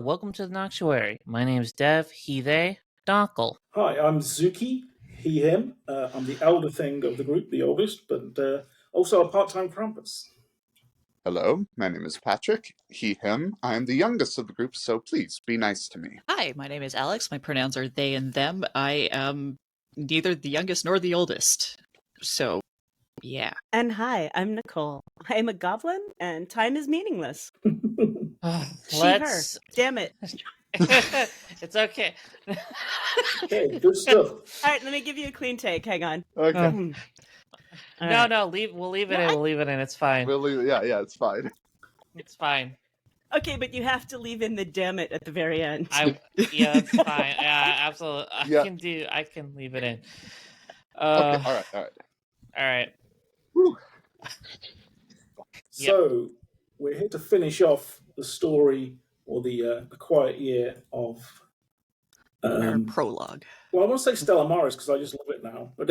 Welcome to the Noctuary. My name is Dev, he, they, Donkle. Hi, I'm Zuki, he, him. I'm the elder thing of the group, the oldest, but also a part-time Krampus. Hello, my name is Patrick, he, him. I am the youngest of the group, so please be nice to me. Hi, my name is Alex. My pronouns are they and them. I am neither the youngest nor the oldest. So, yeah. And hi, I'm Nicole. I am a goblin, and time is meaningless. Her. Damn it. It's okay. Okay, good stuff. All right, let me give you a clean take. Hang on. Okay. No, we'll leave it in. We'll leave it in. It's fine. Yeah, it's fine. It's fine. Okay, but you have to leave in the damn it at the very end. Yeah, that's fine. Yeah, absolutely. I can leave it in. Okay, all right. Whew. So, we're here to finish off the story, or the quiet year of... Our prologue. Well, I want to say Stella Maris, because I just love it now. But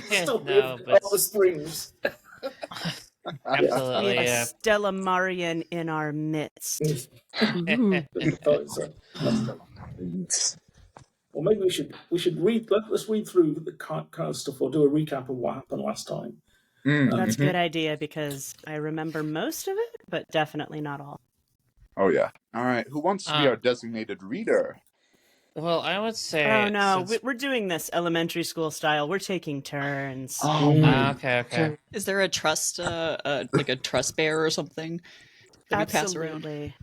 still all the springs. Absolutely, we have yeah. a Stella Marian in our midst. Well, maybe we should read. Let's read through the kind of stuff, or do a recap of what happened last time. That's a good idea, because I remember most of it, but definitely not all. Oh yeah. All right. Who wants to be our designated reader? Well, I would say... Oh, no, we're doing this elementary school style. We're taking turns. Okay. Is there a trust, like a trust bear or something that we pass around? Absolutely.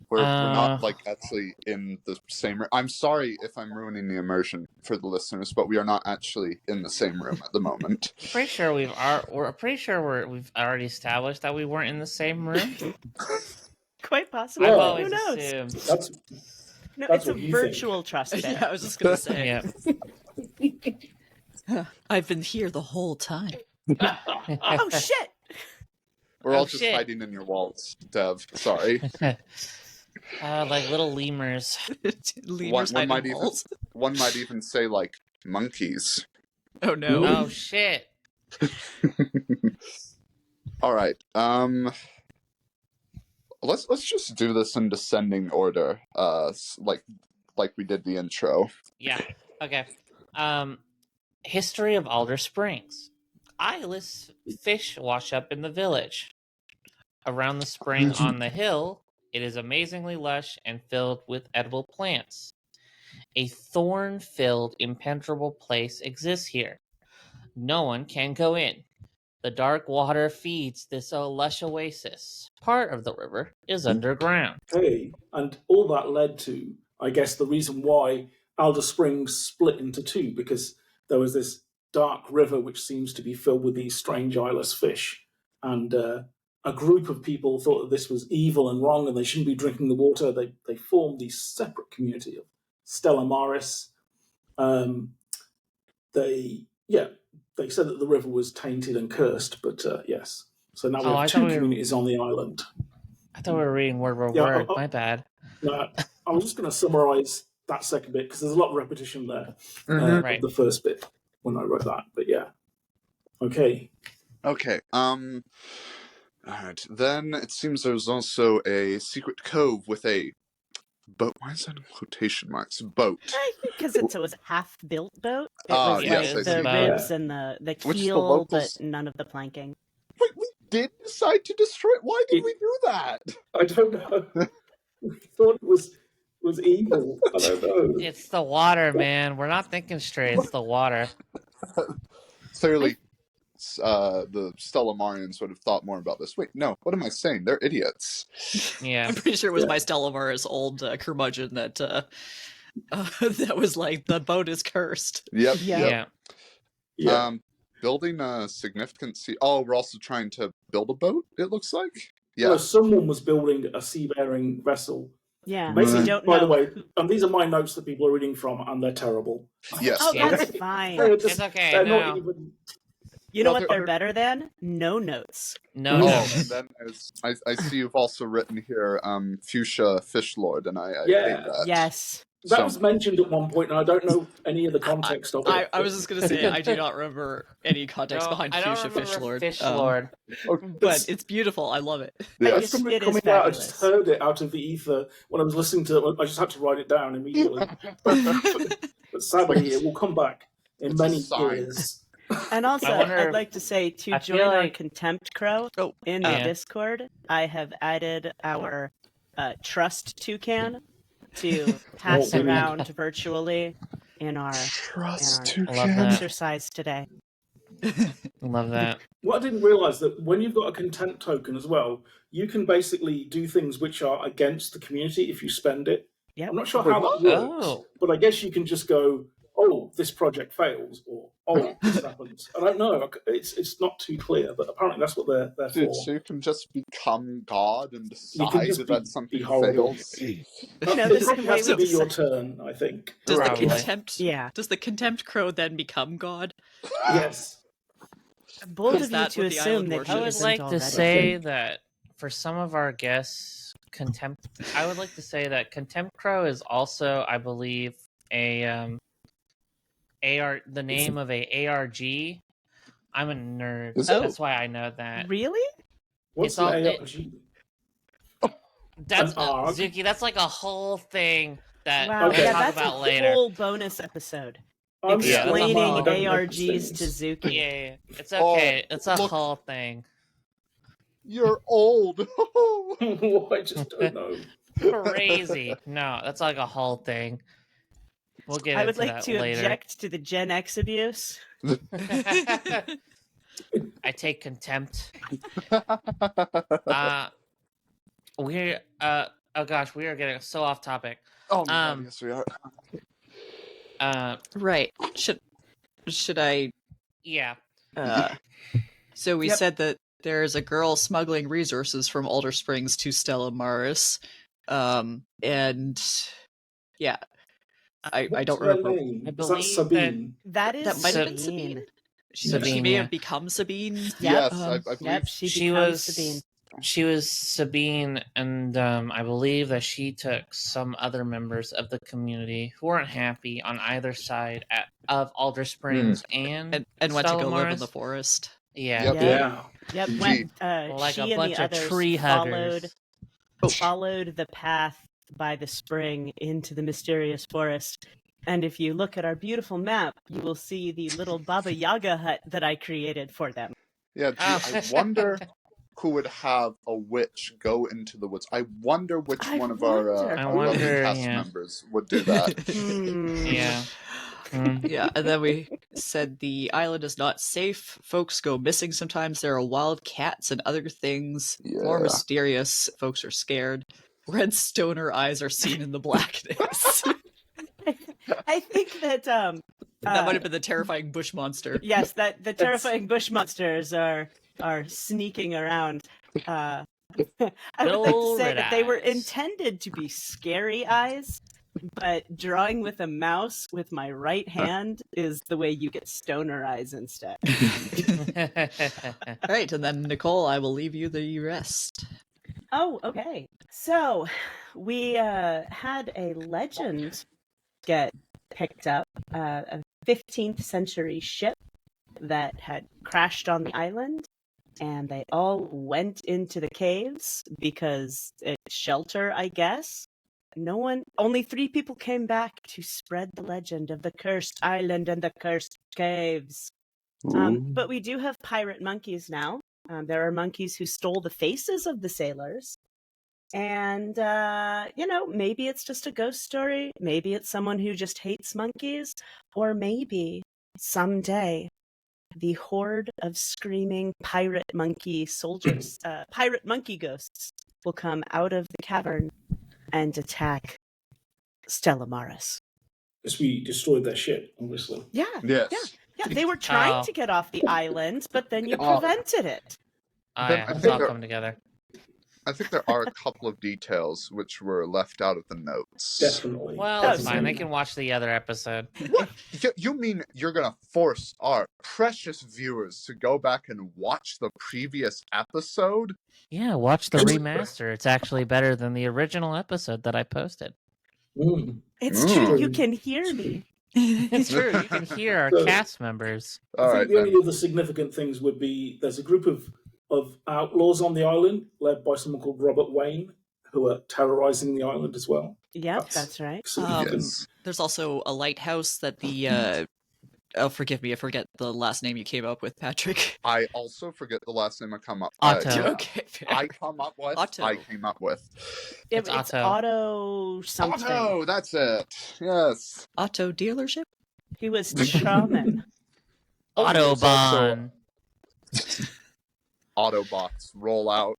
We're not, actually in the same room. I'm sorry if I'm ruining the immersion for the listeners, but we are not actually in the same room at the moment. Pretty sure we've already established that we weren't in the same room. Quite possibly. I've always Who knows? assumed. It's a virtual trust bear. Yeah, I was just going to say. Yeah. I've been here the whole time. Oh, shit! We're all just hiding in your walls, Dev. Sorry. Like little lemurs. Lemurs hiding in walls. One might even say, like, monkeys. Oh, no. Oh, shit. All right. Let's just do this in descending order, like we did the intro. Yeah. Okay. History of Alder Springs. Eyeless fish wash up in the village. Around the spring on the hill, it is amazingly lush and filled with edible plants. A thorn-filled, impenetrable place exists here. No one can go in. The dark water feeds this lush oasis. Part of the river is underground. Okay, and all that led to, I guess, the reason why Alder Springs split into two, because there was this dark river which seems to be filled with these strange eyeless fish, and a group of people thought that this was evil and wrong and they shouldn't be drinking the water. They formed the separate community of Stella Maris. They said that the river was tainted and cursed, but yes. So now we have two communities on the island. I thought we were reading word for word. My bad. No, I was just going to summarize that second bit, because there's a lot of repetition there. Right. The first bit when I wrote that, but yeah. Okay. All right. Then it seems there's also a secret cove with a boat. Why is that in quotation marks? Boat. I think because it was a half-built boat. It was the ribs and the keel, but none of the planking. Wait, we did decide to destroy it? Why did we do that? I don't know. We thought it was evil. I don't know. It's the water, man. We're not thinking straight. It's the water. Clearly, the Stella Marians would have thought more about this. Wait, no. What am I saying? They're idiots. Yeah. I'm pretty sure it was my Stella Maris old curmudgeon that that was like, the boat is cursed. Yep. Yeah. Building a significant sea... Oh, we're also trying to build a boat, it looks like? Yeah. Well, someone was building a sea-bearing vessel. Yeah. Basically, don't by know. the way, these are my notes that people are reading from, and they're terrible. Yes. Oh, that's fine. It's okay. They're No. not even... You know what they're better than? No notes. No. And then I see you've also written here, Fuchsia Fishlord, and I hate that. Yes. That was mentioned at one point, and I don't know any of the context of it. I was just going to say, I do not remember any context behind I don't Fuchsia remember Fishlord. Fishlord. But it's beautiful. I love it. Yeah. It's coming out. I just heard it out of the ether when I was listening to it. I just had to write it down immediately. But sadly, it will come back in many years. And also, I'd like to say, to join our Contempt Crow in the Discord, I have added our Trust Toucan to pass around virtually in our exercise today. Love that. What I didn't realise that when you've got a contempt token as well, you can basically do things which are against the community if you spend it. Yep. I'm not sure how that works, but I guess you can just go, oh, this project fails, or oh, this happens. I don't know. It's not too clear, but apparently that's what they're for. So you can just become God and decide that something fails. This has to be your turn, I think. Does the contempt crow then become God? Yes. Bold of you to assume that I would like to say that for some of our guests, I would like to say that Contempt Crow is also, I believe, the name of a ARG. I'm a nerd. That's why I know that. Really? What's an ARG? That's Zuki. That's like a whole thing that we'll talk about later. That's a whole bonus episode. Explaining ARGs to Zuki. Yeah. It's okay. It's a whole thing. You're old. I just don't know. Crazy. No, that's like a whole thing. We'll get into that later. I would like to object to the Gen X abuse. I take contempt. We are getting so off topic. Oh my God, yes we are. Right. Should I? Yeah. So we said that there's a girl smuggling resources from Alder Springs to Stella Maris, and yeah, I don't remember. I believe Sabine. That might have been Sabine. She may have become Sabine. Yes, I believe she was Sabine. She was Sabine, and I believe that she took some other members of the community who weren't happy on either side of Alder Springs and went to go live in Maris. the forest. Yeah. Yep. When like she a and bunch the of others tree huggers followed the path by the spring into the mysterious forest. And if you look at our beautiful map, you will see the little Baba Yaga hut that I created for them. Yeah, I wonder who would have a witch go into the woods. I wonder which one of our cast members would do that. Yeah. Yeah, and then we said the island is not safe. Folks go missing sometimes. There are wild cats and other things. More mysterious. Folks are scared. Red stoner eyes are seen in the blackness. I think that that might have been the terrifying bush monster. Yes, that the terrifying bush monsters are sneaking around. I would like to say that they were intended to be scary eyes, but drawing with a mouse with my right hand is the way you get stoner eyes instead. All right, and then Nicole, I will leave you the rest. Oh, okay. So we had a legend get picked up, a 15th century ship that had crashed on the island, and they all went into the caves because it's shelter, I guess. Only 3 people came back to spread the legend of the cursed island and the cursed caves. But we do have pirate monkeys now. There are monkeys who stole the faces of the sailors. And, maybe it's just a ghost story. Maybe it's someone who just hates monkeys. Or maybe someday the horde of screaming pirate monkey soldiers, pirate monkey ghosts, will come out of the cavern and attack Stella Maris. Because we destroyed their ship, obviously. Yeah. Yes. Yeah, they were trying to get off the island, but then you prevented it. It's all come together. I think there are a couple of details which were left out of the notes. Definitely. Well, that's fine. They can watch the other episode. What? You mean you're going to force our precious viewers to go back and watch the previous episode? Yeah, watch the remaster. It's actually better than the original episode that I posted. Mm. It's Mm. true. You can hear me. It's true. You can hear our So- cast members. I All think right, the only then. other significant things would be there's a group of outlaws on the island led by someone called Robert Wayne who are terrorizing the island as well. Yep, that's right. significant. Yes. There's also a lighthouse that the oh, forgive me, I forget the last name you came up with, Patrick. I also forget the last name I come up. Otto. Okay, fair. I come up with. Otto. I came up with. It's It's Otto. Otto something. Otto. That's it. Yes. Auto dealership? He was Charmin. Oh, there's also Autobahn. Autobots roll out.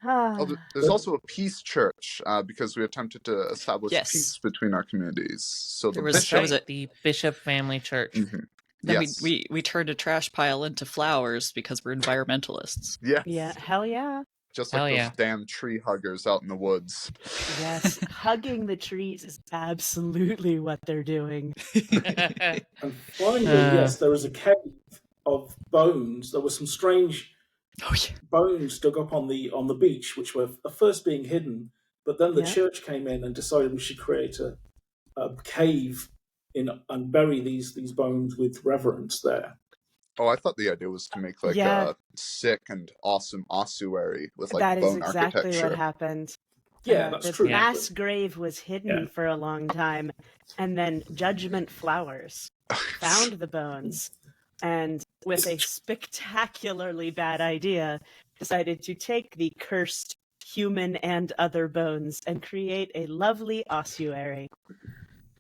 Oh, there's also a peace church because we attempted to establish Yes. peace between our communities. So the There was- That's bishop. was right, it- the Bishop Family Church. Mhm. Then Yes. we turned a trash pile into flowers because we're environmentalists. Yes. Yeah, hell yeah. Just Hell like yeah. those damn tree huggers out in the woods. Yes, hugging the trees is absolutely what they're doing. And finally, Uh. yes, there was a cave of bones. There were some strange Oh yeah. bones dug up on the beach, which were at first being hidden, but then the Yeah. church came in and decided we should create a cave and bury these bones with reverence there. Oh, I thought the idea was to make like Yeah. a sick and awesome ossuary with like That is bone exactly architecture. what happened. Yeah, that's the true. mass grave was hidden Yeah. for a long time, and then Judgment Flowers found the bones, and with a spectacularly bad idea, decided to take the cursed human and other bones and create a lovely ossuary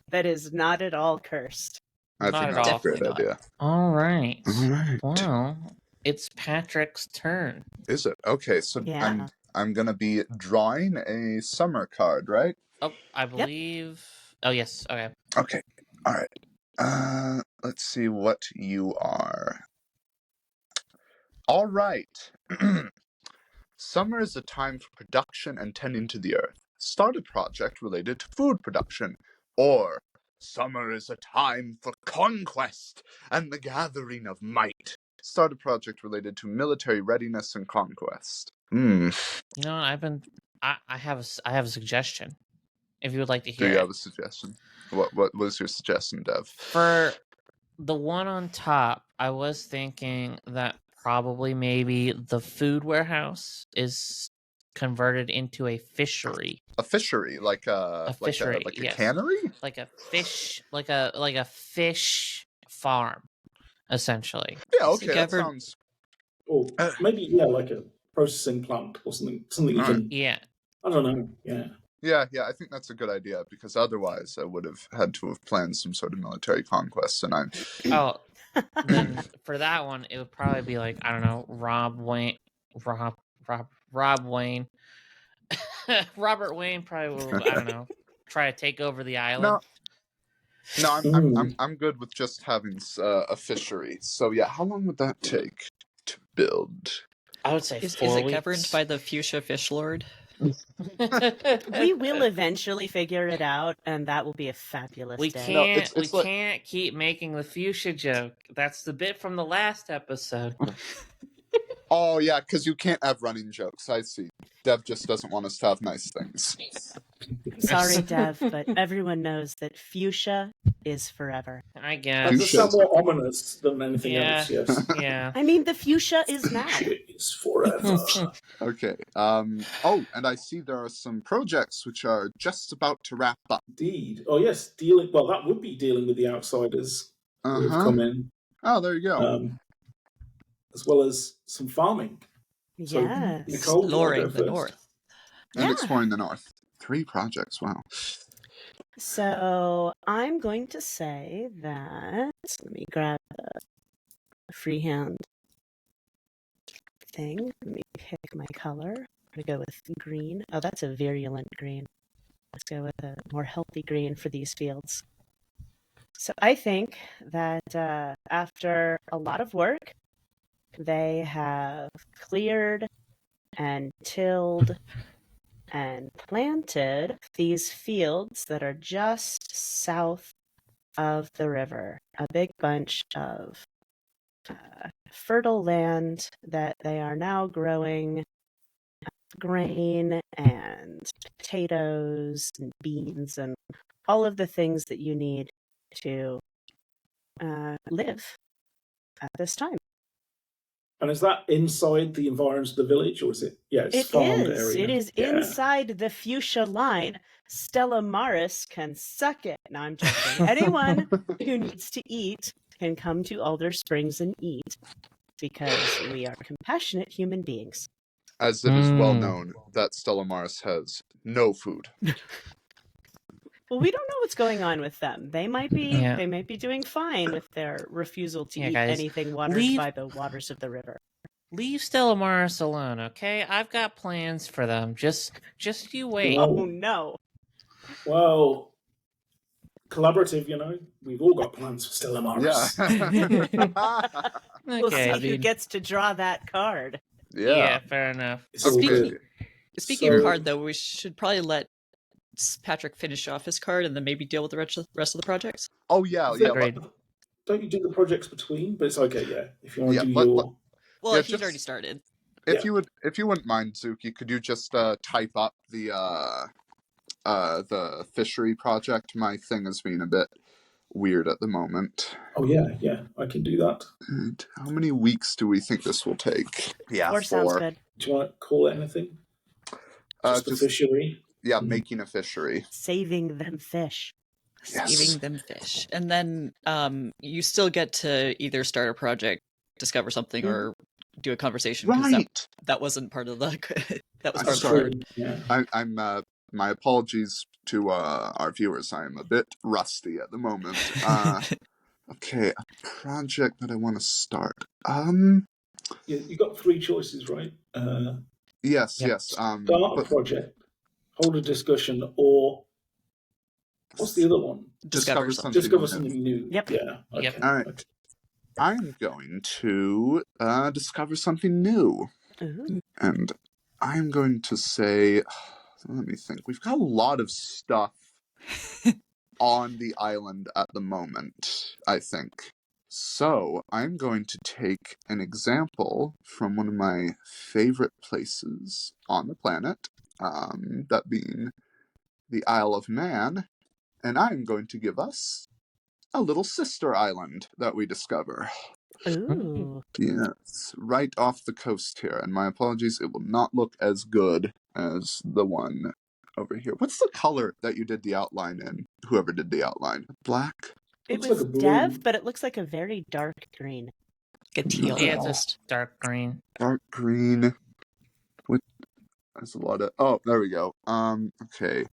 that is not at all cursed. I Not think at that's all. a great Definitely idea. All right. All right. Well, it's Patrick's turn. Is it? Okay, so Yeah. I'm gonna be drawing a summer card, right? Oh, I believe. Oh, yes. Okay. Okay. All right. Let's see what you are. All right. Summer is a time for production and tending to the earth. Start a project related to food production. Or, summer is a time for conquest and the gathering of might. Start a project related to military readiness and conquest. You know, I have a suggestion. If you would like to Do hear you it. have a suggestion? What was your suggestion, Dev? For the one on top, I was thinking that probably maybe the food warehouse is converted into a fishery. A fishery, like a fishery, like a yes. cannery? Like a fish like a fish farm, essentially. Yeah, okay, that Together- sounds. Or maybe like a processing plant or something you Alright. can. Yeah. I don't know. Yeah. Yeah, I think that's a good idea because otherwise I would have had to have planned some sort of military conquest, and I'm. Oh, then for that one, it would probably be like, I don't know, Rob Wayne. Robert Wayne probably will, I don't know, try to take over the island. No, I'm good with just having a fishery. So yeah, how long would that take to build? I would say Is 4 it weeks. governed by the Fuchsia Fish Lord? We will eventually figure it out, and that will be a fabulous We day. can't. it's we like- can't keep making the fuchsia joke. That's the bit from the last episode. Oh yeah, because you can't have running jokes. I see. Dev just doesn't want us to have nice things. Sorry, Dev, but everyone knows that fuchsia is forever. I That guess. does Fuchsia sound is more ominous than anything Yeah. else. Yes. Yeah. I mean, the fuchsia is now. Fuchsia is forever. Okay. Oh, and I see there are some projects which are just about to wrap up. Indeed. Oh yes, dealing. Well, that would be dealing with the outsiders who have come in, Oh, there you go. as well as some farming. So, Yes. Nicole, you wanna go Exploring the first? north. And yeah. exploring the north. 3 projects. Wow. So I'm going to say that. Let me grab a freehand thing. Let me pick my color. I'm going to go with green. Oh, that's a virulent green. Let's go with a more healthy green for these fields. So I think that after a lot of work, they have cleared and tilled and planted these fields that are just south of the river. A big bunch of fertile land that they are now growing grain and potatoes and beans and all of the things that you need to live at this time. And is that inside the environs of the village, or is it? Yeah, it's farmed area. It is inside the fuchsia line. Stella Maris can suck it. No, I'm joking. Anyone who needs to eat can come to Alder Springs and eat, because we are compassionate human beings. As it is well known that Stella Maris has no food. Well, we don't know what's going on with them. They might be doing fine with their refusal to eat guys, anything watered by the waters of the river. Leave Stella Maris alone, okay? I've got plans for them. Just you wait. Oh no. Well, collaborative, we've all got plans for Stella Maris. Yeah. We'll Okay. see who gets to draw that card. Yeah, fair enough. It's all good. Speaking of card, though, we should probably let Patrick finish off his card and then maybe deal with the rest of the projects. Oh, yeah. Agreed. Don't you do the projects between? But it's okay, yeah. If you want to do Well, he's already started. If you wouldn't mind, Zuki, could you just type up the fishery project? My thing is being a bit weird at the moment. Oh yeah, I can do that. And how many weeks do we think this will take? Yeah, 4 sounds good. Do you want to call it anything? Just the fishery? Yeah, making a fishery. Saving them fish. Yes. Saving them fish. And then you still get to either start a project, discover something, or do a conversation. Right. That wasn't part of the that was I'm part sorry. of the card. Yeah. I'm my apologies to our viewers. I'm a bit rusty at the moment. Okay, a project that I want to start. You got 3 choices, right? Yes. Start a project, hold a discussion, or what's the other one? Discover something new. Yep. Yeah. Okay. Yep. All right. Okay. I'm going to discover something new. Ooh. And I'm going to say, let me think. We've got a lot of stuff on the island at the moment, I think. So I'm going to take an example from one of my favorite places on the planet, that being the Isle of Man, and I'm going to give us a little sister island that we discover. Ooh. Yes, right off the coast here, and my apologies, it will not look as good as the one over here. What's the color that you did the outline in? Whoever did the outline. Black? It Looks was like a blue. Dev, but it looks like a very dark green. Like a teal. Yeah, it's almost. a dark green. Dark green. There's a lot of... Oh, there we go. Okay.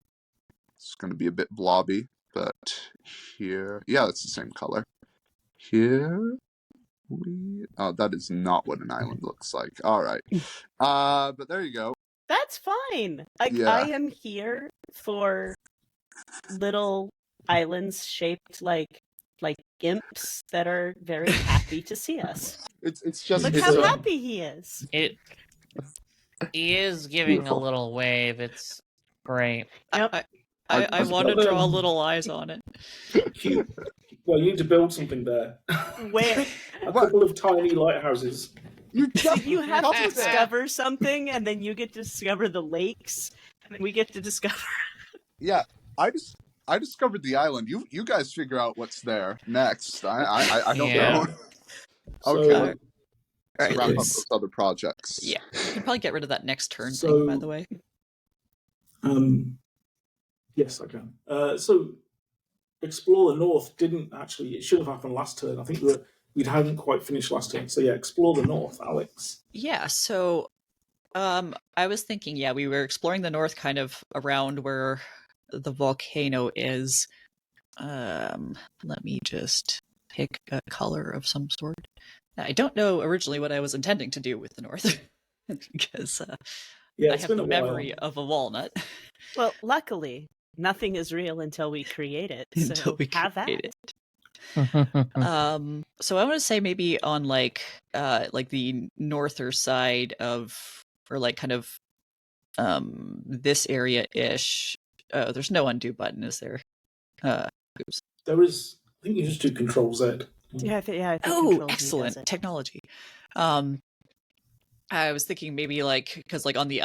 It's going to be a bit blobby, but here... Yeah, it's the same color. Here... Oh, that is not what an island looks like. All right. But there you go. That's fine. Yeah. I am here for little islands shaped like imps that are very happy to see us. It's just... Look it's how happy he is. He is giving Beautiful. a little wave. It's great. Yep. I want to draw little eyes on it. Cute. Well, you need to build something there. Where A couple of tiny lighthouses. so you have to discover something, and then you get to discover the lakes, and then we get to discover. Yeah, I discovered the island. You guys figure out what's there next. I don't know. Okay. All right, Wrap up let's- those other projects. Yeah, you can probably get rid of that next turn So- thing, by the way. Yes, I can. So, Explore the North didn't actually... It should have happened last turn. I think we hadn't quite finished last turn. So, yeah, Explore the North, Alex. Yeah, so I was thinking, we were exploring the north kind of around where the volcano is. Let me just pick a color of some sort. I don't know originally what I was intending to do with the north, because Yeah, I it's have been the a memory while. of a walnut. Well, luckily, nothing is real until we create it. So Until we have create that. it. So I want to say maybe on like the norther side of, or like kind of this area ish. There's no undo button, is there? Oops. There is... I think you just do Control Z. Yeah, I think Oh, Control Z does excellent it. technology. I was thinking maybe like because like on the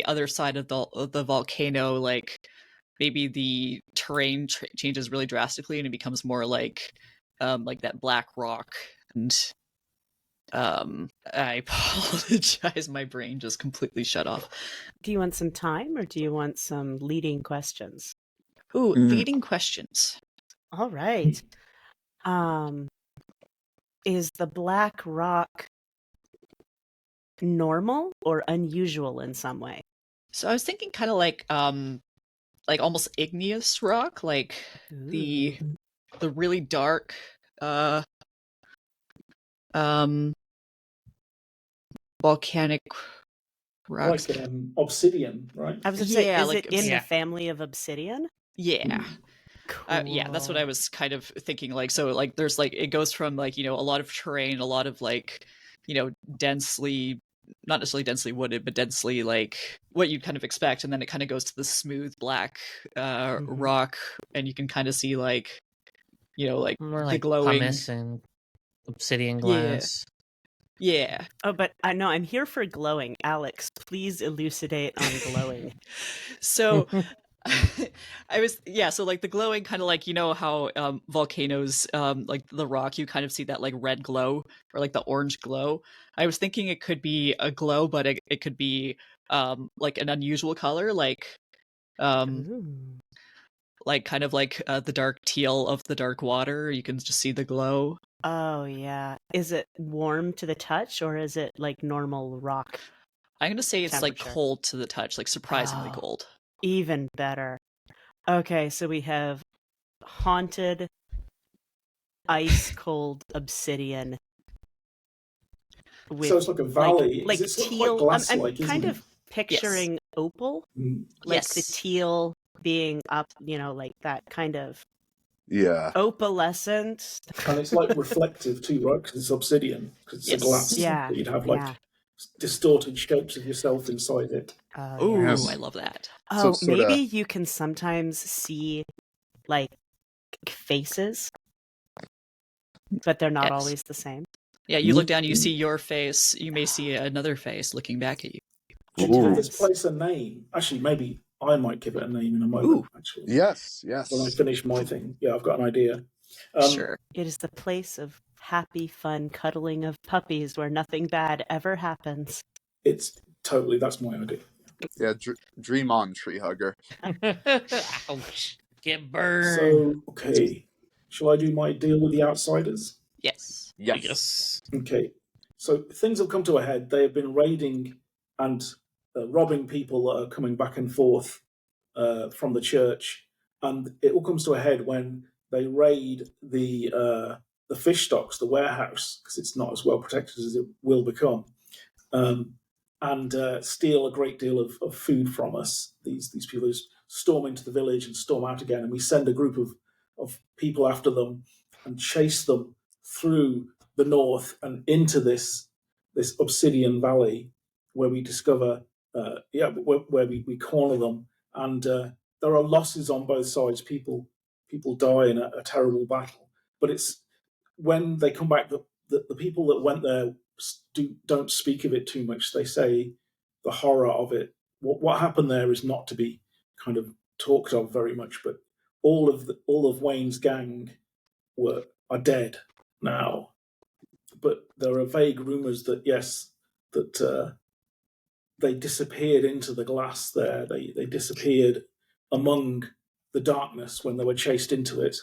other side of the volcano, like maybe the terrain changes really drastically and it becomes more like that black rock. And I apologize, my brain just completely shut off. Do you want some time or do you want some leading questions? Ooh, leading questions. All right. Is the black rock normal or unusual in some way? So I was thinking kind of like almost igneous rock, like the really dark volcanic rocks. Like obsidian, right? I was going to say, is like it in Yeah. the family of obsidian? Yeah. Cool. Yeah, that's what I was kind of thinking. Like, so like there's like it goes from like, a lot of terrain, a lot of like, densely, not necessarily densely wooded, but densely like what you'd kind of expect, and then it kind of goes to the smooth black rock, and you can kind of see like, like More the like glowing pumice and obsidian glass. Yeah. Oh, but I know I'm here for glowing. Alex, please elucidate on glowing. So so like the glowing kind of like, how volcanoes, like the rock, you kind of see that like red glow or like the orange glow. I was thinking it could be a glow, but it could be like an unusual color, like Ooh. like kind of like the dark teal of the dark water. You can just see the glow. Oh, yeah. Is it warm to the touch or is it like normal rock? I'm gonna say it's like Temperature. cold to the touch, like surprisingly Oh. cold. Even better. Okay, so we have haunted, ice cold obsidian. So it's like a valley. Like It's sort of teal. quite glass-like, I'm kind isn't of picturing opal, it? like the Yes. teal being up, like that kind of Yeah. opalescent. And it's like reflective too, right? Because it's obsidian, because it's Yes. a glass. Yeah, That you'd have like yeah. distorted shapes of yourself inside it. Oh, Ooh, yes. I love that. So Oh, sorta- maybe you can sometimes see like faces, but they're not Yes. always the same. Yeah, you look down, you see your face, you may see another face looking back at you. Should we give Ooh. this place a name? Actually, maybe I might give it a name in a moment. Ooh. Actually, Yes. when I finish my thing, yeah, I've got an idea. Sure. It is the place of happy, fun cuddling of puppies where nothing bad ever happens. It's totally, that's my idea. Yeah. Dream on, tree hugger. Ouch. Get burned. So, okay, shall I do my deal with the outsiders? Yes. Yes. Okay, so things have come to a head. They have been raiding and robbing people that are coming back and forth from the church, and it all comes to a head when they raid the fish stocks, the warehouse, because it's not as well protected as it will become, and steal a great deal of food from us. These people just storm into the village and storm out again, and we send a group of people after them and chase them through the north and into this obsidian valley where we discover where we corner them, and there are losses on both sides. People die in a terrible battle, but it's when they come back, the people that went there don't speak of it too much. They say the horror of it. What happened there is not to be kind of talked of very much, but all of Wayne's gang are dead now. But there are vague rumours that yes, that they disappeared into the glass there. They disappeared among the darkness when they were chased into it.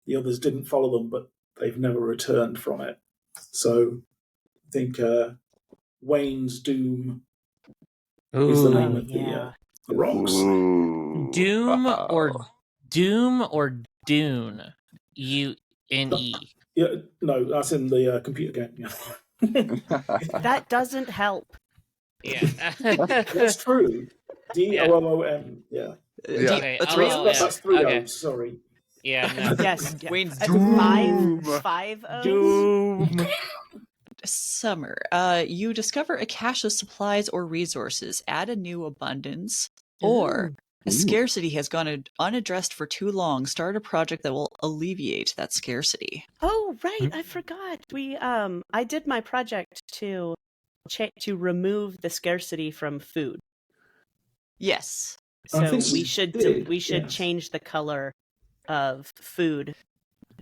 The others didn't follow them, but they've never returned from it. So I think Wayne's Doom is the name of the rocks. Ooh. Doom Wow. or Dune. UNE. Yeah, no, that's in the computer game. Yeah. That doesn't help. Yeah. That's true. DOOM. Yeah. Yeah. Okay, That's I'll- real. That's three Okay. O's. Sorry. Yeah, no. Yes. Wayne's Doom. Five O's. Doom. Summer. You discover a cache of supplies or resources, add a new abundance, or a scarcity has gone unaddressed for too long. Start a project that will alleviate that scarcity. Oh, right. I forgot. I did my project to to remove the scarcity from food. Yes. I So think we we should did, yes. change the color of food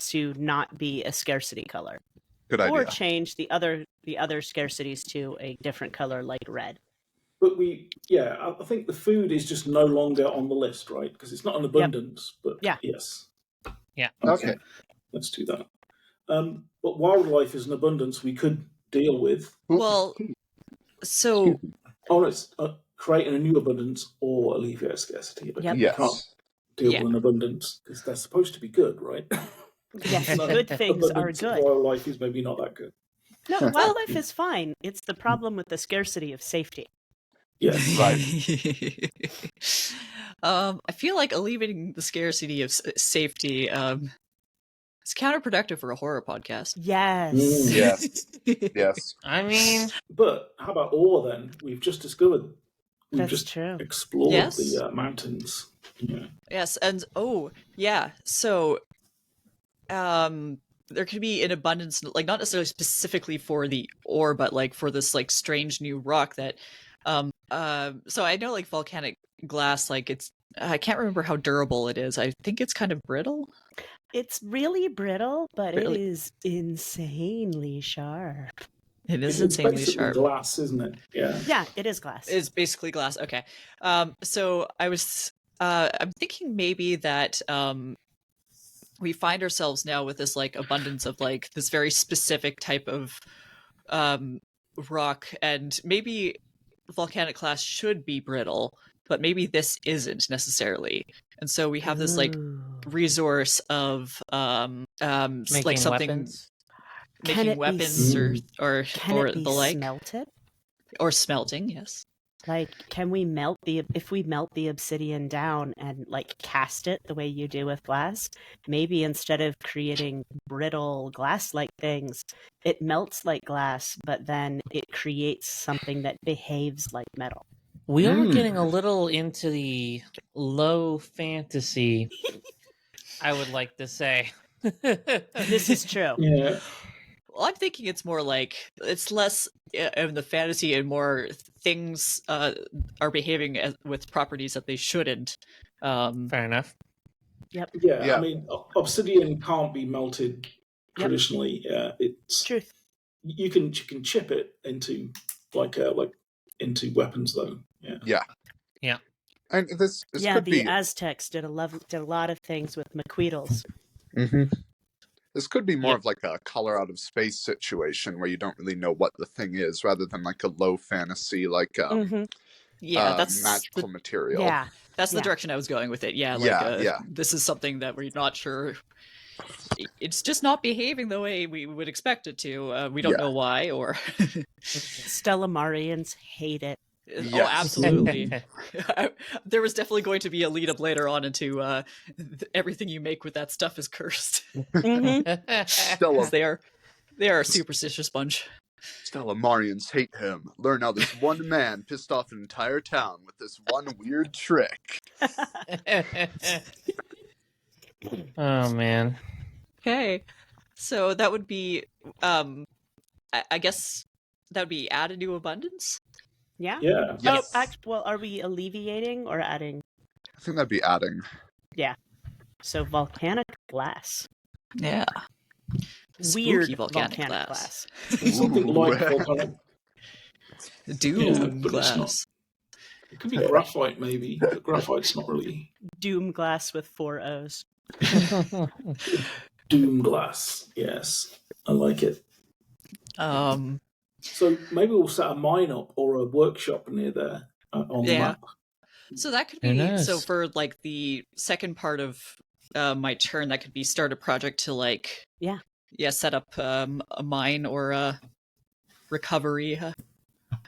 to not be a scarcity color, Good or idea. change the other scarcities to a different color like red. But I think the food is just no longer on the list, right? Because it's not an abundance, but Yeah. yes. Yeah. Okay. Let's do that. But wildlife is an abundance we could deal with. Well, so Oh, it's creating a new abundance or alleviate scarcity. Okay, Yep. you can't Yes. deal Yeah. with an abundance because they're supposed to be good, right? Yes, So good things are abundance of good. wildlife is maybe not that good. No, wildlife is fine. It's the problem with the scarcity of safety. Yes. Right. I feel like alleviating the scarcity of safety is counterproductive for a horror podcast. Yes. Mm. Yes. Yes. I mean, But how about ore then? We've just discovered. We've That's just true. explored Yes. the mountains. Yeah. Yes, and so there could be an abundance, like not necessarily specifically for the ore, but like for this like strange new rock that so I know like volcanic glass, like I can't remember how durable it is. I think it's kind of brittle. It's really brittle, but Really? it is insanely sharp. It is It's insanely basically sharp. glass, isn't it? Yeah. Yeah, it is glass. It's basically glass. Okay. So I'm thinking maybe that we find ourselves now with this like abundance of like this very specific type of rock, and maybe volcanic glass should be brittle, but maybe this isn't necessarily. And so we have this like Ooh. resource of making like something weapons. Can making it be weapons or Can or it be the like, smelted? or smelting. Yes. Like, can we if we melt the obsidian down and like cast it the way you do with glass, maybe instead of creating brittle glass-like things, it melts like glass, but then it creates something that behaves like metal. We are Mm. getting a little into the low fantasy, I would like to say. This is true. Yeah. Well, I'm thinking it's more like it's less in the fantasy and more things are behaving with properties that they shouldn't. Fair enough. Yeah, Yeah. I mean, obsidian can't be melted traditionally. It's Truth. you can chip it into like into weapons though. Yeah. Yeah. And this Yeah, could the be Aztecs did a lot of things with maqueedles. Mhm. This could be more Yep. of like a color out of space situation where you don't really know what the thing is, rather than like a low fantasy like Yeah, that's magical material. Yeah. that's the Yeah. direction I was going with it. Yeah, Yeah. This is something that we're not sure. It's just not behaving the way we would expect it to. We don't Yeah. know why, or Stellamarians hate it. Oh, Yes. absolutely. There was definitely going to be a lead up later on into everything you make with that stuff is cursed. Mhm. Stella, They are a superstitious bunch. Stellamarians hate him. Learn how this one man pissed off an entire town with this one weird trick. Oh man. Okay, so that would be, I guess that would be add a new abundance. Yeah. Yeah. Yes. Well, are we alleviating or adding? I think that'd be adding. So volcanic glass. Yeah, Weird spooky volcanic glass. Something Ooh. like volcanic. Doom but it's not. glass. It could be graphite maybe, but graphite's not really Doom glass with 4 O's. doom glass. Yes. I like it. So maybe we'll set a mine up or a workshop near there on the Yeah. map. So that could Who be knows? so for like the second part of my turn. That could be start a project to like set up a mine or a recovery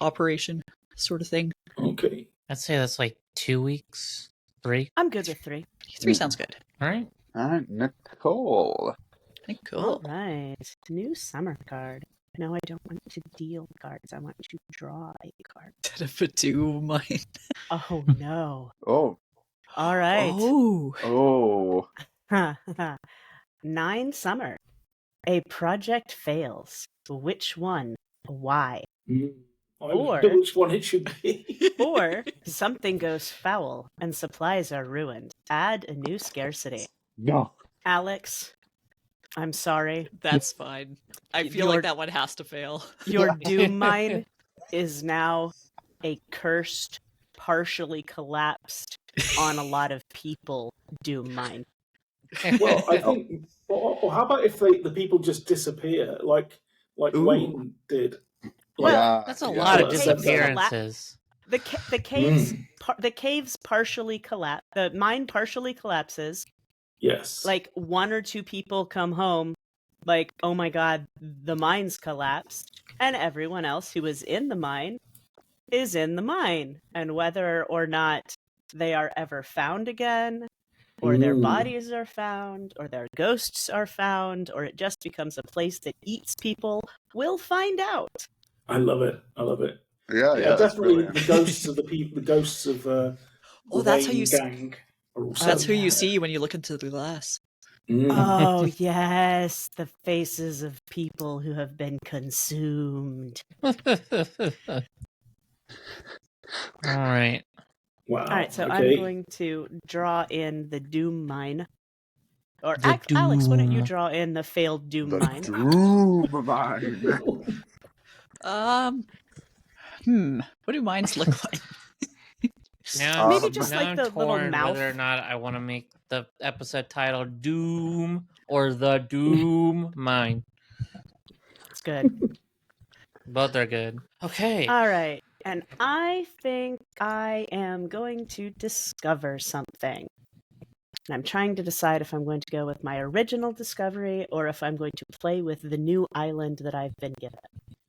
operation sort of thing. Okay. I'd say that's like 2 weeks, 3. I'm good with 3. 3 sounds good. All right. All right, Nicole. Cool. All right. New summer card. No, I don't want to deal cards. I want to draw a card. Instead of a doom mine. Oh, no. Oh. All right. Oh. 9 summer. A project fails. Which one? Why? Mm. I wonder which one it should be. Or something goes foul and supplies are ruined. Add a new scarcity. No. Alex, I'm sorry. That's fine. I feel like that one has to fail. Your doom mine is now a cursed, partially collapsed on a lot of people doom mine. Well, I think. Or how about if the people just disappear, like Ooh. Wayne did? Well, That's a lot of The caves disappearances. The caves the caves partially collapse. The mine partially collapses. Yes. Like 1 or 2 people come home, like, oh my god, the mine's collapsed, and everyone else who was in the mine is in the mine, and whether or not they are ever found again, or their bodies are found, or their ghosts are found, or it just becomes a place that eats people, we'll find out. I love it. I love it. Yeah, Definitely that's brilliant. the ghosts of the people, the ghosts of the that's how you gang. Are also That's who you see when you look into the glass. Oh, yes, the faces of people who have been consumed. All right. Wow. All right, so okay. I'm going to draw in the doom mine. Or The Alex, why don't you doom. draw in the failed doom The mine? doom mine. What do mines look like? Now, Maybe just now like I'm the little torn mouth. whether or not I want to make the episode title Doom or The Doom Mine. It's good. Both are good. Okay. All right, and I think I am going to discover something. And I'm trying to decide if I'm going to go with my original discovery or if I'm going to play with the new island that I've been given.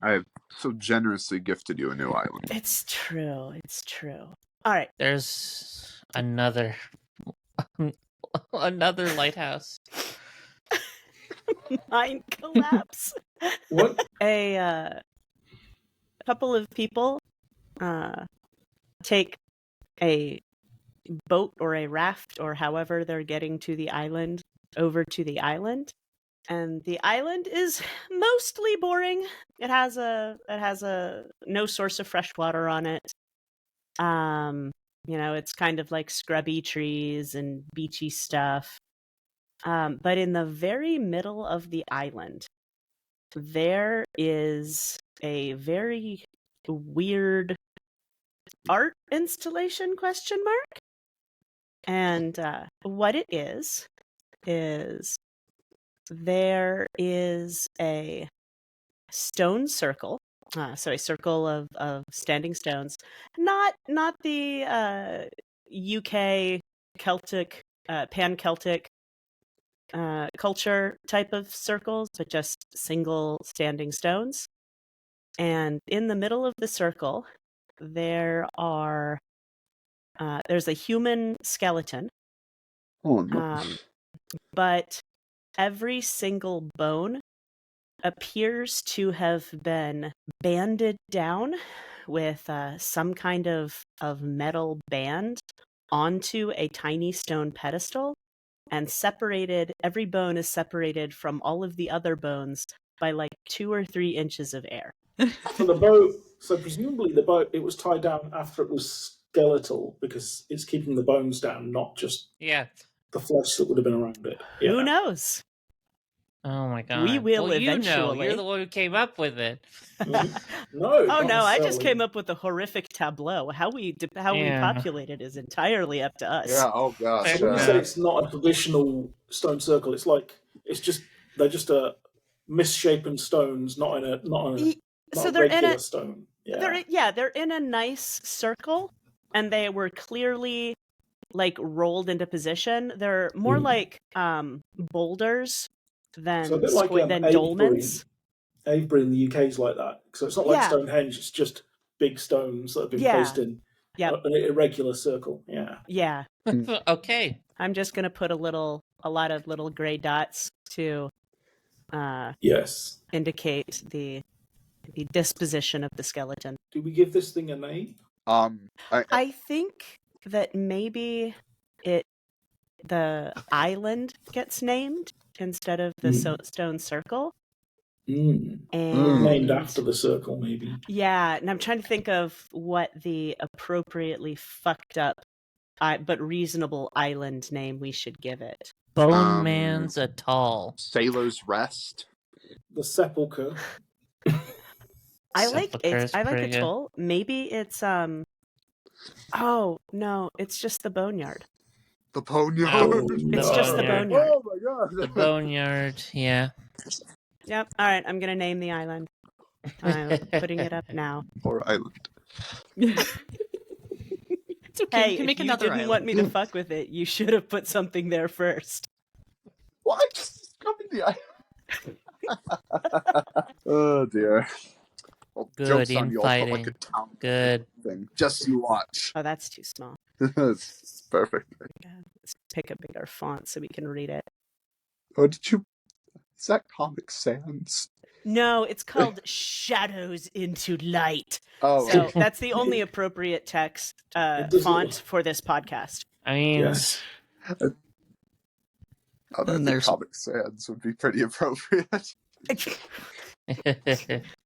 I have so generously gifted you a new island. It's true. It's true. All right. There's another lighthouse. Mine collapse. What? A couple of people take a boat or a raft or however they're getting to the island over to the island, and the island is mostly boring. It has a no source of fresh water on it. It's kind of like scrubby trees and beachy stuff. But in the very middle of the island, there is a very weird art installation ? And what it is there is a stone circle. So a circle of standing stones, not the UK Celtic, pan-Celtic culture type of circles, but just single standing stones. And in the middle of the circle, there's a human skeleton. Oh no. But every single bone appears to have been banded down with some kind of metal band onto a tiny stone pedestal, and separated. Every bone is separated from all of the other bones by like 2 or 3 inches of air. So presumably the boat, it was tied down after it was skeletal because it's keeping the bones down, not just the flesh that would have been around it. Yeah. Who knows? Oh my god. We will eventually. eventually. You're the one who came up with it. No. Oh no! I just came up with a horrific tableau. How we populate it is entirely up to us. Yeah. Oh gosh. So when you say it's not a traditional stone circle, it's like they're just misshapen stones, not a regular stone. Yeah. They're in a nice circle, and they were clearly like rolled into position. They're more like boulders than So a bit like dolmens. Avebury in the UK is like that. So it's not like Stonehenge; it's just big stones that have been placed in an irregular circle. Yeah. Yeah. Okay. I'm just gonna put a lot of little gray dots to indicate the disposition of the skeleton. Do we give this thing a name? I think that maybe the island gets named instead of the stone circle. Mm. And Named after the circle, maybe. yeah, and I'm trying to think of what the appropriately fucked up but reasonable island name we should give it. Bone Man's Atoll. Sailor's Rest. The Sepulchre. I like Sepulchre's pretty good. Atoll. Maybe it's oh no, it's just the Boneyard. The Boneyard. Oh, It's just the Boneyard. Boneyard. Oh my god. The Boneyard, yeah. Yep. All right, I'm gonna name the island. I'm putting it up now. Poor island. It's okay. Hey, you can make if you another didn't island. want me to fuck with it, you should have put something there first. What? Just coming the island. Oh dear. Well, Good joke's on you, I'll put like a infighting. town Good. thing. Just you watch. Oh, that's too small. It's perfect. God, let's pick a bigger font so we can read it. Oh, did you? Is that Comic Sans? No, it's called Shadows into Light. Oh, So that's the only appropriate text font for this podcast. I mean, Yes. I think there's- Comic Sans would be pretty appropriate.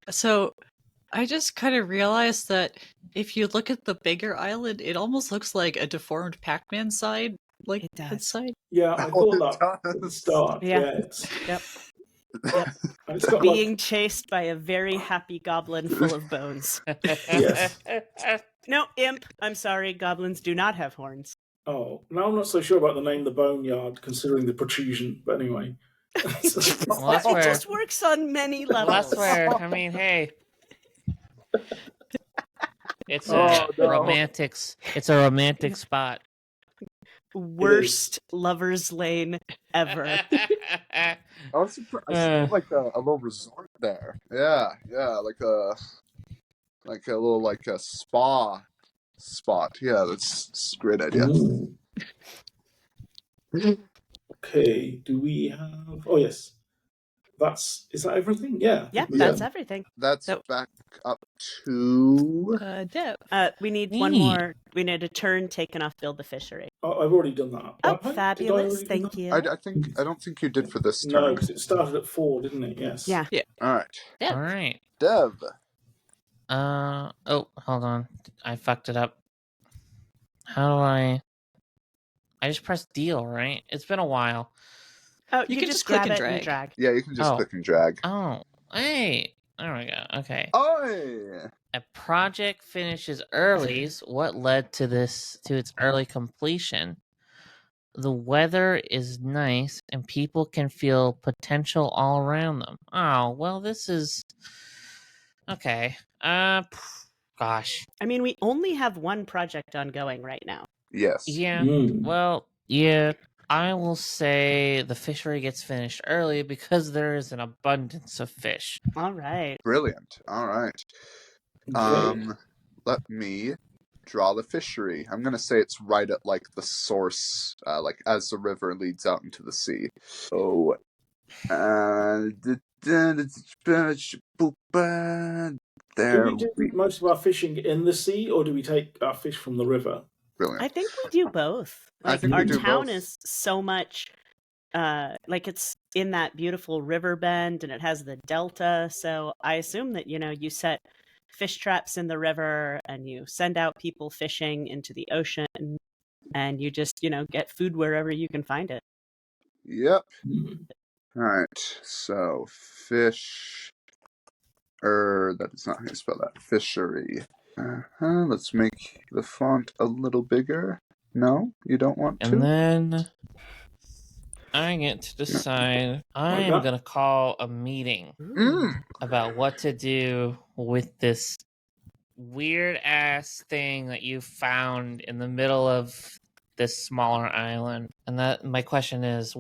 So I just kind of realized that if you look at the bigger island, it almost looks like a deformed Pac-Man side, like It does. head side. Yeah, I Oh, thought that it at the does. start. Yeah. It's, Yep. and it's got Being chased by a very happy goblin full of bones. Yes. No, imp. I'm sorry, goblins do not have horns. Oh, now I'm not so sure about the name the Boneyard, considering the protrusion. But anyway. Well, that's It where- just works on many well, levels. that's where, I mean, hey. It's Oh, a no. romantic spot. Worst lover's lane ever. I was surprised. I see like a little resort there. Yeah, like a little like a spa spot. Yeah, that's a great idea. Ooh. Okay, do we have... Oh, yes. Is that everything? Yeah. Yep, Yeah. that's everything. That's So- back up to. Deb. We need one Neat. more. We need a turn taken off Build the Fishery. Oh, I've already done that. Oh, Have I? Did I fabulous. already do Thank that? you. I don't think you did for this No, turn. because it started at 4, didn't it? Yes. Yeah. All right, Deb. All right. Dev. Oh, hold on. I fucked it up. How do I just pressed deal, right? It's been a while. Oh, You you can just just click grab and it and drag. drag. Yeah, you can just Oh. click and drag. Oh, hey. There we go. Okay. Oh, A project finishes early. What led to its early completion? The weather is nice and people can feel potential all around them. Oh, well, this is okay. Gosh. I mean, we only have one project ongoing right now. yes. Yeah. Mm. Well, yeah. I will say the fishery gets finished early because there is an abundance of fish. All right. Brilliant. All right. Okay. Let me draw the fishery. I'm gonna say it's right at like the source, like as the river leads out into the sea. So, there. Do we do most of our fishing in the sea, or do we take our fish from the river? Brilliant. I think we do both. I Like think we our do town both. is so much like it's in that beautiful river bend and it has the delta, so I assume that you set fish traps in the river and you send out people fishing into the ocean and you just, get food wherever you can find it. Yep. Mm. All right. So fish. That is not how you spell that. Fishery. Let's make the font a little bigger. No, you don't want to. And then I get to decide. I Like am that? going to call a meeting about what to do with this weird ass thing that you found in the middle of this smaller island. And that my question is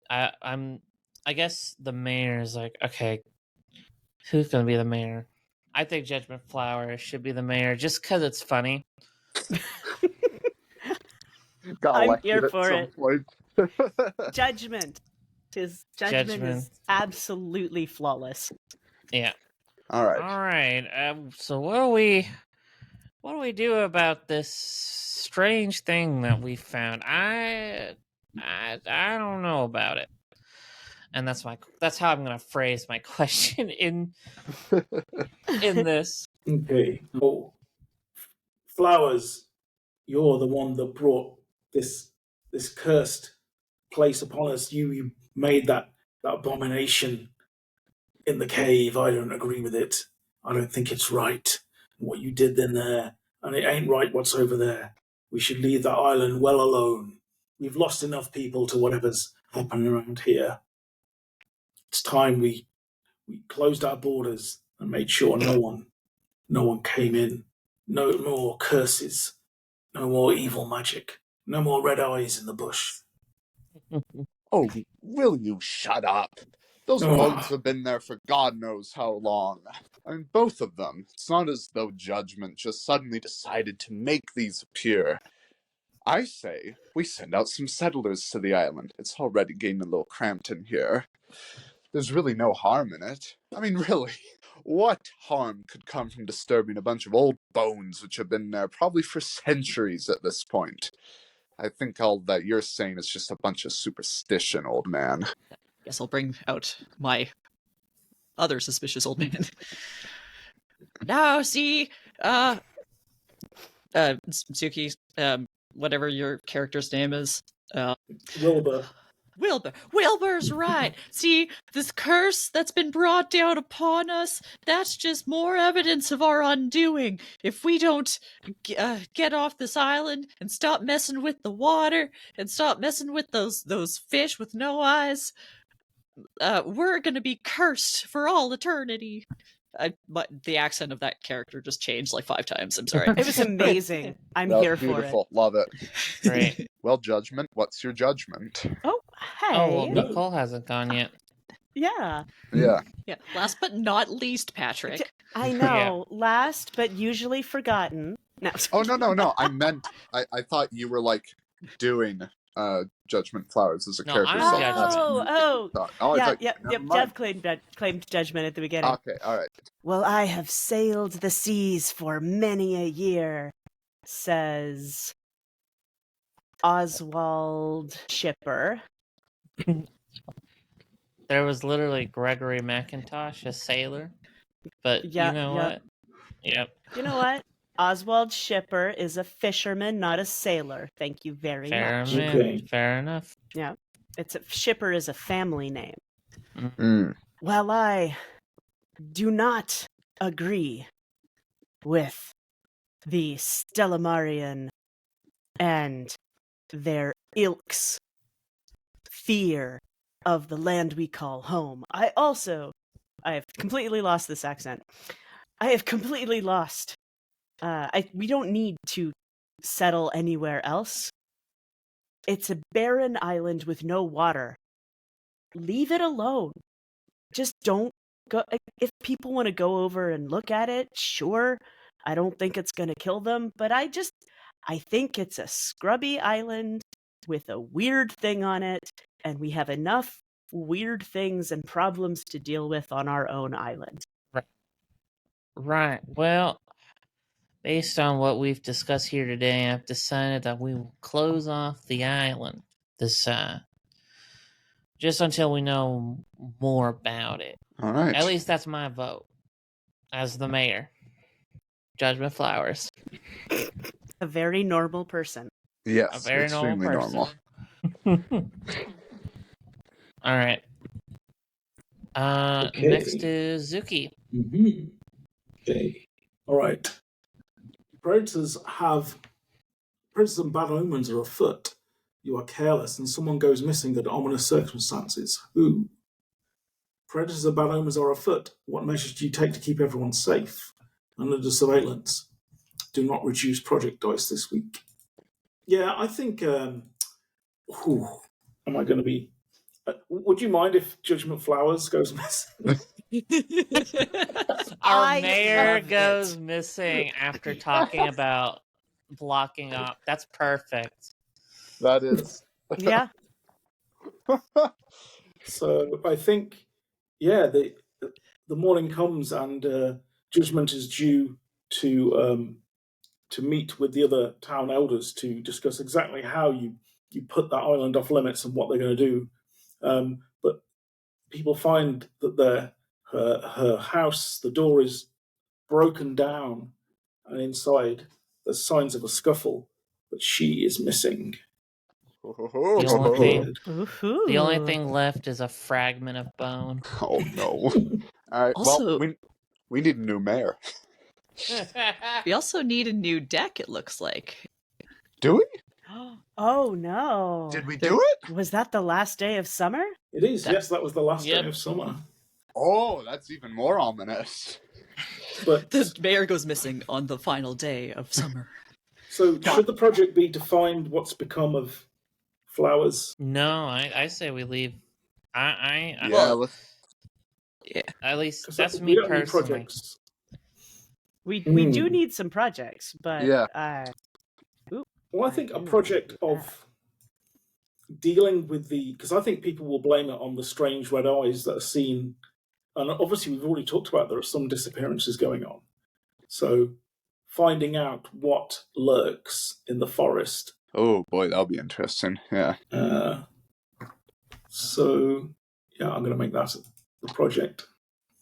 I guess the mayor is like, okay, who's going to be the mayor? I think Judgment Flower should be the mayor just because it's funny. Got I'm elected here at for some it. point. Judgment is absolutely flawless. Yeah. All right. All right. So what do we do about this strange thing that we found? I don't know about it. And that's how I'm going to phrase my question in this. Okay. Oh, Flowers, you're the one that brought this cursed place upon us. You made that abomination in the cave. I don't agree with it. I don't think it's right what you did in there, and it ain't right what's over there. We should leave that island well alone. We've lost enough people to whatever's happening around here. It's time we closed our borders and made sure no one came in. No more curses. No more evil magic. No more red eyes in the bush. Oh, will you shut up? Those bugs have been there for God knows how long. I mean, both of them. It's not as though Judgment just suddenly decided to make these appear. I say we send out some settlers to the island. It's already getting a little cramped in here. There's really no harm in it. I mean, really, what harm could come from disturbing a bunch of old bones which have been there probably for centuries at this point? I think all that you're saying is just a bunch of superstition, old man. Guess I'll bring out my other suspicious old man. Now, see, Suki, whatever your character's name is, Wilbur. Wilbur's right. See, this curse that's been brought down upon us, that's just more evidence of our undoing. If we don't get off this island and stop messing with the water and stop messing with those fish with no eyes, we're gonna be cursed for all eternity. But the accent of that character just changed like 5 times. I'm sorry. It was amazing. I'm here for it. Beautiful. Love it. Great. Well, Judgment, what's your judgment? Oh, hey. Oh, well, Nicole hasn't gone yet. Yeah. Yeah. Yeah. Last but not least, Patrick. I know. Last but usually forgotten. No. Oh, no. I meant, I thought you were, like, doing Judgment Flowers as a No, character. I'm Judgment. Yep. Dev claimed judgment at the beginning. Okay, alright. Well, I have sailed the seas for many a year, says Oswald Shipper. There was literally Gregory McIntosh, a sailor. But you know what? Yep. You know what? Oswald Shipper is a fisherman, not a sailor. Thank you very much. Okay. Fair enough. Yeah. Shipper is a family name. Mm. Well, I do not agree with the Stellamarian and their ilk's fear of the land we call home. I have completely lost this accent. I have completely lost. We don't need to settle anywhere else. It's a barren island with no water. Leave it alone. Just don't go. If people want to go over and look at it, sure. I don't think it's going to kill them, but I think it's a scrubby island with a weird thing on it, and we have enough weird things and problems to deal with on our own island. Right. Well, based on what we've discussed here today, I've decided that we will close off the island this just until we know more about it. All right. At least that's my vote as the mayor. Judgment Flowers. A very normal person. Yes, A very extremely normal normal. All right. Okay. Next is Zuki. Mm-hmm. Okay. All right. Predators and bad omens are afoot. You are careless and someone goes missing under ominous circumstances. Who? Predators and bad omens are afoot. What measures do you take to keep everyone safe? Under surveillance. Do not reduce project dice this week. Yeah, I think... am I going to be... would you mind if Judgment Flowers goes missing? Our mayor goes missing after talking about blocking up. That's perfect. That is. Yeah. So I think, the morning comes and Judgment is due to meet with the other town elders to discuss exactly how you put that island off limits and what they're going to do. But people find that her house, the door is broken down, and inside there's signs of a scuffle, but she is missing. The only thing, Ooh. the only thing left is a fragment of bone. Oh no! All right. Also- well, we need a new mayor. We also need a new deck, it looks like. Do we? Oh no! Did we do it? Was that the last day of summer? It is, yes, that was the last Yep. day of summer. Oh, that's even more ominous. But The mayor goes missing on the final day of summer. so should the project be to find what's become of Flowers? No, I say we leave. I Yeah, Well, let's. Yeah. at least 'Cause that's we me don't need personally. projects. We Hmm. do need some projects, but Yeah. Well, I think a project of dealing with because I think people will blame it on the strange red eyes that are seen. And obviously, we've already talked about there are some disappearances going on. So finding out what lurks in the forest. Oh boy, that'll be interesting. Yeah. So, yeah, I'm going to make that the project.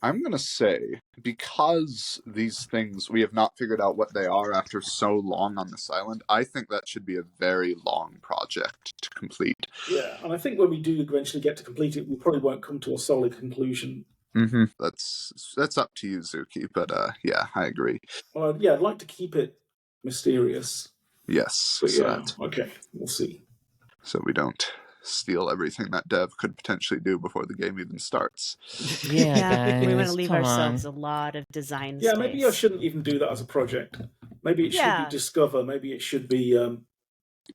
I'm going to say, because these things, we have not figured out what they are after so long on this island, I think that should be a very long project to complete. Yeah, and I think when we do eventually get to complete it, we probably won't come to a solid conclusion. Mm-hmm. That's up to you, Zuki, but yeah, I agree. Well, yeah, I'd like to keep it mysterious. Yes, But so, yeah, okay, we'll see. so we don't steal everything that Dev could potentially do before the game even starts. Yeah, guys, we want to leave come ourselves on. a lot of design Yeah, space. maybe I shouldn't even do that as a project. Maybe it should Yeah. be Discover. Maybe it should be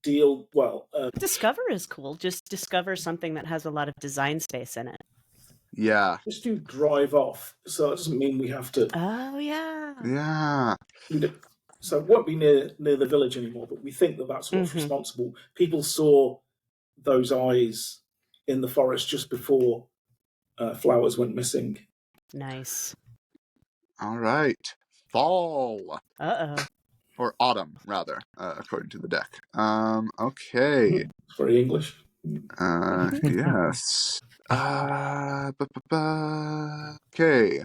Discover is cool. Just discover something that has a lot of design space in it. Yeah. just do Drive Off. So it doesn't mean we have to. Oh yeah. Yeah. So it won't be near the village anymore, but we think that that's what's Mhm. responsible. People saw those eyes in the forest just before Flowers went missing. Nice. All right. Fall. Uh-oh. Or autumn, rather, according to the deck. Okay. It's very English. Yes. Okay.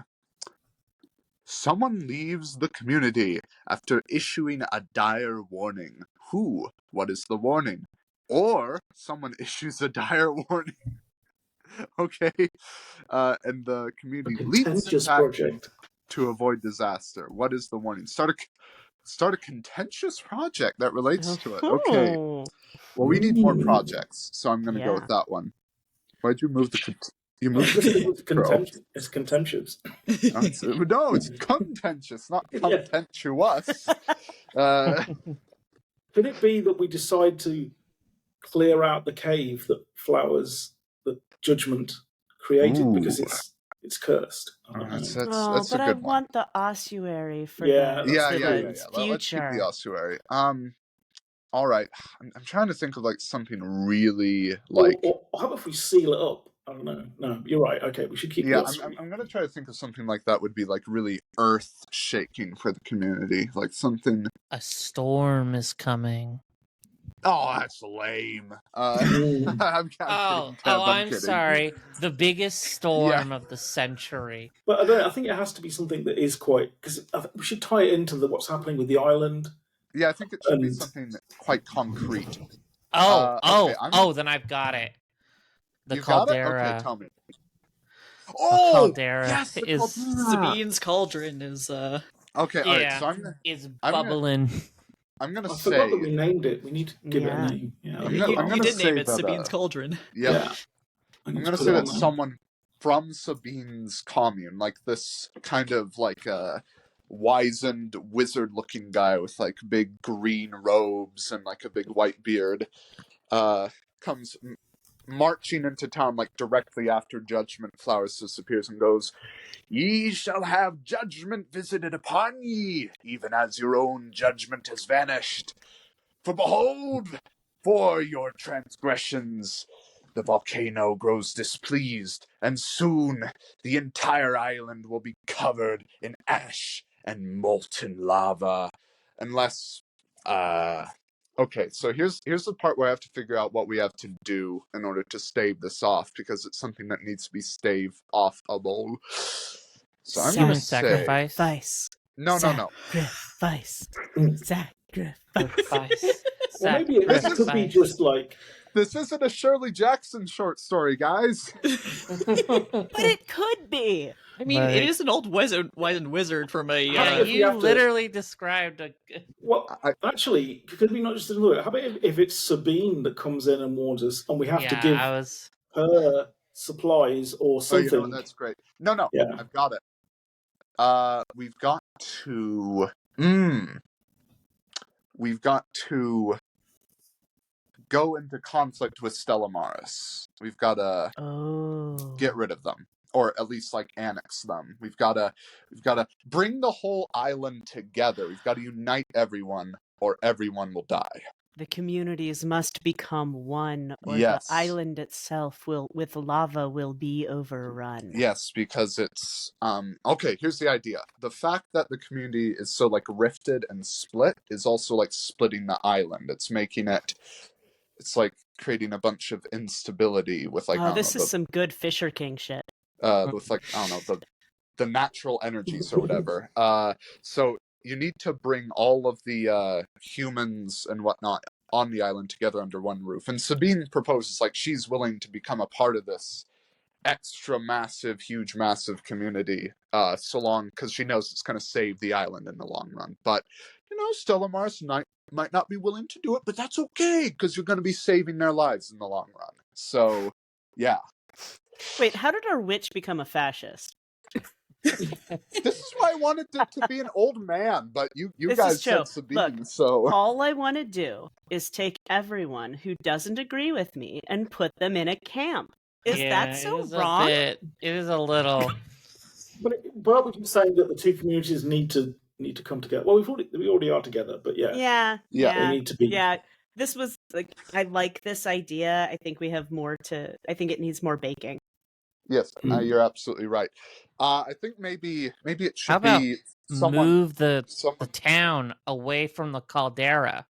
Someone leaves the community after issuing a dire warning. Who? What is the warning? Or someone issues a dire warning. Okay. And the community A leaps contentious back project. to avoid disaster. What is the warning? Start a contentious project that relates to it. Okay. Oh. Well, we need more Ooh. projects, so I'm going to go Yeah. with that one. Why'd you move the? You moved Just the it's contentious. It's contentious. No, it's contentious, not Yeah. contemptuous. Could it be that we decide to clear out the cave that Flowers, the judgment, created because Ooh. it's cursed? I don't That's know. that's but a I good one. want the ossuary for Yeah, the, Yeah. for the Let's keep future. the ossuary. All right. I'm trying to think of like something really like. Or how about if we seal it up? I don't know. No, you're right. Okay, we should keep Yeah, the ossuary. I'm gonna try to think of something like that would be like really earth shaking for the community, like something. A storm is coming. Oh, that's lame. Mm. I'm kidding, Kev, I'm kidding. sorry. The biggest storm of the century. But I think it has to be something that is quite because we should tie it into what's happening with the island. Yeah, I think it should be And- something quite concrete. Okay, then I've got it. The You got it? caldera. Okay, tell me. The Oh, caldera yes, the is caldera. Sabine's cauldron is Okay, all right. yeah, So it's I'm gonna- bubbling. I'm gonna I say. forgot that we named it. We need to give it Yeah. a name. Yeah, I'm you, gonna you did say name it that, Sabine's cauldron. Yep. yeah. I I'm need gonna to put say it that on there. someone from Sabine's commune, like this kind of like a wizened wizard-looking guy with like big green robes and like a big white beard, comes marching into town like directly after Judgment Flowers disappears and goes, "Ye shall have judgment visited upon ye, even as your own judgment has vanished. For behold, for your transgressions, the volcano grows displeased, and soon the entire island will be covered in ash and molten lava. Unless, Okay, so here's the part where I have to figure out what we have to do in order to stave this off, because it's something that needs to be staved offable. So I'm Human gonna say Sacrifice. no. Sacrifice. Sacrifice. Sacrifice. Well, maybe it could be Sacrifice. just like This isn't a Shirley Jackson short story, guys. But it could be. I mean, Like- it is an old wizard from a. Yeah, if we you have to- literally described a. well. Actually, could we not just do it? How about if it's Sabine that comes in and warns us, and we have to give I was. her supplies or Oh, something? you know what? That's great. No, Yeah. I've got it. We've got to. We've got to go into conflict with Stella Maris. We've got to Oh. get rid of them, or at least like annex them. We've got to bring the whole island together. We've got to unite everyone, or everyone will die. The communities must become one, or Yes. the island itself with lava will be overrun. Yes, because it's okay, here's the idea. The fact that the community is so like rifted and split is also like splitting the island. It's like creating a bunch of instability with like I don't this know, is some good Fisher King shit. with like I don't know, the natural energies or whatever. So you need to bring all of the humans and whatnot on the island together under one roof. And Sabine proposes like she's willing to become a part of this extra massive, huge, massive community, so long, because she knows it's going to save the island in the long run. But Stella Maris might not be willing to do it, but that's okay, because you're going to be saving their lives in the long run. So, yeah. Wait, how did our witch become a fascist? This is why I wanted it to be an old man, but you This guys is true. said Sabine, Look, so... All I want to do is take everyone who doesn't agree with me and put them in a camp. Is that so wrong? It is a little. But are we just saying that the two communities need to come together? Well, we already are together, but Yeah. they need to be. Yeah, this was like I like this idea. I think we have more to. I think it needs more baking. Yes, you're absolutely right. I think maybe it should How about be someone... move the town away from the caldera?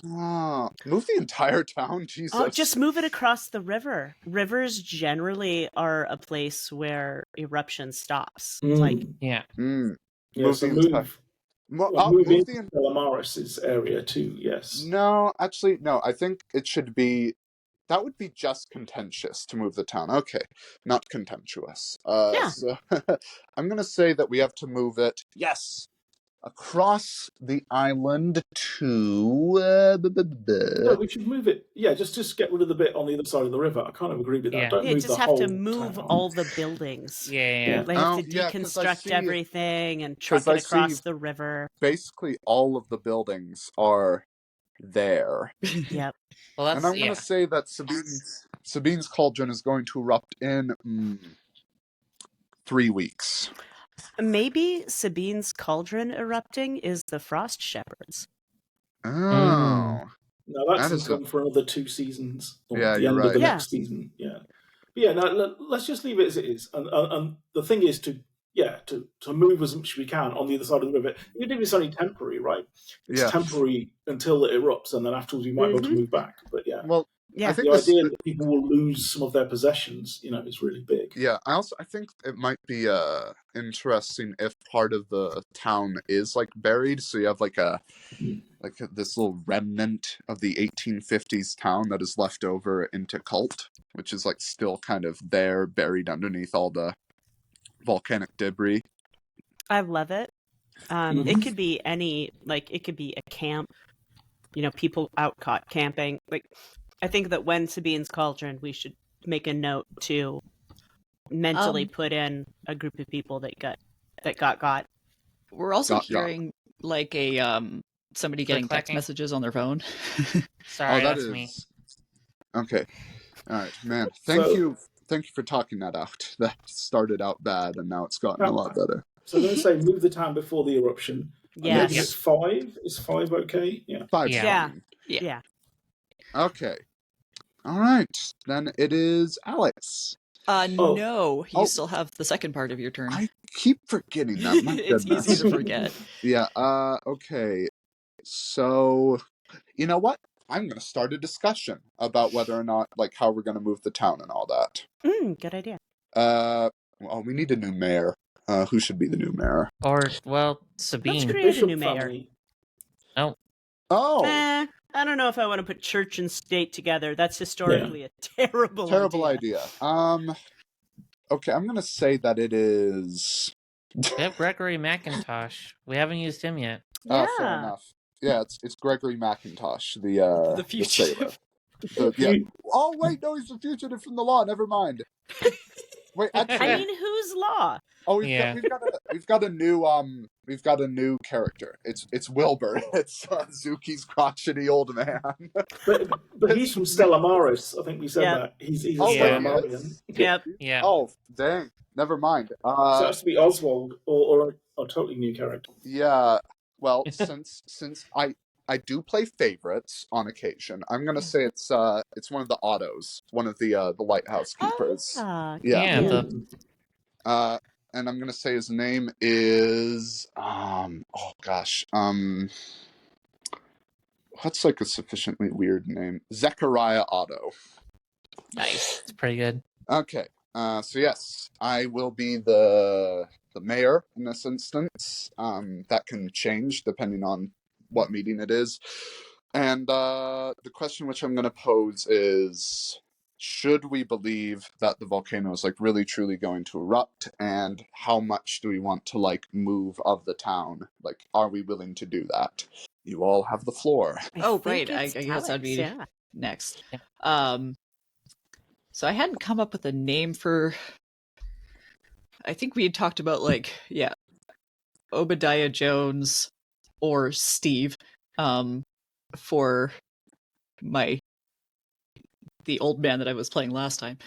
Move the entire town, Jesus. Oh, just move it across the river. Rivers generally are a place where eruption stops. Like, Yeah, Move so the move. entire... Move into Stella Maris's area too. Yes. No, actually, no. I think it should be... That would be just contentious to move the town. Okay, not contemptuous. Yeah. So I'm going to say that we have to move it, yes, across the island to... No, we should move it. Yeah, just get rid of the bit on the other side of the river. I kind of agree with that. Yeah. Don't move just the have whole to move town. all the buildings. Yeah. They have to Yeah, 'cause I deconstruct see- everything and truck 'cause I it across see- the river. Basically, all of the buildings are there. Yep. Well, And I'm going to say that Sabine's cauldron is going to erupt in 3 weeks. Maybe Sabine's cauldron erupting is the Frost Shepherds. Oh. No, that That doesn't is come for another 2 seasons. Or Yeah, the you're end of right. the Yeah. next season. Yeah. But yeah, no, let's just leave it as it is. And the thing is to move as much as we can on the other side of the river. Even if it's only temporary, right? It's Yeah. temporary until it erupts, and then afterwards we might be able to move back. But yeah. Well, Yeah. I think The idea that people will lose some of their possessions, is really big. Yeah, I think it might be interesting if part of the town is like buried, so you have like this little remnant of the 1850s town that is left over into Kult, which is like still kind of there, buried underneath all the volcanic debris. I love it. Mhm. It could be it could be a camp, people out caught camping. Like, I think that when Sabine's cauldron, we should make a note to mentally put in a group of people that got. We're also Got. hearing like somebody getting text Click-clacking. messages on their phone. Sorry, that that's is me. Okay. All right, man. Thank you for talking that out. That started out bad, and now it's gotten a lot better. So I'm going to say move the town before the eruption. Yeah. Maybe it's 5. Is 5 okay? Yeah. 5 Yeah. fine. Yeah. Okay. All right. Then it is Alex. No, you Oh. still have the second part of your turn. I keep forgetting that. My It's goodness. easy to forget. Yeah, okay. So You know what? I'm going to start a discussion about whether or not, like, how we're going to move the town and all that. Good idea. Well, we need a new mayor. Who should be the new mayor? Or, well, Let's Sabine. create a Bishop new mayor. family. Oh, Oh, I don't know if I want to put church and state together. That's historically a terrible idea. Okay, I'm going to say that it is... we have Gregory McIntosh. We haven't used him yet. Yeah. fair enough. Yeah, it's Gregory McIntosh, the The sailor. fugitive. Oh wait, no, he's the fugitive from the law. Never mind. Wait, actually, I mean, whose law? oh, Yeah. we've got a new character. It's Wilbur. It's Zuki's crotchety old man. But he's from Stella Maris. I think we said Yeah. that. He's a Oh, Stella yeah. Marian. Yep. Yeah. Oh, dang. Never mind. So it has to be Oswald or a totally new character. Yeah. Well, since I do play favorites on occasion, I'm gonna say it's one of the Ottos, one of the lighthouse keepers. Yeah, And I'm gonna say his name is what's like a sufficiently weird name? Zechariah Otto. Nice. it's pretty good. Okay. So yes, I will be the mayor in this instance. That can change depending on what meeting it is. And the question which I'm going to pose is, should we believe that the volcano is like really truly going to erupt, and how much do we want to like move of the town? Like, are we willing to do that? You all have the floor. Right. I guess I'd be next. Yeah. So I hadn't come up with a name for. I think we had talked about Obadiah Jones or Steve, for the old man that I was playing last time.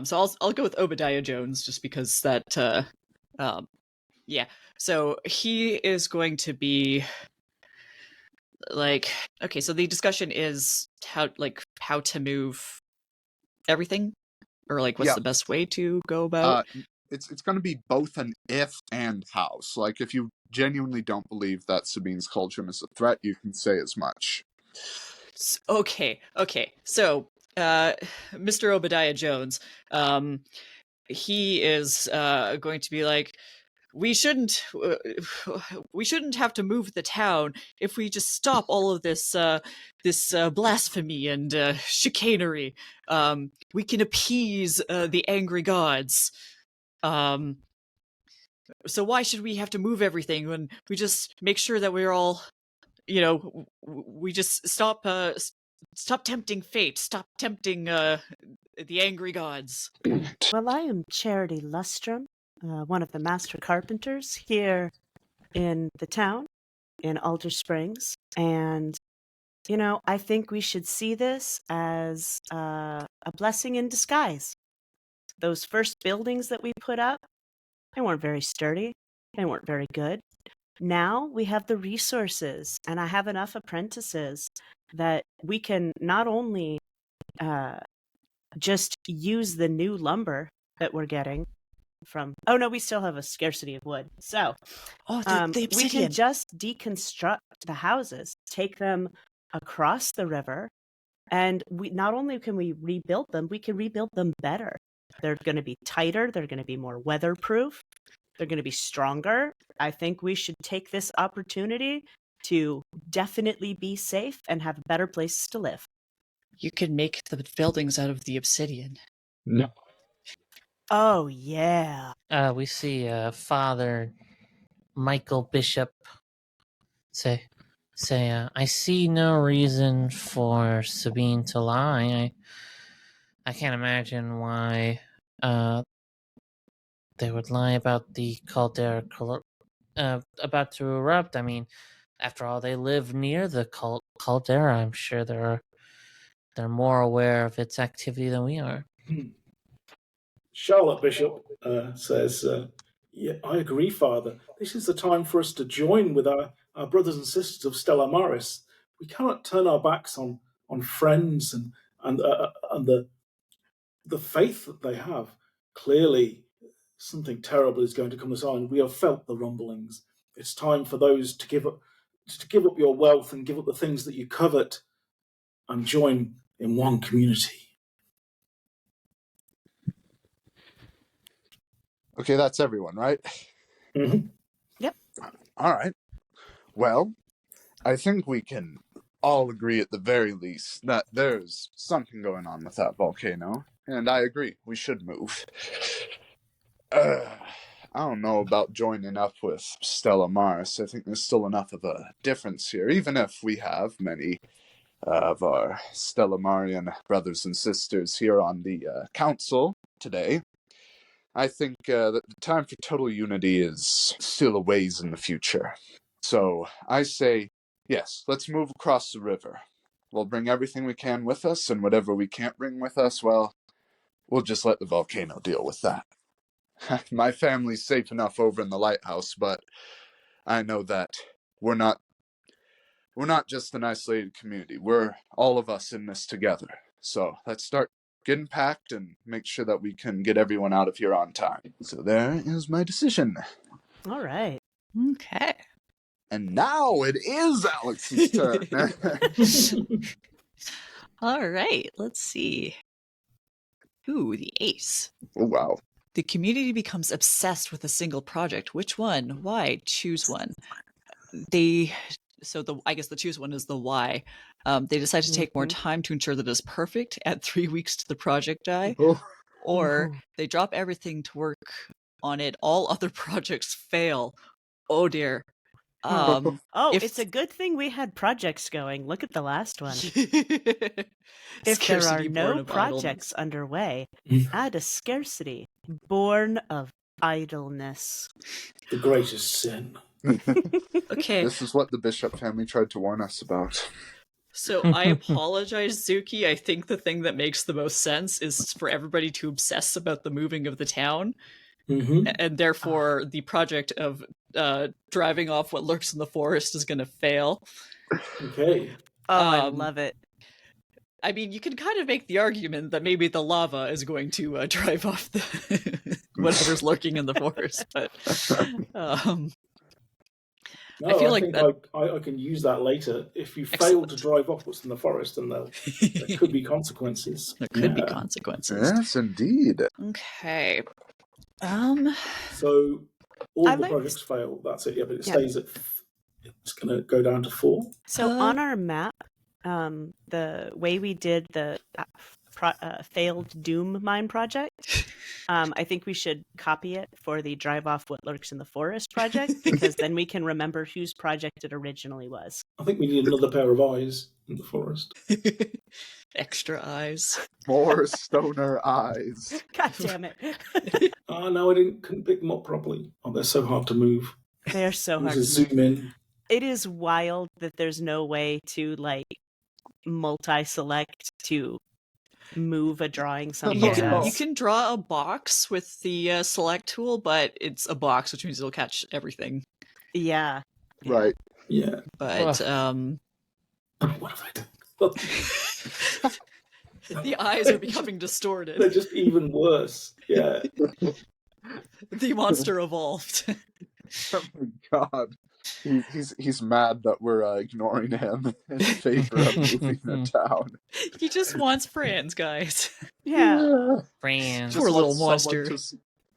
So I'll go with Obadiah Jones just because that. So he is going to be like, okay. So the discussion is how to move everything, or like what's the best way to go about. It's going to be both an if and house. Like, if you genuinely don't believe that Sabine's cauldron is a threat, you can say as much. Okay. So, Mr. Obadiah Jones, he is going to be like, we shouldn't have to move the town if we just stop all of this blasphemy and chicanery. We can appease the angry gods. So why should we have to move everything when we just make sure that we're all, we just stop tempting fate, stop tempting the angry gods. Well, I am Charity Lustrum, one of the master carpenters here in the town, in Alder Springs, and I think we should see this as a blessing in disguise. Those first buildings that we put up, they weren't very sturdy. They weren't very good. Now we have the resources, and I have enough apprentices that we can not only just use the new lumber that we're getting from... Oh, no, we still have a scarcity of wood. So the we can just deconstruct the houses, take them across the river, and we not only can we rebuild them, we can rebuild them better. They're going to be tighter. They're going to be more weatherproof. They're going to be stronger. I think we should take this opportunity to definitely be safe and have better places to live. You can make the buildings out of the obsidian. No. Oh, yeah. We see Father Michael Bishop say, I see no reason for Sabine to lie. I can't imagine why they would lie about the caldera about to erupt. I mean, after all, they live near the caldera. I'm sure they're more aware of its activity than we are. Charlotte Bishop says, yeah, I agree, Father. This is the time for us to join with our brothers and sisters of Stella Maris. We cannot turn our backs on friends and the faith that they have. Clearly, something terrible is going to come aside. We have felt the rumblings. It's time for those to give up your wealth and give up the things that you covet and join in one community. Okay, that's everyone, right? Mm-hmm. Yep. All right. Well, I think we can all agree at the very least that there's something going on with that volcano, and I agree, we should move. I don't know about joining up with Stella Maris. I think there's still enough of a difference here, even if we have many of our Stellamarian brothers and sisters here on the council today. I think that the time for total unity is still a ways in the future. So I say, yes, let's move across the river. We'll bring everything we can with us, and whatever we can't bring with us, well, we'll just let the volcano deal with that. My family's safe enough over in the lighthouse, but I know that we're not just an isolated community. We're all of us in this together. So let's start getting packed and make sure that we can get everyone out of here on time. So there is my decision. All right. Okay. And now it is Alex's turn. All right. Let's see. Ooh, the ace. Oh, wow. The community becomes obsessed with a single project. Which one? Why? Choose one. I guess the choose one is the why. They decide to take more time to ensure that it's perfect. Add 3 weeks to the project die, or they drop everything to work on it. All other projects fail. Oh dear. It's a good thing we had projects going. Look at the last one. If there are no projects underway, add a scarcity born of idleness. The greatest sin. Okay. This is what the Bishop family tried to warn us about. So I apologize, Zuki. I think the thing that makes the most sense is for everybody to obsess about the moving of the town. Mm-hmm. And therefore the project of driving off what lurks in the forest is going to fail. Okay. I love it. I mean, you can kind of make the argument that maybe the lava is going to drive off the whatever's lurking in the forest, but No, I feel like think that... I can use that later. If you fail to drive off what's in the forest, then there could be consequences. There could be consequences. Yes, indeed. Okay. So all the projects fail. That's it. Yeah, but it stays at. It's going to go down to 4. So on our map, the way we did the failed Doom mine project, I think we should copy it for the drive off what lurks in the forest project, because then we can remember whose project it originally was. I think we need another pair of eyes in the forest. Extra eyes. More stoner eyes. God damn it. No, couldn't pick them up properly. Oh, they're so hard to move. They're so hard to zoom in. It is wild that there's no way to multi-select to move a drawing somewhere. You can draw a box with the select tool, but it's a box, which means it'll catch everything. Yeah. Right. Yeah. But what have I done? The eyes are becoming distorted. They're just even worse. Yeah. The monster evolved. Oh my god. He's mad that we're ignoring him in favor of moving the town. He just wants friends, guys. Yeah. Friends. Poor little monster.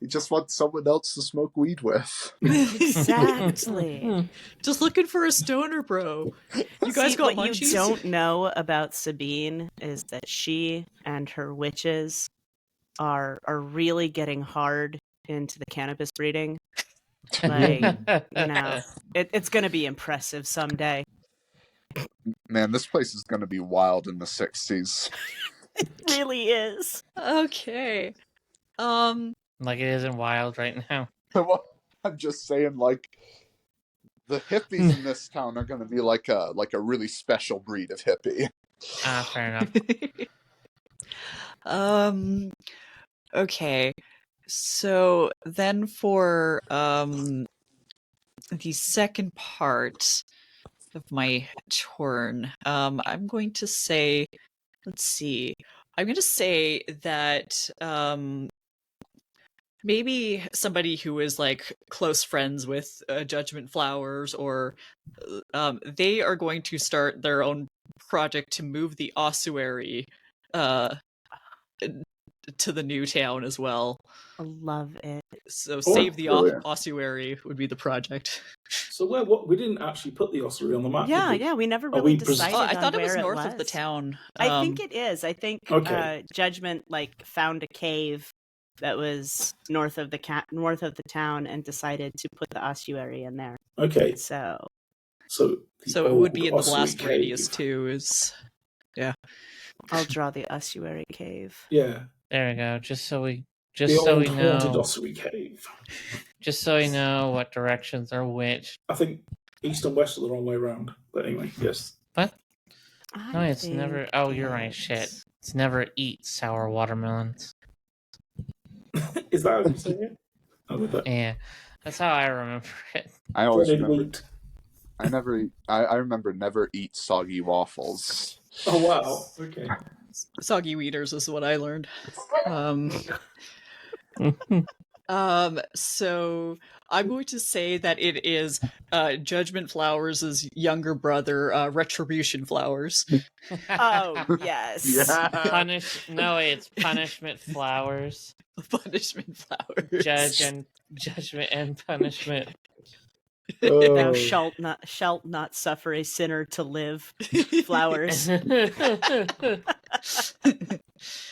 He just wants someone else to smoke weed with. Exactly. Just looking for a stoner bro. You guys got what munchies? You don't know about Sabine is that she and her witches are really getting hard into the cannabis breeding. It's going to be impressive someday. Man, this place is going to be wild in the 60s. It really is. Okay. Like it isn't wild right now. Well, I'm just saying, the hippies in this town are going to be like a really special breed of hippie. Fair enough. Okay. So then for the second part of my turn, I'm going to say, let's see. I'm going to say that Maybe somebody who is like close friends with Judgment Flowers, or they are going to start their own project to move the ossuary to the new town as well. I love it. So save the brilliant. ossuary would be the project. So we didn't actually put the ossuary on the map. Yeah, did we? yeah, we never Are really we pres- decided I on thought it was where north of the town. I think it is. I think Okay. Judgment found a cave that was north of the town and decided to put the ossuary in there. Okay. So So it would be in the ossuary blast radius cave. too. I'll draw the ossuary cave. Yeah. There we go. Just so we The old haunted know. ossuary cave. Just so we know what directions are which. I think east and west are the wrong way around. But anyway, yes. What? No, I it's never. think Oh, you're right. Shit. It's never eat sour watermelons. Is that how you say it? Yeah, that's how I remember it. I always Breaded remember. wheat. I remember never eat soggy waffles. Oh wow. Okay. Soggy Weeders is what I learned. So I'm going to say that it is Judgment Flowers' younger brother, Retribution Flowers. Oh yes. Yeah. It's Punishment Flowers. Punishment Flowers. Judgment and punishment. Thou shalt not suffer a sinner to live. Flowers.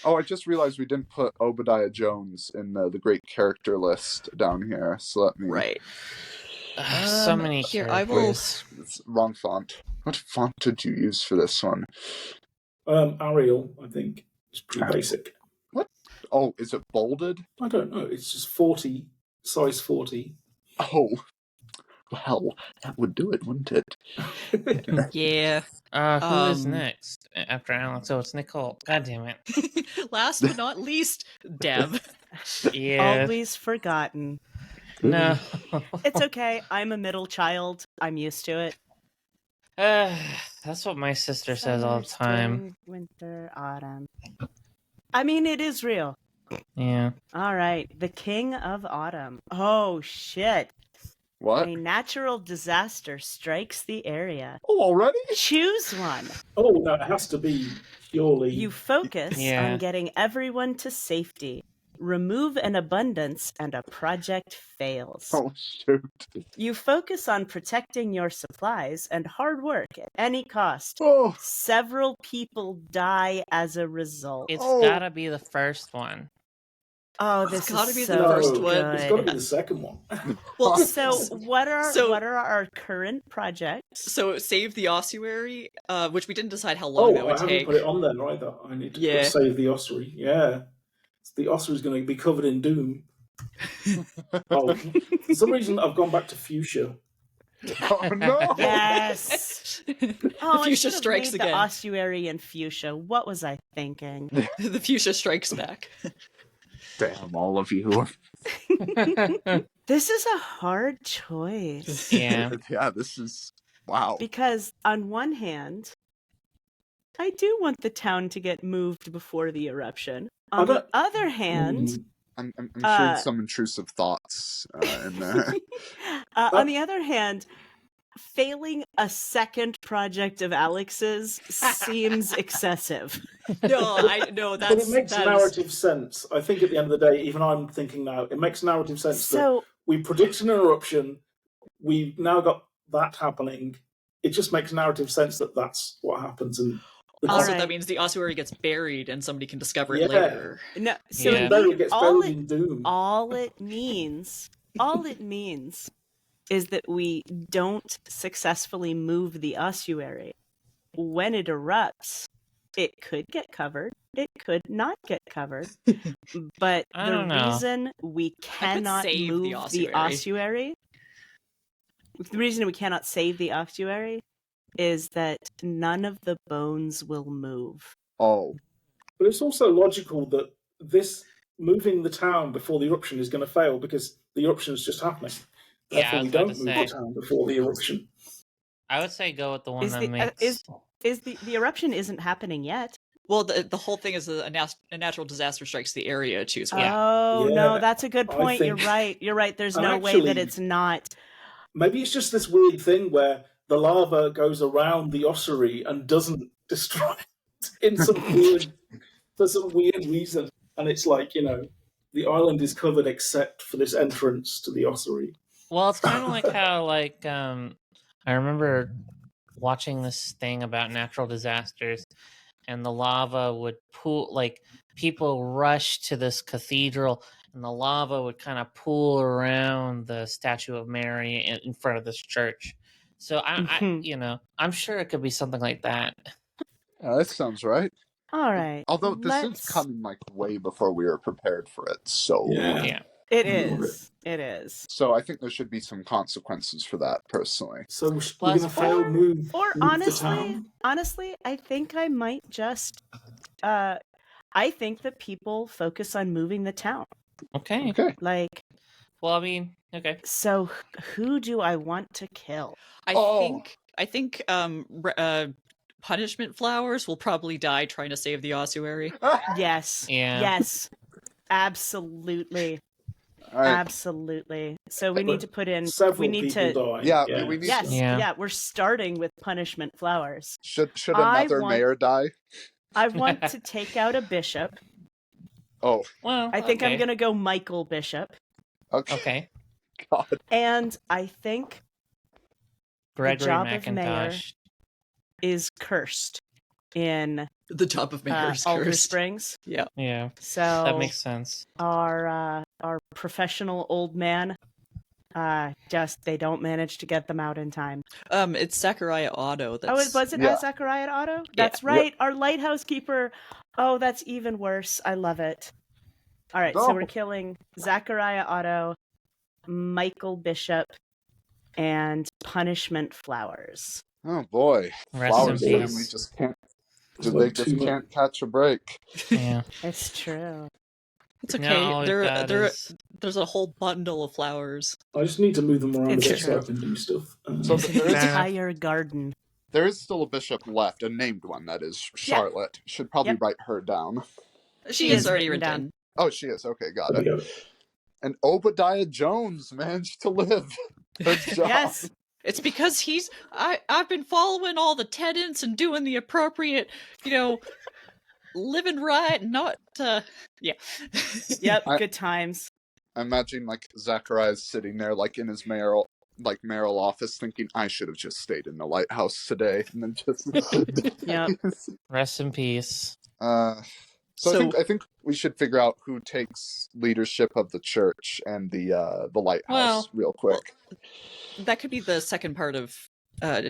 Oh, I just realized we didn't put Obadiah Jones in the great character list down here. So let me. Right. So many Here, I will. characters. It's wrong font. What font did you use for this one? Arial, I think. It's pretty basic. What? Oh, is it bolded? I don't know. It's just 40, size 40. Oh, well, that would do it, wouldn't it? Yeah. Who is next after Alex? Oh, it's Nicole. God damn it. Last but not least, Deb. Yeah. Always forgotten. No. It's okay. I'm a middle child. I'm used to it. That's what my sister says all the Summer, time. spring, winter, autumn. I mean, it is real. Yeah. All right. The King of Autumn. Oh, shit. What? A natural disaster strikes the area. Oh, already? Choose one. Oh, that has to be purely. You focus Yeah. on getting everyone to safety. Remove an abundance and a project fails. Oh, shoot. You focus on protecting your supplies and hard work at any cost. Oh, Several people die as a result. It's Oh. gotta be the first one. Oh, this It's gotta is be so the first good. one. It's got to be the second one. Well, So what are So- our current projects? so save the ossuary, which we didn't decide how long that Oh, I would haven't take. put it on there either. I need to Yeah. save the ossuary. Yeah. The ossuary's going to be covered in doom. Oh, for some reason, I've gone back to fuchsia. oh no! Yes. Oh, I fuchsia should have strikes made again. the ossuary and fuchsia. What was I thinking? The fuchsia strikes back. Damn, all of you. This is a hard choice. Yeah. Yeah, this is... Wow. Because on one hand, I do want the town to get moved before the eruption. On the other hand, I'm sure some intrusive thoughts in there. on the other hand, failing a second project of Alex's seems excessive. No, But it makes narrative sense. I think at the end of the day, even I'm thinking now, it makes narrative sense that So we predicted an eruption, we've now got that happening. It just makes narrative sense that that's what happens. And Also, Alright. that means the ossuary gets buried and somebody can discover Yeah. it later. no, so Yeah. it gets all buried in doom. all it means is that we don't successfully move the ossuary. When it erupts, it could get covered, it could not get covered. But I the don't know. reason we cannot save move the the ossuary, the reason we cannot save the ossuary is that none of the bones will move. Oh. But it's also logical that this moving the town before the eruption is going to fail because the eruption is just happening. Yeah, I Therefore, was we about don't to move say. the town before the eruption. I would say go with the one Is that the- makes. Is the eruption isn't happening yet? Well, the whole thing is a natural disaster strikes the area too. So Yeah. Oh, no, Yeah, that's a good I point. You're think- right. You're right. There's And no way that actually- it's not. Maybe it's just this weird thing where the lava goes around the ossuary and doesn't destroy it in for some weird reason. And it's like, the island is covered except for this entrance to the ossuary. Well, it's kind of like how, I remember watching this thing about natural disasters, and the lava would pool, like, people rush to this cathedral, and the lava would kind of pool around the statue of Mary in front of this church. So I'm sure it could be something like that. That sounds right. All right. Although this is coming like way before we were prepared for it, so Yeah. It I love is. It is. so I think there should be some consequences for that, personally. So we're Plus- going to fail move Or the town? honestly, I think I might just. I think that people focus on moving the town. Okay. Okay. Like, Well, I mean, okay. so who do I want to kill? I think punishment flowers will probably die trying to save the ossuary. Yes. Yeah. Yes. Absolutely. All right. Absolutely. So we need to put in. Several We need people to. die. Yeah, we need Yes. to- Yeah. We're starting with punishment flowers. Should I another want- mayor die? I want to take out a bishop. Oh, Well, I think I'm okay. going to go Michael Bishop. okay. Okay. God. And I think Gregory job of mayor McIntosh. is cursed in The top of Mayor's Alder cursed. Springs. Yeah, So that makes sense. our professional old man, just they don't manage to get them out in time. It's Zachariah Otto. That's Was it Yeah. Zachariah Otto? That's right. Our lighthouse keeper. Oh, that's even worse. I love it. All right, so No. we're killing Zachariah Otto, Michael Bishop, and punishment flowers. Oh boy. Rest Flowers in family peace. just can't. It's They like just too much. can't catch a break. Yeah. It's true. it's Now all okay. we've got is- There's a whole bundle of flowers. I just need to move them around It's a bit so true. I can do stuff. So It's an there is, entire garden. there is still a bishop left, a named one, that is. Charlotte. Should probably Yep. write her down. She She is is already written written. down. Oh, she is. Okay, got There we it. go. And Obadiah Jones managed to live. Good job. Yes. It's because I've been following all the tenets and doing the appropriate, living right and not yeah. Yep. I- Good times. I imagine like Zachariah's sitting there like in his mayoral office thinking, I should have just stayed in the lighthouse today, and then just Yep. Rest in peace. So I think we should figure out who takes leadership of the church and the lighthouse Well- real quick. That could be the second part of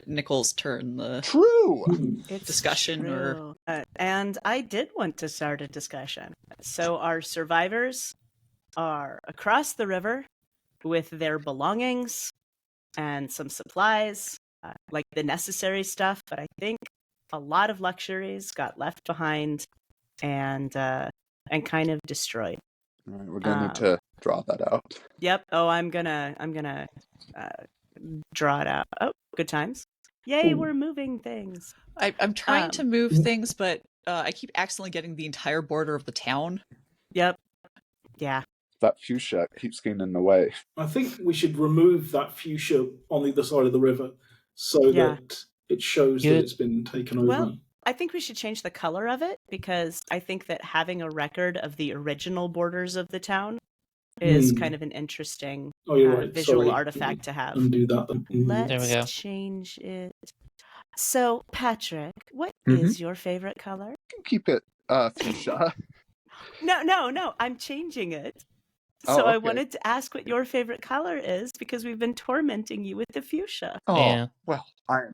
Nicole's turn. The True. It's Discussion or- true. And I did want to start a discussion. So our survivors are across the river with their belongings and some supplies, like the necessary stuff. But I think a lot of luxuries got left behind and kind of destroyed. All right, we're gonna need to draw that out. Yep. Oh, I'm gonna draw it out. Oh, good times. Yay, Ooh. we're moving things. I'm trying to move things, but I keep accidentally getting the entire border of the town. Yep. Yeah. That fuchsia keeps getting in the way. I think we should remove that fuchsia on the other side of the river so Yeah. that it shows Good. that it's been taken over. Well, I think we should change the color of it because I think that having a record of the original borders of the town is kind of an interesting oh, you're right. visual Sorry. artifact to have. Undo that then. Let's There we go. change it. So, Patrick, what Mhm. is your favorite color? You can keep it fuchsia. No, I'm changing it. Oh, So I okay. wanted to ask what your favorite color is because we've been tormenting you with the fuchsia. Oh, Yeah. well, I'm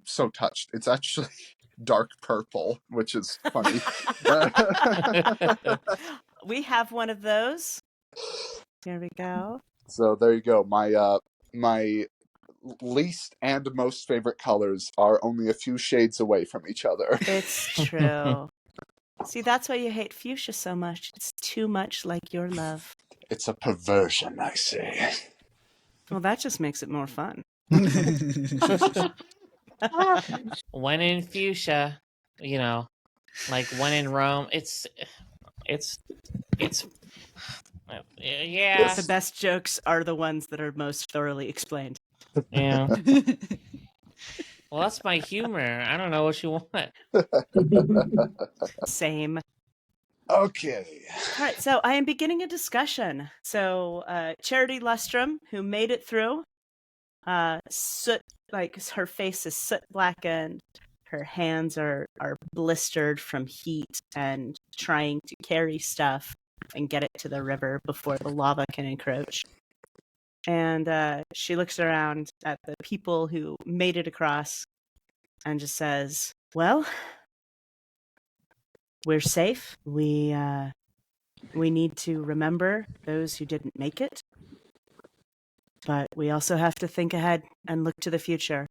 so touched. It's actually dark purple, which is funny. We have one of those. Here we go. So there you go. My least and most favorite colors are only a few shades away from each other. It's true. See, that's why you hate fuchsia so much. It's too much like your love. It's a perversion, I say. Well, that just makes it more fun. When in fuchsia, Like when in Rome, it's yeah, The best jokes are the ones that are most thoroughly explained. yeah. Well, that's my humor. I don't know what you want. Same. Okay. All right, so I am beginning a discussion. So Charity Lustrum, who made it through, soot, like her face is soot blackened, her hands are blistered from heat and trying to carry stuff and get it to the river before the lava can encroach. And she looks around at the people who made it across and just says, well, we're safe. We need to remember those who didn't make it. But we also have to think ahead and look to the future.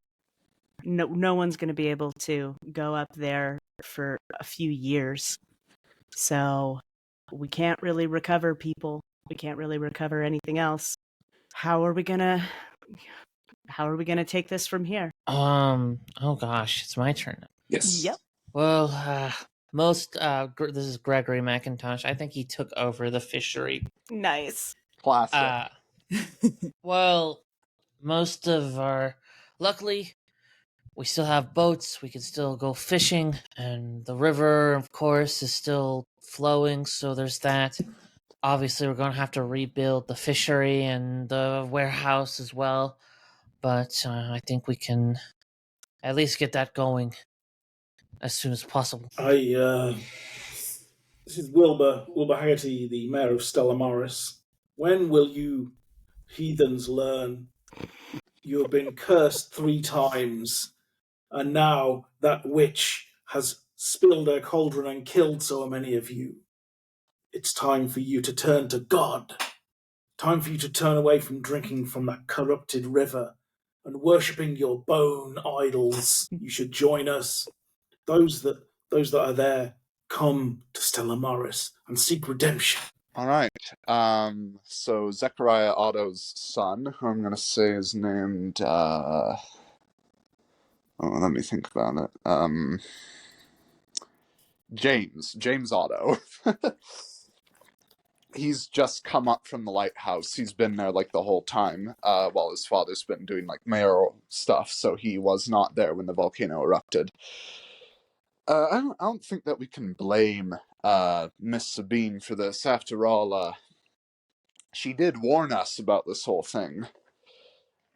No one's going to be able to go up there for a few years. So we can't really recover people. We can't really recover anything else. How are we going to take this from here? Oh gosh, it's my turn. Yes. Yep. Well, this is Gregory McIntosh. I think he took over the fishery. Nice. Classic. Well, luckily, we still have boats. We can still go fishing, and the river, of course, is still flowing. So there's that. Obviously, we're going to have to rebuild the fishery and the warehouse as well. But I think we can at least get that going as soon as possible. This is Wilbur Haggerty, the mayor of Stella Morris. When will you heathens learn you have been cursed 3 times, and now that witch has spilled her cauldron and killed so many of you? It's time for you to turn to God. Time for you to turn away from drinking from that corrupted river and worshipping your bone idols. You should join us. Those that are there, come to Stella Morris and seek redemption. All right. So Zechariah Otto's son, who I'm going to say is named, let me think about it. James Otto. He's just come up from the lighthouse. He's been there like the whole time, while his father's been doing like mayoral stuff, so he was not there when the volcano erupted. I don't think that we can blame Miss Sabine for this. After all, she did warn us about this whole thing.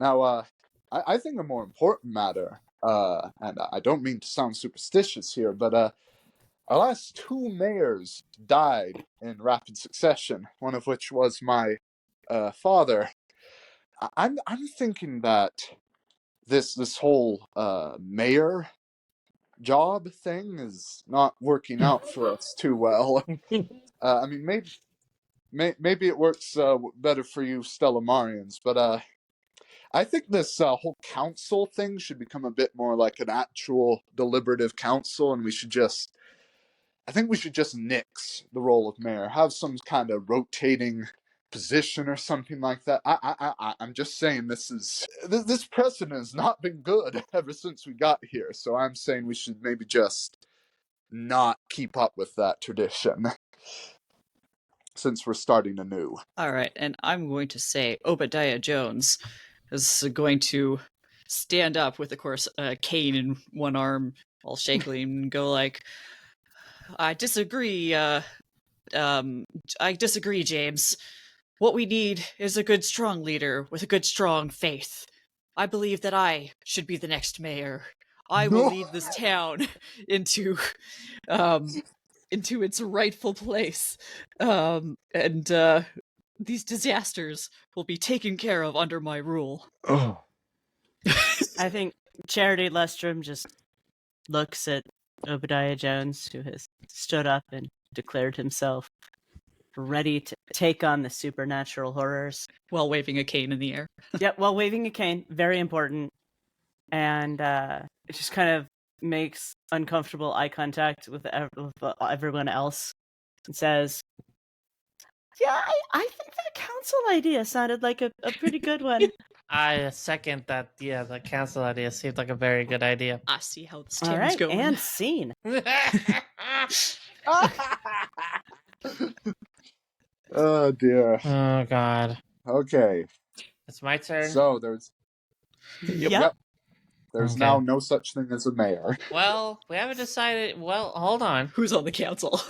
Now, I think a more important matter, and I don't mean to sound superstitious here, but our last 2 mayors died in rapid succession, one of which was my father. I'm thinking that this whole mayor job thing is not working out for us too well. I mean, maybe it works better for you Stellamarians, but I think this whole council thing should become a bit more like an actual deliberative council, and I think we should just nix the role of mayor, have some kind of rotating position or something like that. I'm just saying this precedent has not been good ever since we got here, so I'm saying we should maybe just not keep up with that tradition since we're starting anew. All right, and I'm going to say Obadiah Jones is going to stand up with, of course, a cane in one arm, all shakily, and go like, I disagree, James. What we need is a good, strong leader with a good, strong faith. I believe that I should be the next mayor. I will lead this town into its rightful place. And these disasters will be taken care of under my rule. Oh. I think Charity Lustrum just looks at Obadiah Jones, who has stood up and declared himself ready to take on the supernatural horrors. While waving a cane in the air. Yeah, while waving a cane, very important. And it just kind of makes uncomfortable eye contact with everyone else and says, yeah, I think that council idea sounded like a pretty good one. I second that. Yeah, the council idea seemed like a very good idea. I see how this All town's right, going. and scene. Oh dear. Oh God, Okay, it's my turn. so there's Yep. there's Okay. now no such thing as a mayor. Well, we haven't decided. Well, hold on. Who's on the council?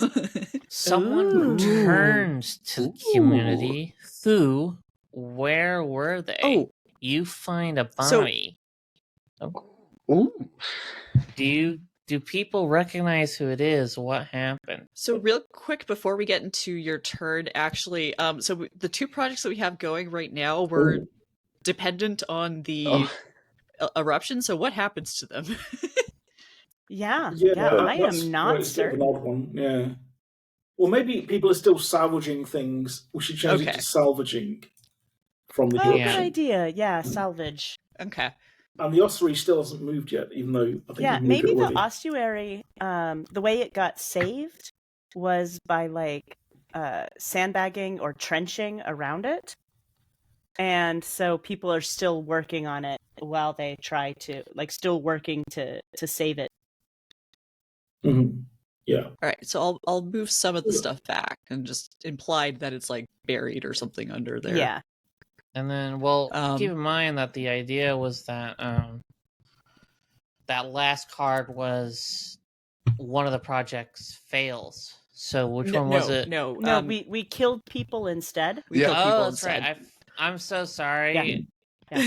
Someone Ooh. returns to the community. Who? Where were they? Oh. You find a So- body. Ooh. Do people recognize who it is? What happened? So real quick before we get into your turn, actually, the two projects that we have going right now were Ooh. dependent on the eruption. So what happens to them? Yeah, Yeah, I that's am where not it's a bit of certain. an odd one. Yeah. Well, maybe people are still salvaging things. We should change it Okay. to salvaging from the Oh, Yeah. good eruption. idea. Yeah, salvage. Okay. And the ossuary still hasn't moved yet, even though I think Yeah, we've moved maybe it the already. ossuary, the way it got saved was by like sandbagging or trenching around it. And so people are still working on it while they try to, like, still working to save it. Mhm. Yeah. All right. So I'll move some of the stuff back and just implied that it's like buried or something under there. Yeah. And then, well, Um, keep in mind that the idea was that that last card was one of the projects fails. So which one was it? No. No, we killed people instead. We Yeah. killed Oh, people that's instead. right. I'm so sorry. Yeah.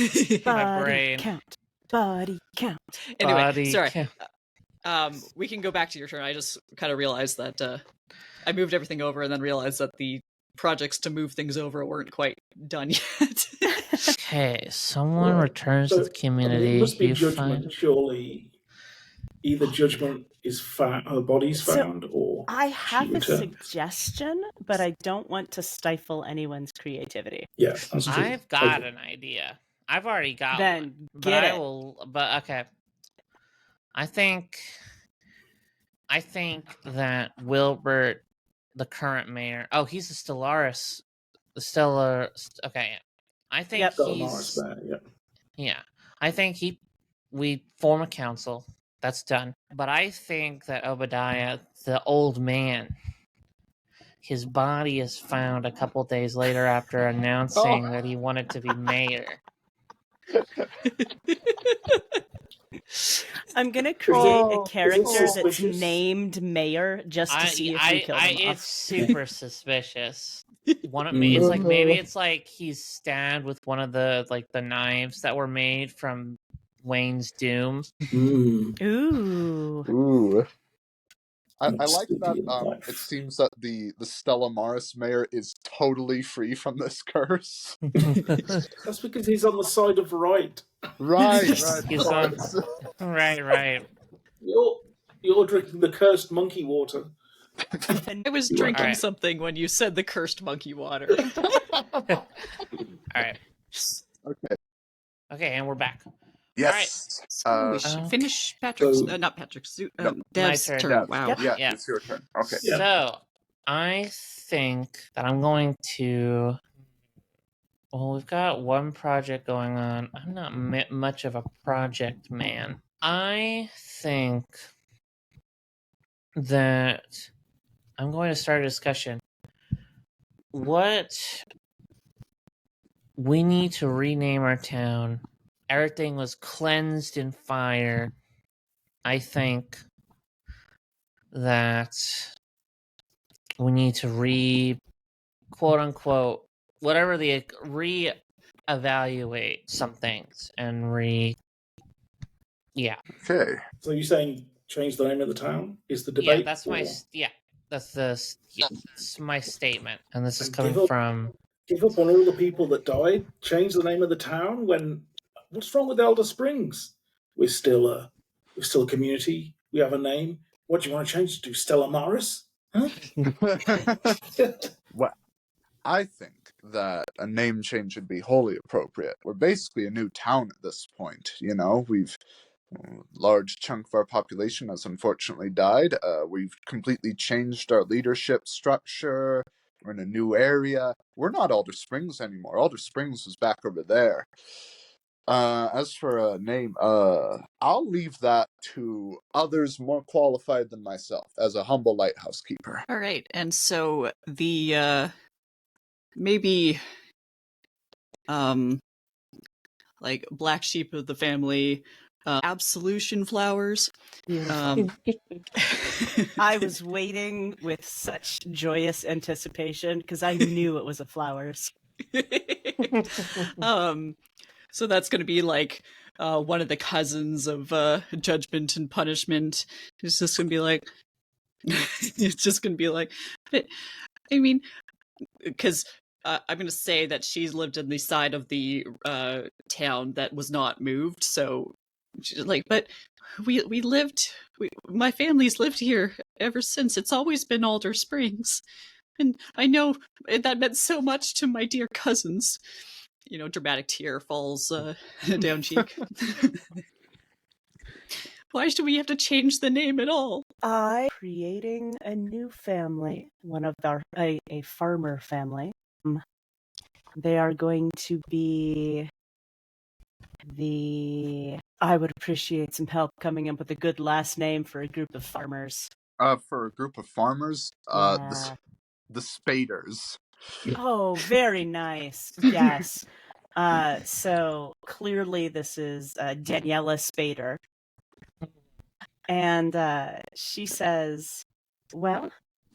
My Body brain. count. Body count. Anyway, Body sorry. count. We can go back to your turn. I just kind of realized that I moved everything over and then realized that the projects to move things over weren't quite done yet. Okay, someone Yeah. returns So, to the community. it must be You judgment, find surely. Either judgment is found, her body's So, found, or I she have a returns. suggestion, but I don't want to stifle anyone's creativity. Yeah, that's true. I've got Okay. an idea. I've already got Then one. But get I it. will. But okay. I think that Wilbert, the current mayor. Oh, he's a Stellaris. The Stellar. Okay. I think Yep. Delamaris he's. there, yeah. Yeah. I think we form a council. That's done. But I think that Obadiah, the old man, his body is found a couple days later after announcing that he wanted to be mayor. I'm gonna create a Is character it that's suspicious? named Mayor just to see if we kill them It's off. super suspicious. Maybe it's like he's stabbed with one of the knives that were made from Wayne's Doom. Mm. Ooh. Ooh. I That's like the that. deal, It seems that the Stella Maris mayor is totally free from this curse. That's because he's on the side of right. Right. He's on. Right. You're drinking the cursed monkey water. I was You are. drinking Alright. something when you said the cursed monkey water. All right. Okay, and we're back. Yes. So we should finish Patrick's, not Patrick's, No. Dev's My turn. turn. Dev. Wow. Yep. Yeah, Yeah. it's your turn. Okay. Yeah. So I think that I'm going to. Well, we've got one project going on. I'm not much of a project man. I think that I'm going to start a discussion. What we need to rename our town. Everything was cleansed in fire. I think that we need to quote unquote, whatever the reevaluate some things and yeah. Okay. So you're saying change the name of the town? Is the Yeah, debate? that's my statement, and this is And coming from. Give up on all the people that died. Change the name of the town. What's wrong with Elder Springs? We're still a community. We have a name. What do you want to change it to? Stella Maris? Huh? Well, I think that a name change would be wholly appropriate. We're basically a new town at this point. We've a large chunk of our population has unfortunately died. We've completely changed our leadership structure. We're in a new area. We're not Alder Springs anymore. Alder Springs is back over there. As for a name, I'll leave that to others more qualified than myself as a humble lighthouse keeper. All right, and so the maybe like black sheep of the family, absolution flowers. Beautiful. I was waiting with such joyous anticipation because I knew it was a flowers. So that's going to be like one of the cousins of Judgment and Punishment. It's just going to be like, it's just going to be like, I mean, because I'm going to say that she's lived in the side of the town that was not moved. So she's like, but we lived, my family's lived here ever since. It's always been Alder Springs. And I know that meant so much to my dear cousins. You know, dramatic tear falls down cheek. Why do we have to change the name at all? I creating a new family, one of a farmer family. They are going to be I would appreciate some help coming up with a good last name for a group of farmers. For a group of farmers, Yeah. the Spaders. Oh, very nice. Yes. So clearly this is Daniela Spader. And she says, well,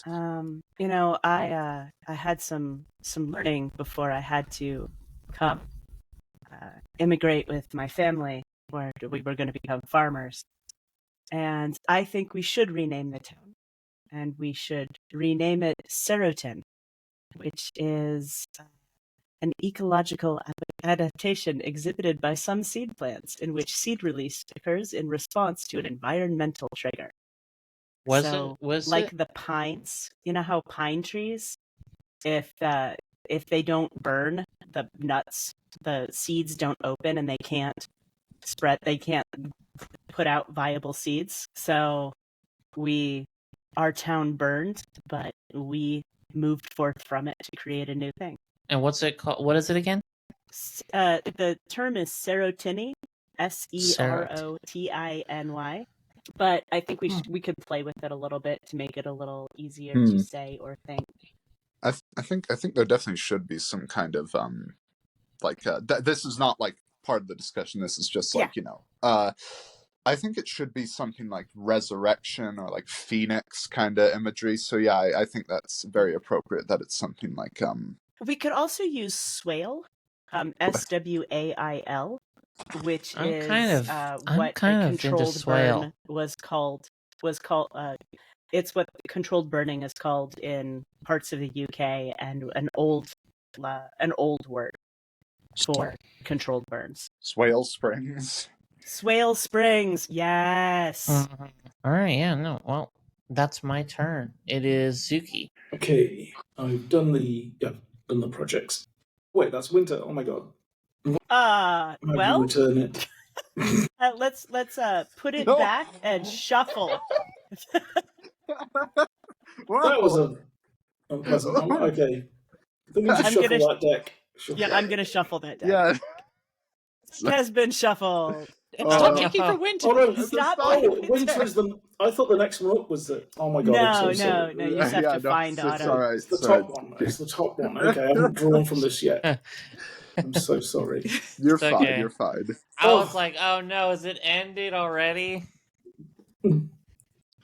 you know, I had some learning before I had to come immigrate with my family, where we were going to become farmers. And I think we should rename the town. And we should rename it Serotin, which is an ecological adaptation exhibited by some seed plants in which seed release occurs in response to an environmental trigger. Was like it? the pines, you know how pine trees, if they don't burn, the nuts, the seeds don't open and they can't spread, they can't put out viable seeds. So our town burned, but we moved forth from it to create a new thing. And what's it called? What is it again? The term is serotiny, Serotiny. But I think we could play with it a little bit to make it a little easier to say or think. I think there definitely should be some kind of this is not like part of the discussion. This is just like, you know, I think it should be something like resurrection or like phoenix kind of imagery. So yeah, I think that's very appropriate that it's something like We could also use Swail, Swail, which is what a controlled burn was called. It's what controlled burning is called in parts of the UK, and an old word for controlled burns. Swale Springs. Swale Springs, yes. All right, yeah, no, well, that's my turn. It is Zuki. Okay, I've done the projects. Wait, that's winter. Oh my god. Well, return it. let's put it back and shuffle. That was an unpleasant moment. Okay. I think we just shuffle that deck. I'm gonna shuffle that deck. Yeah. It has been shuffled. Stop taking for winter. Oh, no, Stop winter is the. I thought the next one up was the. Oh my god! I'm so sorry. No. You just have to find autumn. All right, it's the top one. It's the top one. Okay, I haven't drawn from this yet. I'm so sorry. You're fine. Okay. You're fine. I was like, oh no, is it ended already?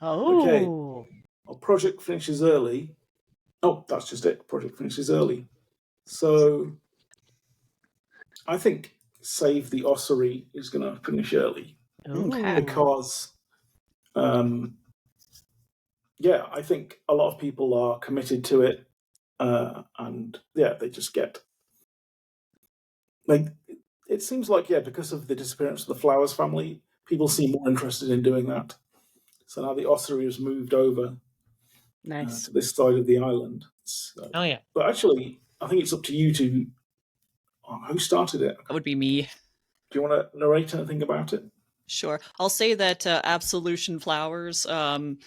Oh. Okay. Our project finishes early. Oh, that's just it. Project finishes early. So, I think Save the Ossuary is going to finish early. Okay. Because, I think a lot of people are committed to it. And, they just get... Like, it seems like, because of the disappearance of the Flowers family, people seem more interested in doing that. So now the Ossuary has moved over to this side of the island. So, but actually, I think it's up to you to... who started it? That would be me. Do you want to narrate anything about it? Sure. I'll say that Absolution Flowers, after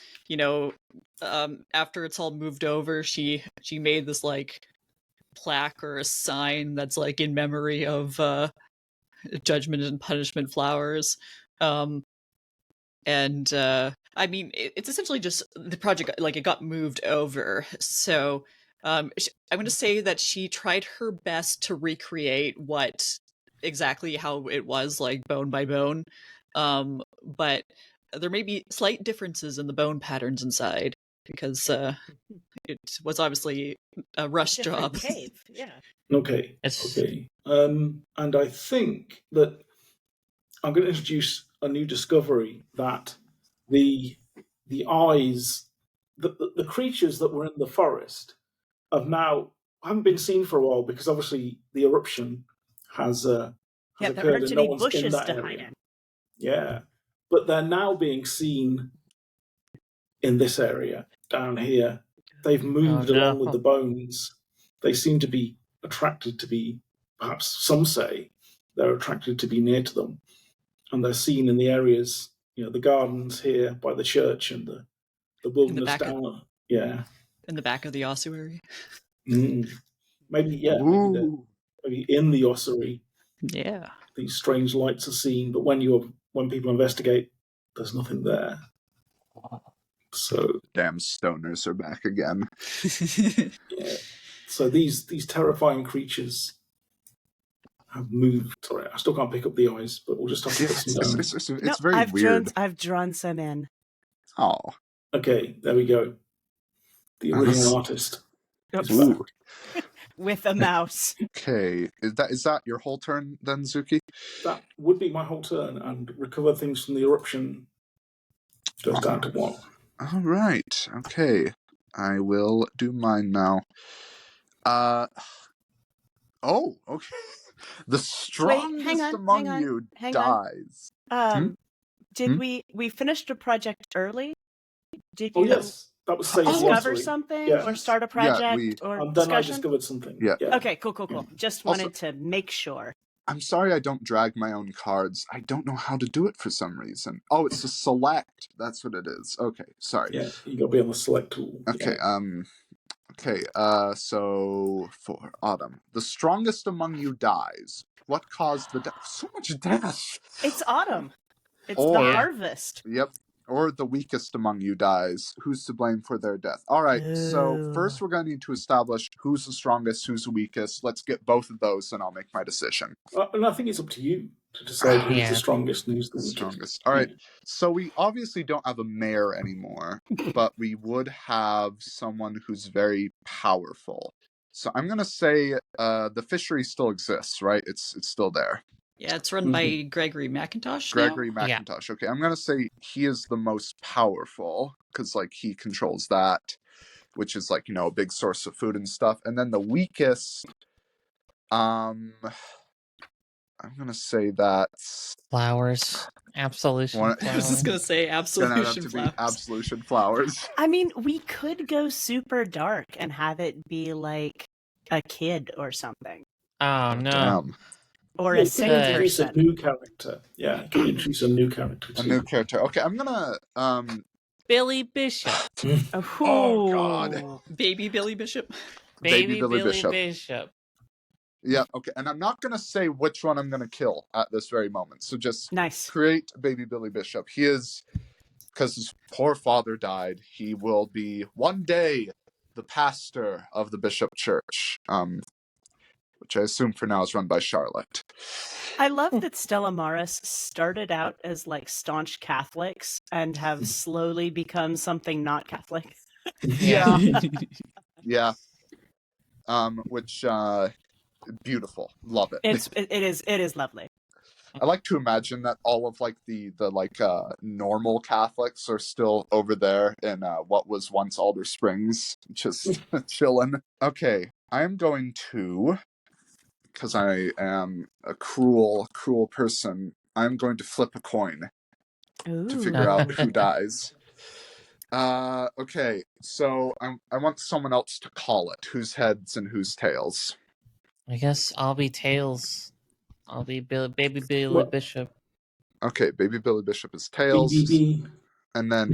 it's all moved over, she made this like plaque or a sign that's like in memory of judgment and punishment flowers. And I mean, it's essentially just the project, like, it got moved over. So I'm going to say that she tried her best to recreate exactly how it was, like bone by bone. But there may be slight differences in the bone patterns inside because it was obviously a rush Different job. cave, yeah. Okay. It's Okay. And I think that I'm going to introduce a new discovery that the eyes, the creatures that were in the forest haven't been seen for a while because obviously the eruption has Yeah, there occurred aren't and no any one's in bushes that to hide area. in. Yeah, but they're now being seen in this area down here. They've moved along with the bones. They seem to be attracted to be, perhaps some say, they're attracted to be near to them. And they're seen in the areas, the gardens here by the church and the wilderness down. Yeah. In the back of the ossuary. Mm. Maybe in the ossuary, Yeah. these strange lights are seen, but when people investigate, there's nothing there. So Damn stoners are back again. yeah. So these terrifying creatures have moved. Sorry, I still can't pick up the eyes, but we'll just have to put some down. It's very weird. I've drawn some in. Oh. Okay, there we go. The original artist. Ooh. With a mouse. Okay, is that your whole turn then, Zuki? That would be my whole turn, and recover things from the eruption goes down to 1. All right. Okay, I will do mine now. Oh, okay. The strongest among you dies. Did we finished a project early? Did Oh you yes, that was saved. discover something or start a project or then discussion? I discovered something. Yeah. Okay, cool. Just wanted to make sure. I'm sorry I don't drag my own cards. I don't know how to do it for some reason. Oh, it's a select. That's what it is. Okay, sorry. Yeah, you got to be on the select tool. Okay, so for Autumn. The strongest among you dies. What caused the death? So much death! It's autumn. It's the harvest. Yep. Or the weakest among you dies. Who's to blame for their death? All right, so first we're going to need to establish who's the strongest, who's the weakest. Let's get both of those, and I'll make my decision. And I think it's up to you to decide who's the strongest and who's the strongest. All right, so we obviously don't have a mayor anymore, but we would have someone who's very powerful. So I'm going to say the fishery still exists, right? It's still there. Yeah, it's run by Gregory McIntosh. Gregory McIntosh. Yeah. Okay, I'm gonna say he is the most powerful because, like, he controls that, which is like a big source of food and stuff. And then the weakest, I'm gonna say that's flowers. Absolution flowers. I was just gonna say absolution flowers. Absolution flowers. I mean, we could go super dark and have it be like a kid or something. Oh no. Damn. Or a sick person. A new character. Yeah, can introduce a new character too. A new character. Okay, I'm gonna Billy Bishop. Oh God. Baby Billy Bishop. Baby Billy Bishop. Yeah, okay. And I'm not gonna say which one I'm gonna kill at this very moment. So just create Baby Billy Bishop. He is, because his poor father died, he will be one day the pastor of the Bishop Church. Which I assume for now is run by Charlotte. I love that Stella Maris started out as like staunch Catholics and have slowly become something not Catholic. Yeah. Yeah. Which beautiful. Love it. It is lovely. I like to imagine that all of like the normal Catholics are still over there in what was once Alder Springs, just chilling. Okay, I am going to, because I am a cruel person, I'm going to flip a coin to figure out who dies. Okay, so I want someone else to call it. Who's heads and who's tails? I guess I'll be tails. I'll be Baby Billy Bishop. Okay, Baby Billy Bishop is tails. BBB. And then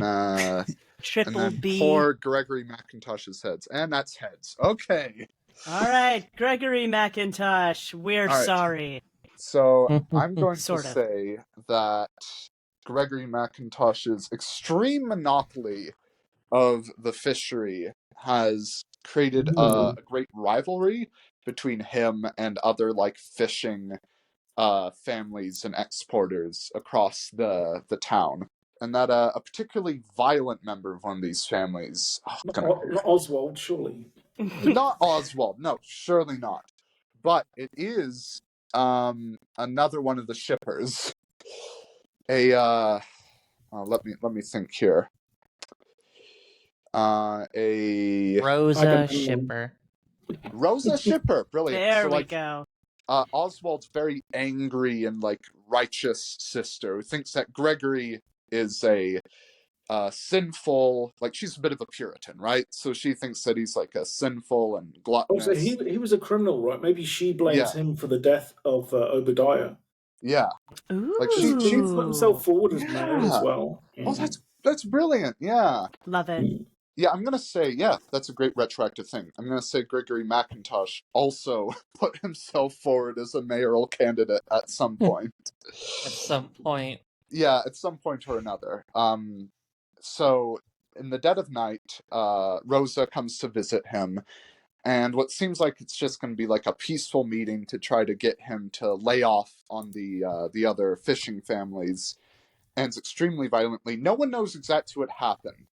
Triple B. Poor Gregory McIntosh's heads. And that's heads. Okay. All right, Gregory McIntosh, we're sorry. So I'm going to Sort of. say that Gregory McIntosh's extreme monopoly of the fishery has created a great rivalry between him and other like fishing families and exporters across the town. And that a particularly violent member of one of these families, Not Oswald, surely. not Oswald, no, surely not. But it is another one of the shippers. Let me think here. Rosa Shipper. Rosa Shipper, brilliant. There So, we like, go. Oswald's very angry and like righteous sister who thinks that Gregory is a sinful, like she's a bit of a Puritan, right? So she thinks that he's like a sinful and gluttonous. Also, he was a criminal, right? Maybe she blames him for the death of Obadiah. Yeah. Ooh. Like she put himself forward as mayor as well. Oh, that's brilliant. Yeah. Love it. Yeah, I'm gonna say, that's a great retroactive thing. I'm gonna say Gregory McIntosh also put himself forward as a mayoral candidate at some point. At some point. Yeah, at some point or another. So in the dead of night, Rosa comes to visit him, and what seems like it's just going to be like a peaceful meeting to try to get him to lay off on the other fishing families, ends extremely violently. No one knows exactly what happened.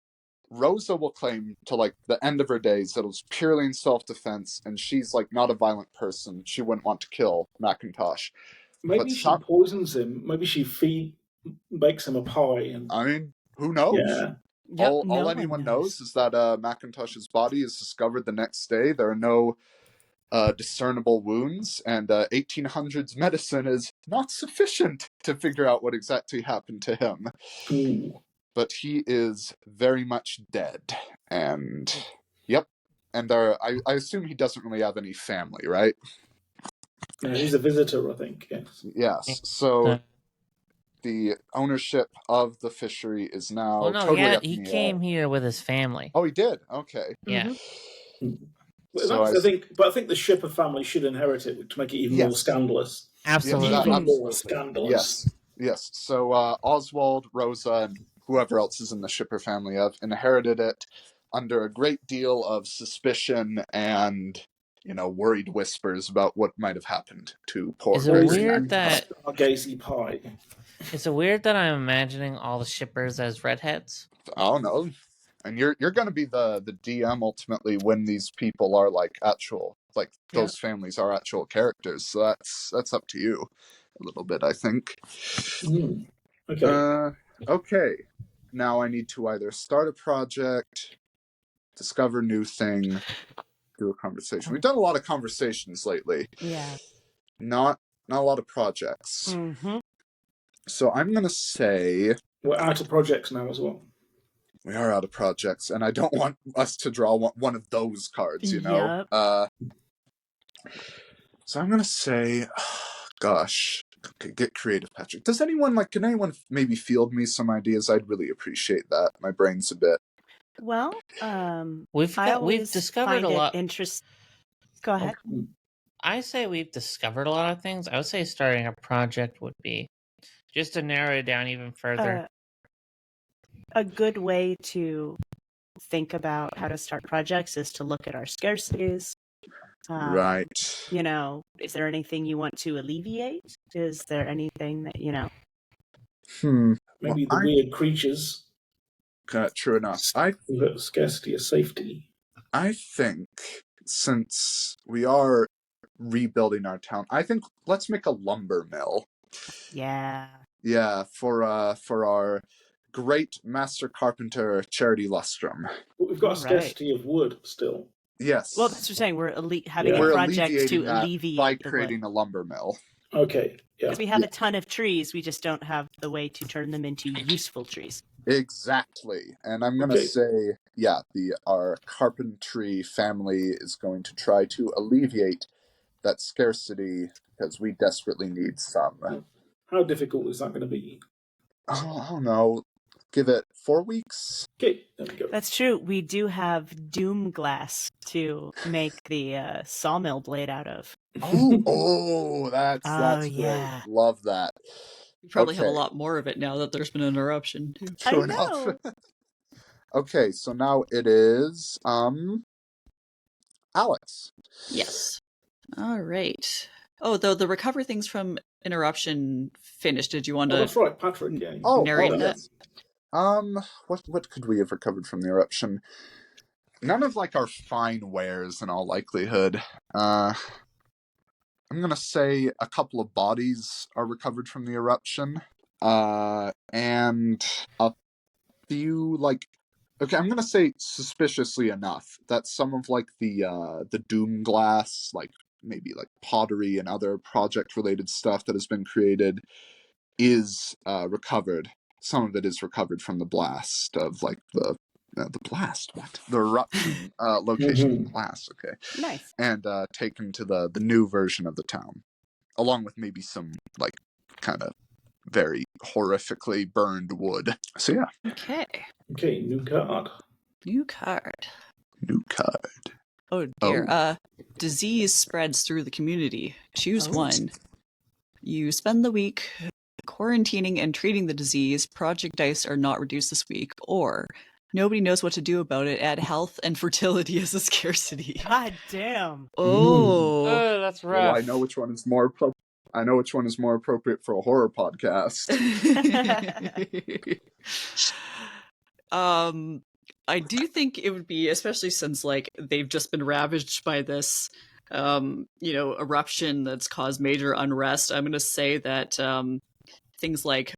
Rosa will claim to like the end of her days that it was purely in self-defense, and she's like not a violent person. She wouldn't want to kill McIntosh. Maybe she poisons him. Maybe she makes him a pie. And I mean, who knows? Yeah. Yep, all anyone knows is that McIntosh's body is discovered the next day. There are no discernible wounds, and 1800s medicine is not sufficient to figure out what exactly happened to him. Ooh. But he is very much dead, and yep. And I assume he doesn't really have any family, right? No, he's a visitor, I think. Yes. Yes. So the ownership of the fishery is now totally up in he the came air. here with his family. Oh, he did. Okay. Yeah. So I think the Shipper family should inherit it to make it even more scandalous. Absolutely. Even more scandalous. Yes. So Oswald, Rosa, and whoever else is in the Shipper family have inherited it under a great deal of suspicion and, worried whispers about what might have happened to poor Is it weird that Stargazy pie? Is it weird that I'm imagining all the shippers as redheads? Oh no. And you're going to be the DM ultimately when these people are like actual, like those families are actual characters. So that's up to you a little bit, I think. Okay. Okay. Now I need to either start a project, discover new thing, do a conversation. We've done a lot of conversations lately. Yeah. Not a lot of projects. Mm-hmm. So I'm going to say we're out of projects now as well. We are out of projects, and I don't want us to draw one of those cards, Yep. So I'm going to say, gosh, get creative, Patrick. Can anyone maybe field me some ideas? I'd really appreciate that. My brain's a bit. Well, we've discovered a lot. Go ahead. I say we've discovered a lot of things. I would say starting a project would be just to narrow it down even further. A good way to think about how to start projects is to look at our scarcities. Right. Is there anything you want to alleviate? Is there anything that, Maybe the weird creatures. True enough. Scarcity of safety. I think since we are rebuilding our town, I think let's make a lumber mill. Yeah. Yeah, for our great master carpenter Charity Lustrum. But we've got a scarcity of wood still. Yes. Well, that's what I'm saying. We're having a project to alleviate by creating a lumber mill. Okay. Yeah. Because we have a ton of trees, we just don't have the way to turn them into useful trees. Exactly. And I'm going to say, our carpentry family is going to try to alleviate that scarcity because we desperately need some. How difficult is that going to be? Oh, I don't know. give it 4 weeks. Okay, there we go. That's true. We do have Doom glass to make the sawmill blade out of. That's great. yeah. Love that. We probably have a Okay. lot more of it now that there's been an eruption too. True I enough. know. Okay, so now it is Alex. Yes. All right. Oh, though the recover things from an eruption finished. Did you want Oh, to that's right, Patrick. Yeah. narrate that? Yes. What could we have recovered from the eruption? None of like our fine wares in all likelihood. I'm gonna say a couple of bodies are recovered from the eruption. And a few like okay, I'm gonna say suspiciously enough that some of like the Doom glass, like maybe like pottery and other project related stuff that has been created is recovered. Some of it is recovered from the blast of like the blast, what? The eruption location of the blast, okay. Nice. And taken to the new version of the town. Along with maybe some like kind of very horrifically burned wood. So yeah. Okay. Okay, new card. New card. New card. Oh dear. Disease spreads through the community. Choose one. You spend the week quarantining and treating the disease. Project dice are not reduced this week. Or nobody knows what to do about it. Add health and fertility as a scarcity. God damn. Oh. Oh, that's rough. Well, I know which one is more appropriate for a horror podcast. I do think it would be, especially since like they've just been ravaged by this eruption that's caused major unrest. I'm gonna say that things like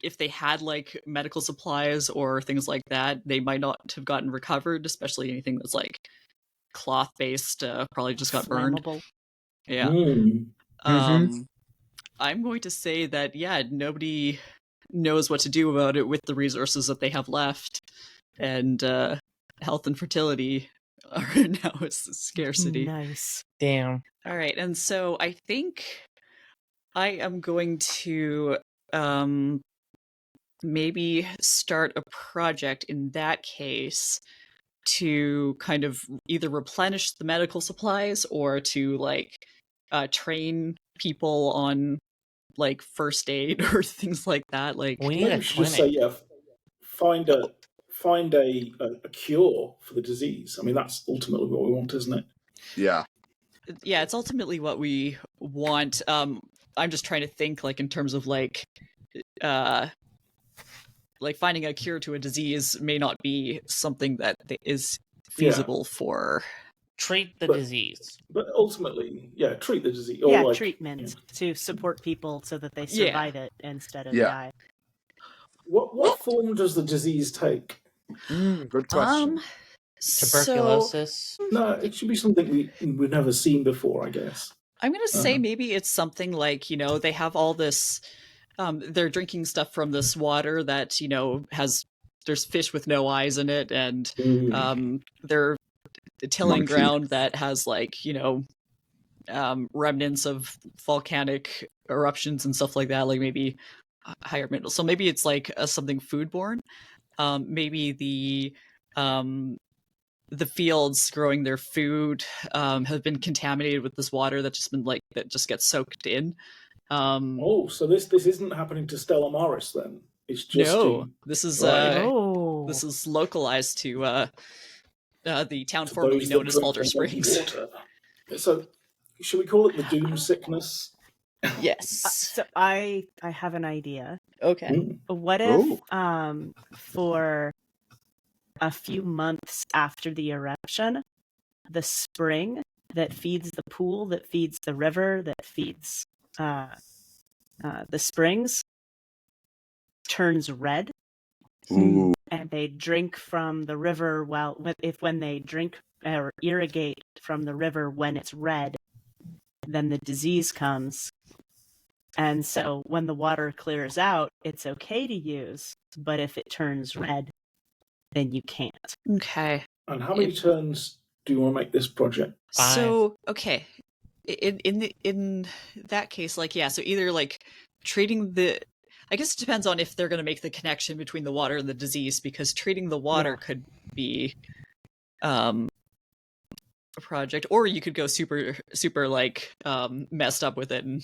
if they had like medical supplies or things like that, they might not have gotten recovered, especially anything that's like cloth based, probably just got burned. Flammable. Yeah. Mm-hmm. I'm going to say that, yeah, nobody knows what to do about it with the resources that they have left. And health and fertility are now a scarcity. Nice. Damn. All right, and so I think I am going to maybe start a project in that case to kind of either replenish the medical supplies or to like train people on like first aid or things like that. Like We need Maybe a we should just say, clinic. find a cure for the disease. I mean, that's ultimately what we want, isn't it? Yeah. Yeah, it's ultimately what we want. I'm just trying to think like in terms of like finding a cure to a disease may not be something that is feasible for Treat the But- disease. But ultimately, yeah, treat the disease. Or Yeah, like, treatment to support people so that they Yeah. survive it instead of Yeah. die. What form does the disease take? Good question. Tuberculosis. No, it should be something we've never seen before, I guess. I'm gonna say maybe it's something like, they have all this they're drinking stuff from this water that, there's fish with no eyes in it, and they're tilling Monkey. ground that has like, remnants of volcanic eruptions and stuff like that, like maybe higher minerals. So maybe it's like something foodborne. Maybe the fields growing their food have been contaminated with this water that just gets soaked in. So this isn't happening to Stella Morris then. It's just No, this is Right. this is localized to the town to formerly those that known as drink Alder the muddy Springs. water. So, should we call it the Doom sickness? Yes. So I have an idea. Okay. What if for a few months after the eruption, the spring that feeds the pool, that feeds the river, that feeds the springs turns red, Ooh. and they drink from the river when they drink or irrigate from the river when it's red, then the disease comes. And so when the water clears out, it's okay to use, but if it turns red, then you can't. Okay. And how many turns do you want to make this project? 5. So, okay. In that case, like, yeah, so either like treating I guess it depends on if they're going to make the connection between the water and the disease, because treating the water could be a project, or you could go super like messed up with it and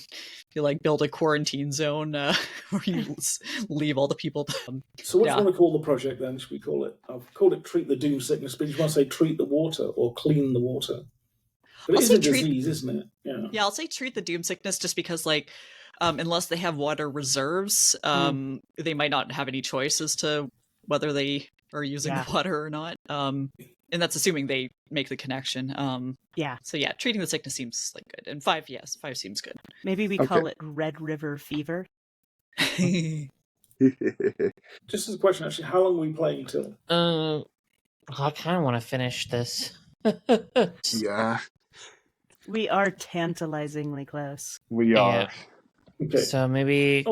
you like build a quarantine zone where you leave all the people. So what do you want to call the project then? Should we call it? I've called it Treat the Doom Sickness, but you want to say treat the water or clean the water? But it is a disease, isn't it? Yeah, I'll say treat the doom sickness, just because like unless they have water reserves, they might not have any choice as to whether they are using the water or not. And that's assuming they make the connection. So yeah, treating the sickness seems like good. And 5 seems good. Maybe we call it Red River Fever. Just as a question, actually, how long are we playing till? I kind of want to finish this. Yeah. We are tantalizingly close. We are. Okay. So maybe...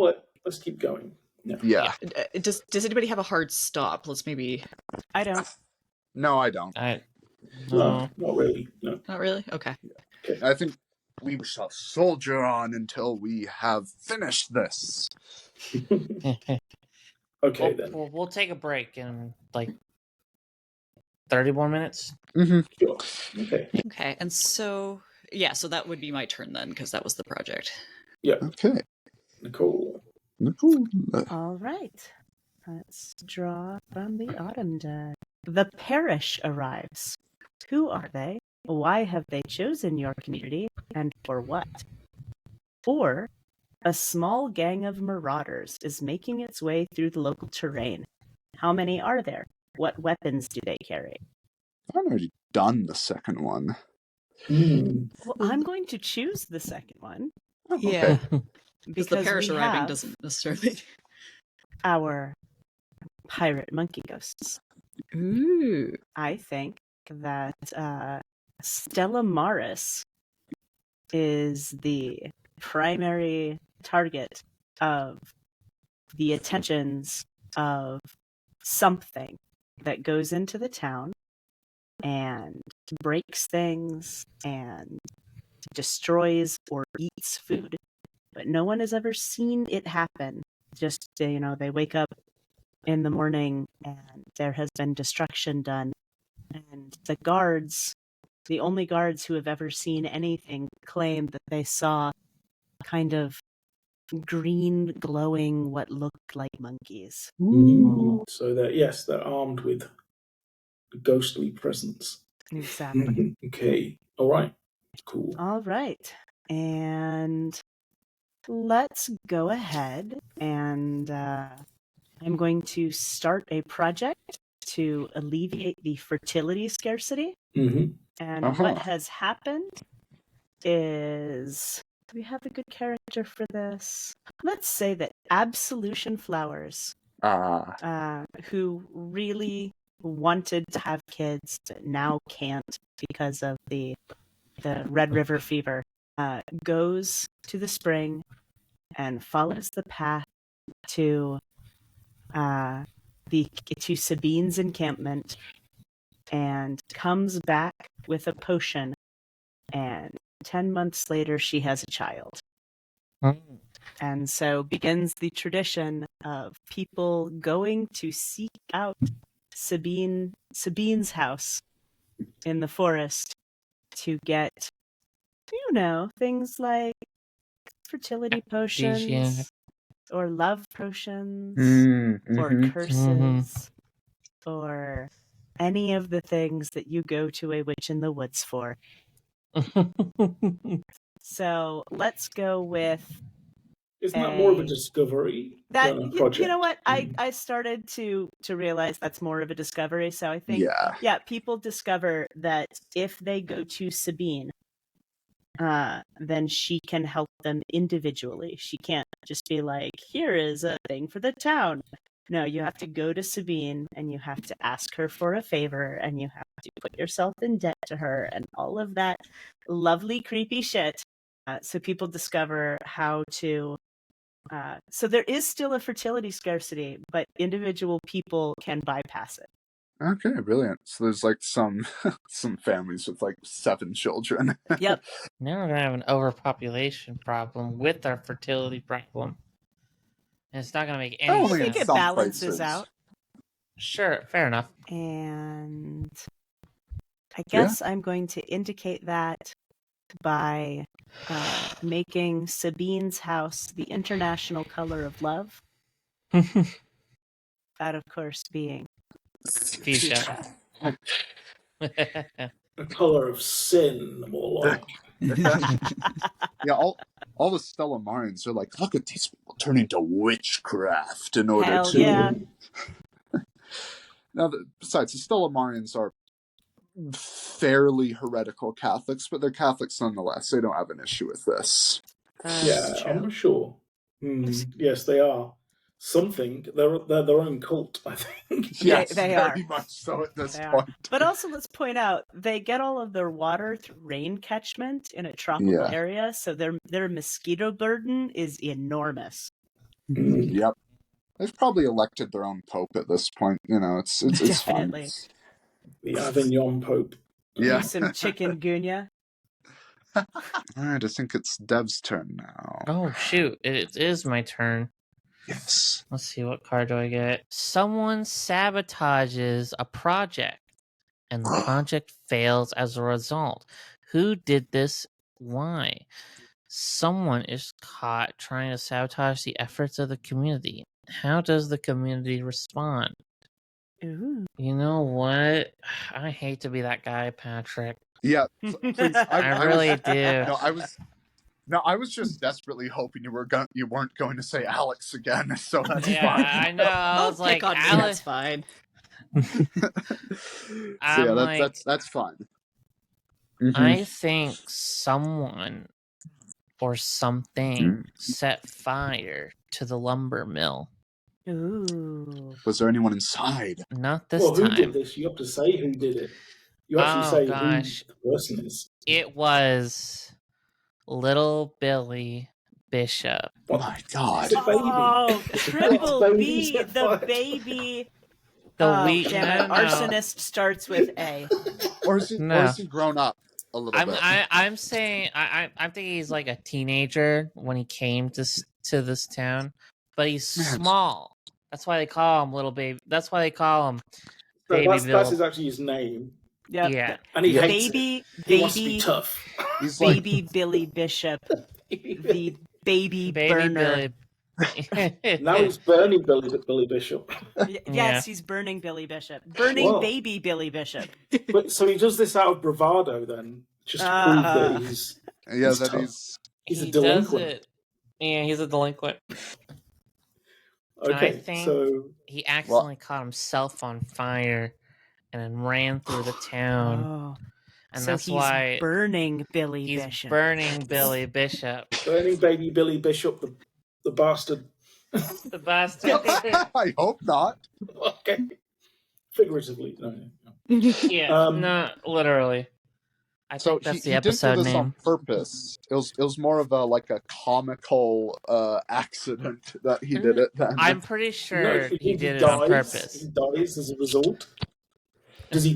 let's keep going. Yeah. Does anybody have a hard stop? Let's maybe... I don't. No, I don't. No, not really. No. Not really? Okay. I think we shall soldier on until we have finished this. Okay, then. We'll take a break in like 30 more minutes. Mm-hmm. Sure. Okay. And so... Yeah, so that would be my turn then, because that was the project. Yeah. Okay. Nicole. All right. Let's draw from the autumn deck. The parish arrives. Who are they? Why have they chosen your community? And for what? Or, a small gang of marauders is making its way through the local terrain. How many are there? What weapons do they carry? I've already done the second one. Well, I'm going to choose the second one. Oh, okay. Yeah. Because the parish arriving doesn't necessarily... Our pirate monkey ghosts. Ooh. I think that Stella Maris is the primary target of the attentions of something that goes into the town and breaks things and destroys or eats food. But no one has ever seen it happen. Just, they wake up in the morning and there has been destruction done. And the only guards who have ever seen anything, claim that they saw kind of green glowing what looked like monkeys. So they're armed with ghostly presence. Exactly. Okay. All right. Cool. All right. And let's go ahead and I'm going to start a project to alleviate the fertility scarcity. And what has happened is, do we have a good character for this? Let's say that Absolution Flowers, who really wanted to have kids but now can't because of the Red River fever, goes to the spring and follows the path to Sabine's encampment and comes back with a potion, and 10 months later she has a child. And so begins the tradition of people going to seek out Sabine's house in the forest to get, things like fertility potions or love potions or curses or any of the things that you go to a witch in the woods for. So let's go with... Isn't that more of a discovery than a project? You know what? I started to realize that's more of a discovery. So I think, people discover that if they go to Sabine, then she can help them individually. She can't just be like, here is a thing for the town. No, you have to go to Sabine and you have to ask her for a favor and you have to put yourself in debt to her and all of that lovely, creepy shit. So people discover how to... so there is still a fertility scarcity, but individual people can bypass it. Okay, brilliant. So there's like some families with like 7 children. Yep. Now we're gonna have an overpopulation problem with our fertility problem. And it's not going to make any Only I think in it some balances places. out. Sure, fair enough. And I guess I'm going to indicate that by making Sabine's house the international color of love. That, of course, being Fuchsia. The color of sin, more like. Yeah, all the Stellamarians are like, look at these people turning to witchcraft in order Hell to. yeah. Now, besides, the Stellamarians are fairly heretical Catholics, but they're Catholics nonetheless. They don't have an issue with this. Yeah, True. I'm not sure. Yes, they are. Something. They're their own cult, I think. Yes, they very are. much so at this They are. point. But also, let's point out they get all of their water through rain catchment in a tropical Yeah. area, so their mosquito burden is enormous. Yep. They've probably elected their own pope at this point. You know, it's fine. Definitely. The Avignon Pope. Yeah. Do some chikungunya. All right, I think it's Dev's turn now. Oh, shoot. It is my turn. Yes. Let's see, what card do I get? Someone sabotages a project, and the project fails as a result. Who did this? Why? Someone is caught trying to sabotage the efforts of the community. How does the community respond? Ooh. You know what? I hate to be that guy, Patrick. Yeah, please. I really do. No, I was just desperately hoping you weren't going to say Alex again. So that's Yeah, fine. I know. I was Don't pick like, on me, that's fine. So yeah, that's fine. I think someone or something set fire to the lumber mill. Ooh. Was there anyone inside? Not this Well, who time. did this? You have to say who did it. You actually say gosh. who the person is. It was little Billy Bishop. Oh my God! It's a baby. Oh, triple Baby B, set the fire to- baby. The Oh, wheat. damn it. No. Arsonist starts with A. Or is No. he grown up a little bit? I'm saying I'm thinking he's like a teenager when he came to this town, but he's Man. small. That's why they call him little baby. That's why they call him baby Bill. That's actually his name. Yep. Yeah. And he hates it. Baby, He wants to be tough. He's like, baby Billy Bishop, the baby burner. Billy. Now he's burning Billy Bishop. Yes, Yeah. he's burning Billy Bishop. Burning Whoa. baby Billy Bishop. But so he does this out of bravado, then, just to prove that he's yeah, he's that tough. He's a he delinquent. does it. Yeah, he's a delinquent. Okay, I think so he accidentally caught himself on fire and then ran through the town. Oh. And So that's he's why burning Billy he's Bishop. burning Billy Bishop. burning baby Billy Bishop, the bastard. The bastard. I hope not. Okay, figuratively, no. Yeah, not literally. I So think that's the he didn't episode do this name. on purpose. It was more of a comical accident that he did it. Then I'm pretty No, sure he he did it on dies. purpose. He dies as a result. Does he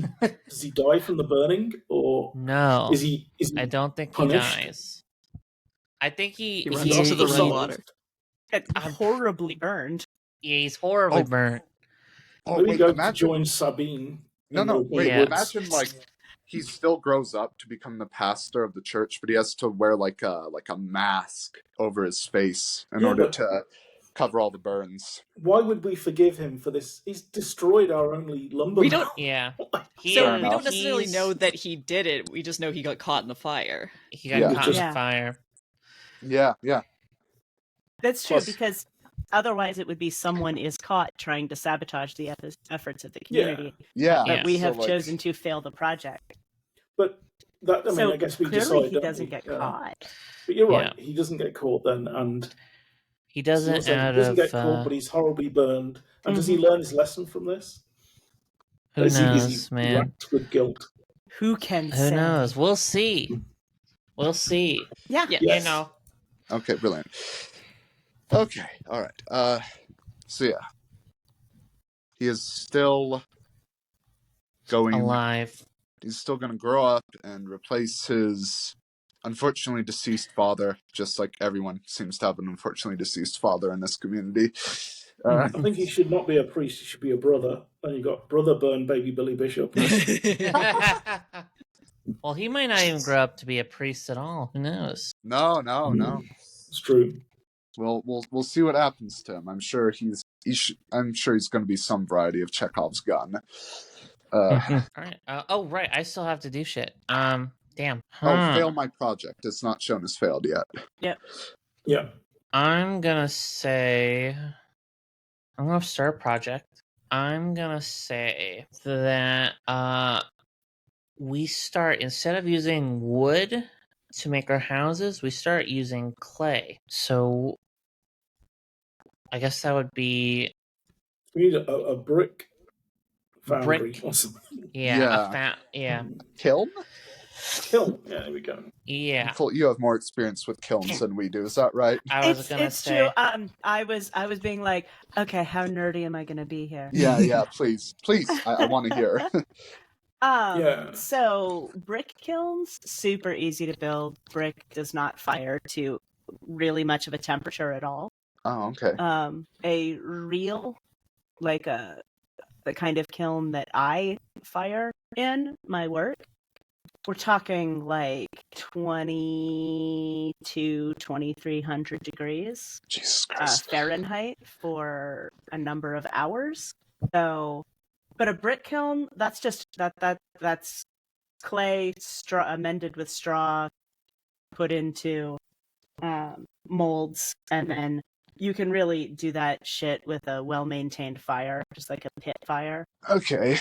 die from the burning, or No, is he I don't think punished? he dies. I think he He runs into the He's red not- water. Horribly burned. Yeah, he's horribly Oh. burnt. oh Maybe wait, go to imagine join Sabine. no, in the Yeah. woods. imagine he still grows up to become the pastor of the church, but he has to wear like a mask over his face in Yeah, order but- to cover all the burns. Why would we forgive him for this? He's destroyed our only lumber. We don't- Yeah. He, So Fair we enough. don't necessarily he's- know that he did it. We just know he got caught in the fire. He got Yeah. caught in Yeah. the fire. Yeah. That's true, Plus- because otherwise it would be someone is caught trying to sabotage the efforts of the community. Yeah. But we so, have like, chosen to fail the project. But that, I mean, So I guess we clearly decide. he don't doesn't we? get Yeah. caught. But you're right. He doesn't get caught then, and He doesn't he out doesn't of. get caught, but he's horribly burned. And does he learn his lesson from this? Who Is he knows, man? racked with guilt? Who can Who say? knows? We'll see. We'll see. Yeah. Yeah. Yes. You know. Okay, brilliant. Okay, all right. So yeah, he is still going. Alive. He's still going to grow up and replace his unfortunately deceased father, just like everyone seems to have an unfortunately deceased father in this community. I think he should not be a priest, he should be a brother. Then you got brother burn baby Billy Bishop. Well, he might not even grow up to be a priest at all. Who knows? No. It's true. We'll see what happens to him. I'm sure he's going to be some variety of Chekhov's gun. All right. Right. I still have to do shit. Damn. Fail my project. It's not shown as failed yet. Yeah. I'm gonna say I'm gonna start a project. I'm gonna say that we start, instead of using wood to make our houses, we start using clay. So I guess that would be We need a brick foundry brick. or something. Yeah. Kiln? Kiln. Yeah, there we go. Yeah. You have more experience with kilns than we do. Is that right? I was gonna It's say. true. I was being like, okay, how nerdy am I going to be here? Yeah. Please. I want to hear. Yeah. So brick kilns, super easy to build. Brick does not fire to really much of a temperature at all. Oh, okay. A real, like the kind of kiln that I fire in my work, we're talking like 20 to 2300 degrees Jesus Christ. Fahrenheit for a number of hours. So, but a brick kiln, that's just that's clay, straw amended with straw, put into molds, and then you can really do that shit with a well-maintained fire, just like a pit fire. Okay.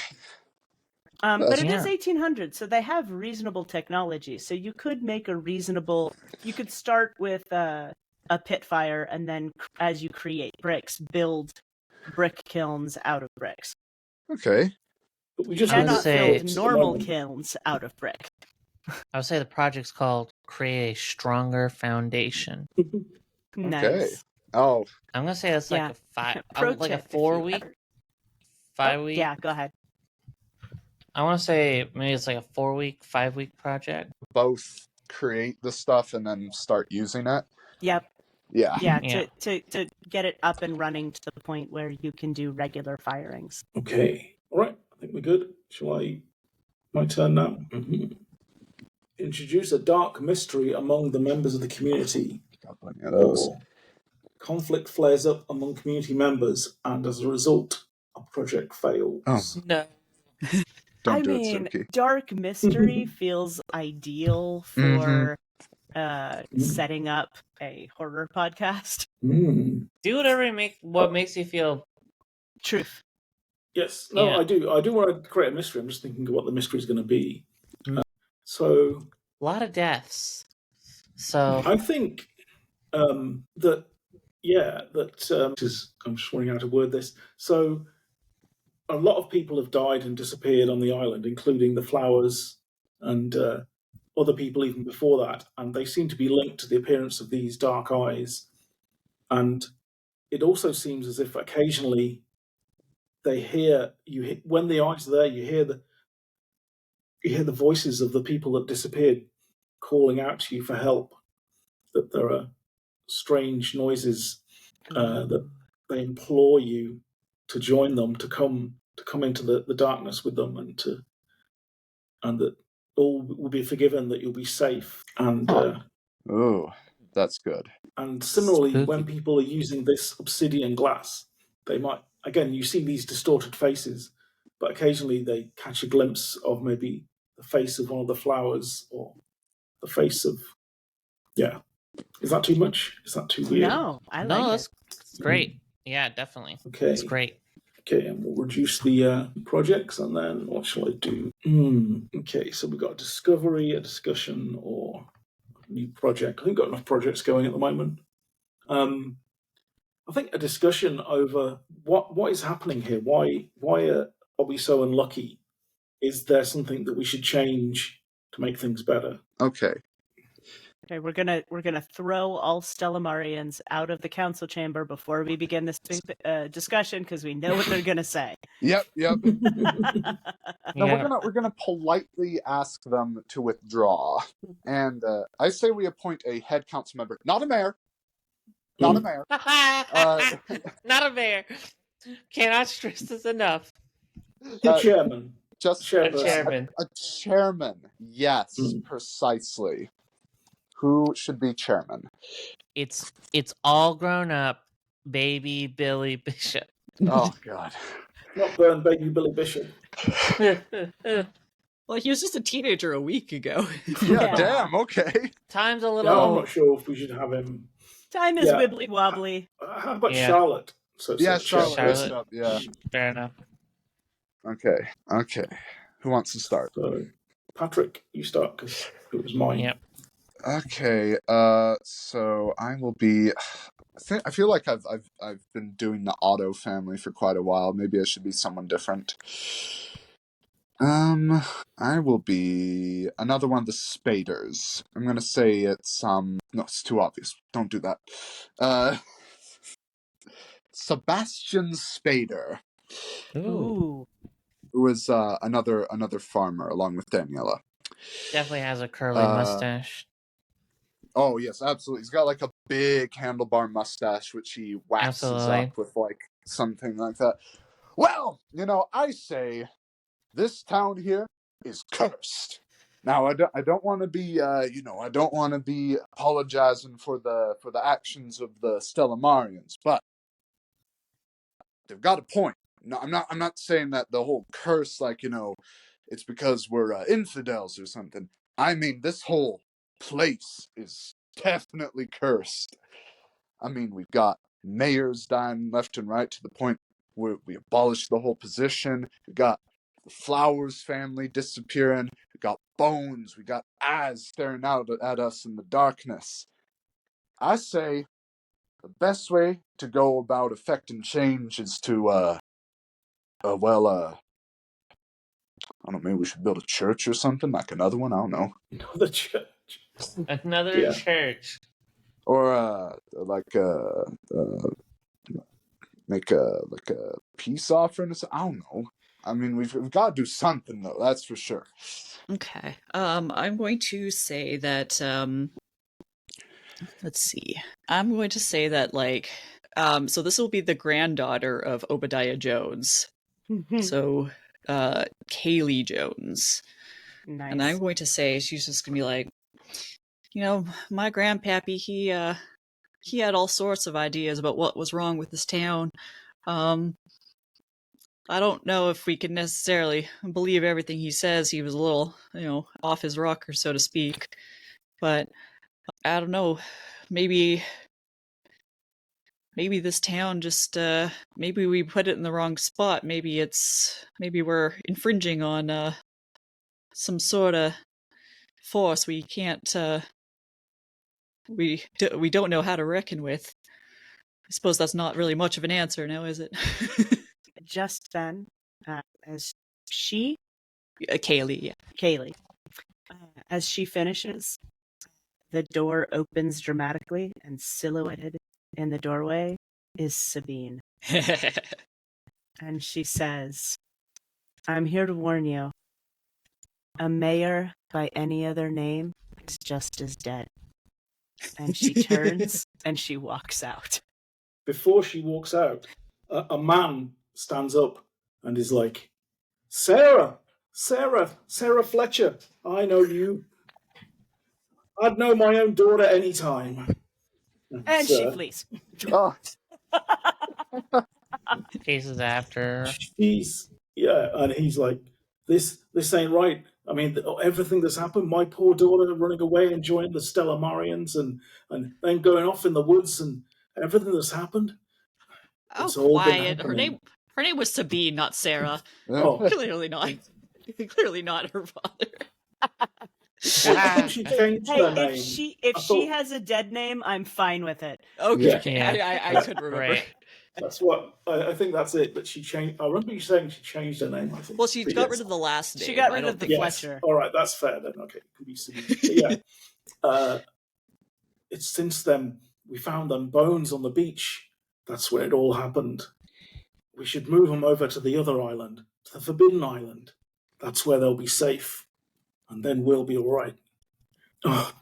But it is 1800, so they have reasonable technology. So you could make you could start with a pit fire, and then as you create bricks, build brick kilns out of bricks. Okay. But we You just cannot say- build normal kilns out of brick. I would say the project's called Create a Stronger Foundation. Nice. Oh. I'm gonna say that's like Yeah. a five, Pro like a tip, if you 4 week, ever- 5 Oh, week. yeah, go ahead. I want to say maybe it's like a 4 week, 5 week project. Both create the stuff and then start using it. Yep. Yeah. Yeah, Yeah. to get it up and running to the point where you can do regular firings. Okay. All right. I think we're good. My turn now. Introduce a dark mystery among the members of the community. Got plenty of those. Or conflict flares up among community members, and as a result, a project fails. Oh. No. Don't do it, Suki. Dark mystery feels ideal for setting up a horror podcast. Do what makes you feel. Truth. Yes. No, Yeah. I do. I do want to create a mystery. I'm just thinking of what the mystery is going to be. So A lot of deaths. So I think I'm just running out of word this. So a lot of people have died and disappeared on the island, including the flowers and other people even before that, and they seem to be linked to the appearance of these dark eyes. And it also seems as if occasionally when the eyes are there, you hear the voices of the people that disappeared calling out to you for help. That there are strange noises that they implore you to join them, to come into the darkness with them, and that all will be forgiven, that you'll be safe. And Oh, that's good. and similarly, Spooky. when people are using this obsidian glass, they might, again, you see these distorted faces, but occasionally they catch a glimpse of maybe the face of one of the flowers or the face of, yeah. Is that too much? Is that too weird? No, I like it. It's great. Yeah, definitely. Okay. It's great. Okay, and we'll reduce the projects, and then what shall I do? Okay, so we've got a discovery, a discussion, or a new project. I think we've got enough projects going at the moment. I think a discussion over what is happening here. Why are we so unlucky? Is there something that we should change to make things better? Okay. Okay, we're gonna throw all Stellamarians out of the council chamber before we begin this discussion because we know what they're gonna say. Yep. Yeah. No, we're gonna politely ask them to withdraw, and I say we appoint a head council member, not a mayor, not a mayor. Not a mayor. Cannot stress this enough. The chairman. Just Chairperson. a chairman. Yes, precisely. Who should be chairman? It's all grown up, baby Billy Bishop. Oh God. Not burn baby Billy Bishop. Well, he was just a teenager a week ago. Yeah, damn, okay. Time's a Yeah, little. I'm not sure if we should have him. Time is wibbly wobbly. How about Yeah. Charlotte? Charlotte. Yeah. Fair enough. Okay. Who wants to start? So, Patrick, you start because it was mine. Yep. Okay. So I will be. I feel like I've been doing the Otto family for quite a while. Maybe I should be someone different. I will be another one of the Spaders. I'm gonna say it's no, it's too obvious. Don't do that. Sebastian Spader, Ooh. who is another farmer along with Daniela. Definitely has a curly mustache. Oh yes, absolutely. He's got like a big handlebar mustache, which he waxes up with like something like that. Well, I say this town here is cursed. Now, I don't want to be, I don't want to be apologizing for the actions of the Stellamarians, but they've got a point. No, I'm not saying that the whole curse, it's because we're infidels or something. I mean, this whole place is definitely cursed. I mean, we've got mayors dying left and right to the point where we abolished the whole position. We got the Flowers family disappearing. We got bones. We got eyes staring out at us in the darkness. I say the best way to go about effecting change is to, I don't know, maybe we should build a church or something, like another one, I don't know. Another church. Another church. Or, make a peace offering or something. I don't know. I mean, we've got to do something, though, that's for sure. Okay. I'm going to say that, let's see. I'm going to say that, so this will be the granddaughter of Obadiah Jones. So, Kaylee Jones. Nice. And I'm going to say she's just going to be like, my grandpappy, he had all sorts of ideas about what was wrong with this town. I don't know if we can necessarily believe everything he says. He was a little, off his rocker, so to speak. But I don't know. Maybe this town just, maybe we put it in the wrong spot. Maybe we're infringing on some sort of force we can't, we don't know how to reckon with. I suppose that's not really much of an answer now, is it? Just then, as she... Kaylee, yeah. Kaylee. As she finishes, the door opens dramatically, and silhouetted in the doorway is Sabine. And she says, I'm here to warn you. A mayor by any other name is just as dead. And she turns and she walks out. Before she walks out, a man stands up and is like, Sarah Fletcher, I know you. I'd know my own daughter any time. And she flees. Oh. Chases after. And he's like, this ain't right. I mean, everything that's happened, my poor daughter running away and joining the Stellamarians and then going off in the woods and everything that's happened. Oh, quiet. Her name was Sabine, not Sarah. Oh. Clearly not. Clearly not her father. She changed her name. If she has a dead name, I'm fine with it. Okay, yeah. I couldn't remember. Right. That's what I think. That's it. But she changed. I remember you saying she changed her name. I think. Well, she got rid of the last name. She got rid of the Fletcher. All right, that's fair then. Okay, it could be Sabine. But yeah. it's since then we found them bones on the beach. That's where it all happened. We should move them over to the other island, to the Forbidden Island. That's where they'll be safe, and then we'll be all right. Oh,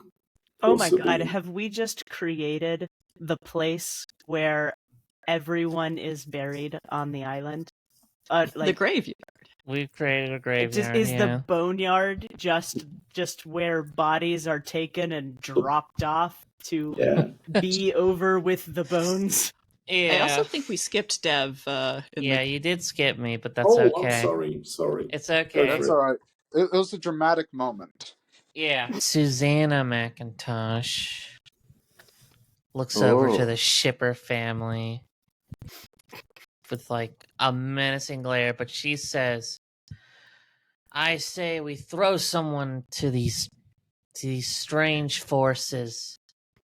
Oh my god, Sabine. have we just created the place where everyone is buried on the island? The graveyard. We've created a It graveyard. just, is yeah. the boneyard just where bodies are taken and dropped off to Yeah. be over with the bones? Yeah. I also think we skipped Dev. Yeah, you did skip me, but that's Oh, okay. I'm sorry. It's okay. That's all right. It was a dramatic moment. Yeah. Susanna McIntosh looks over to the Shipper family with like a menacing glare, but she says, I say we throw someone to these strange forces.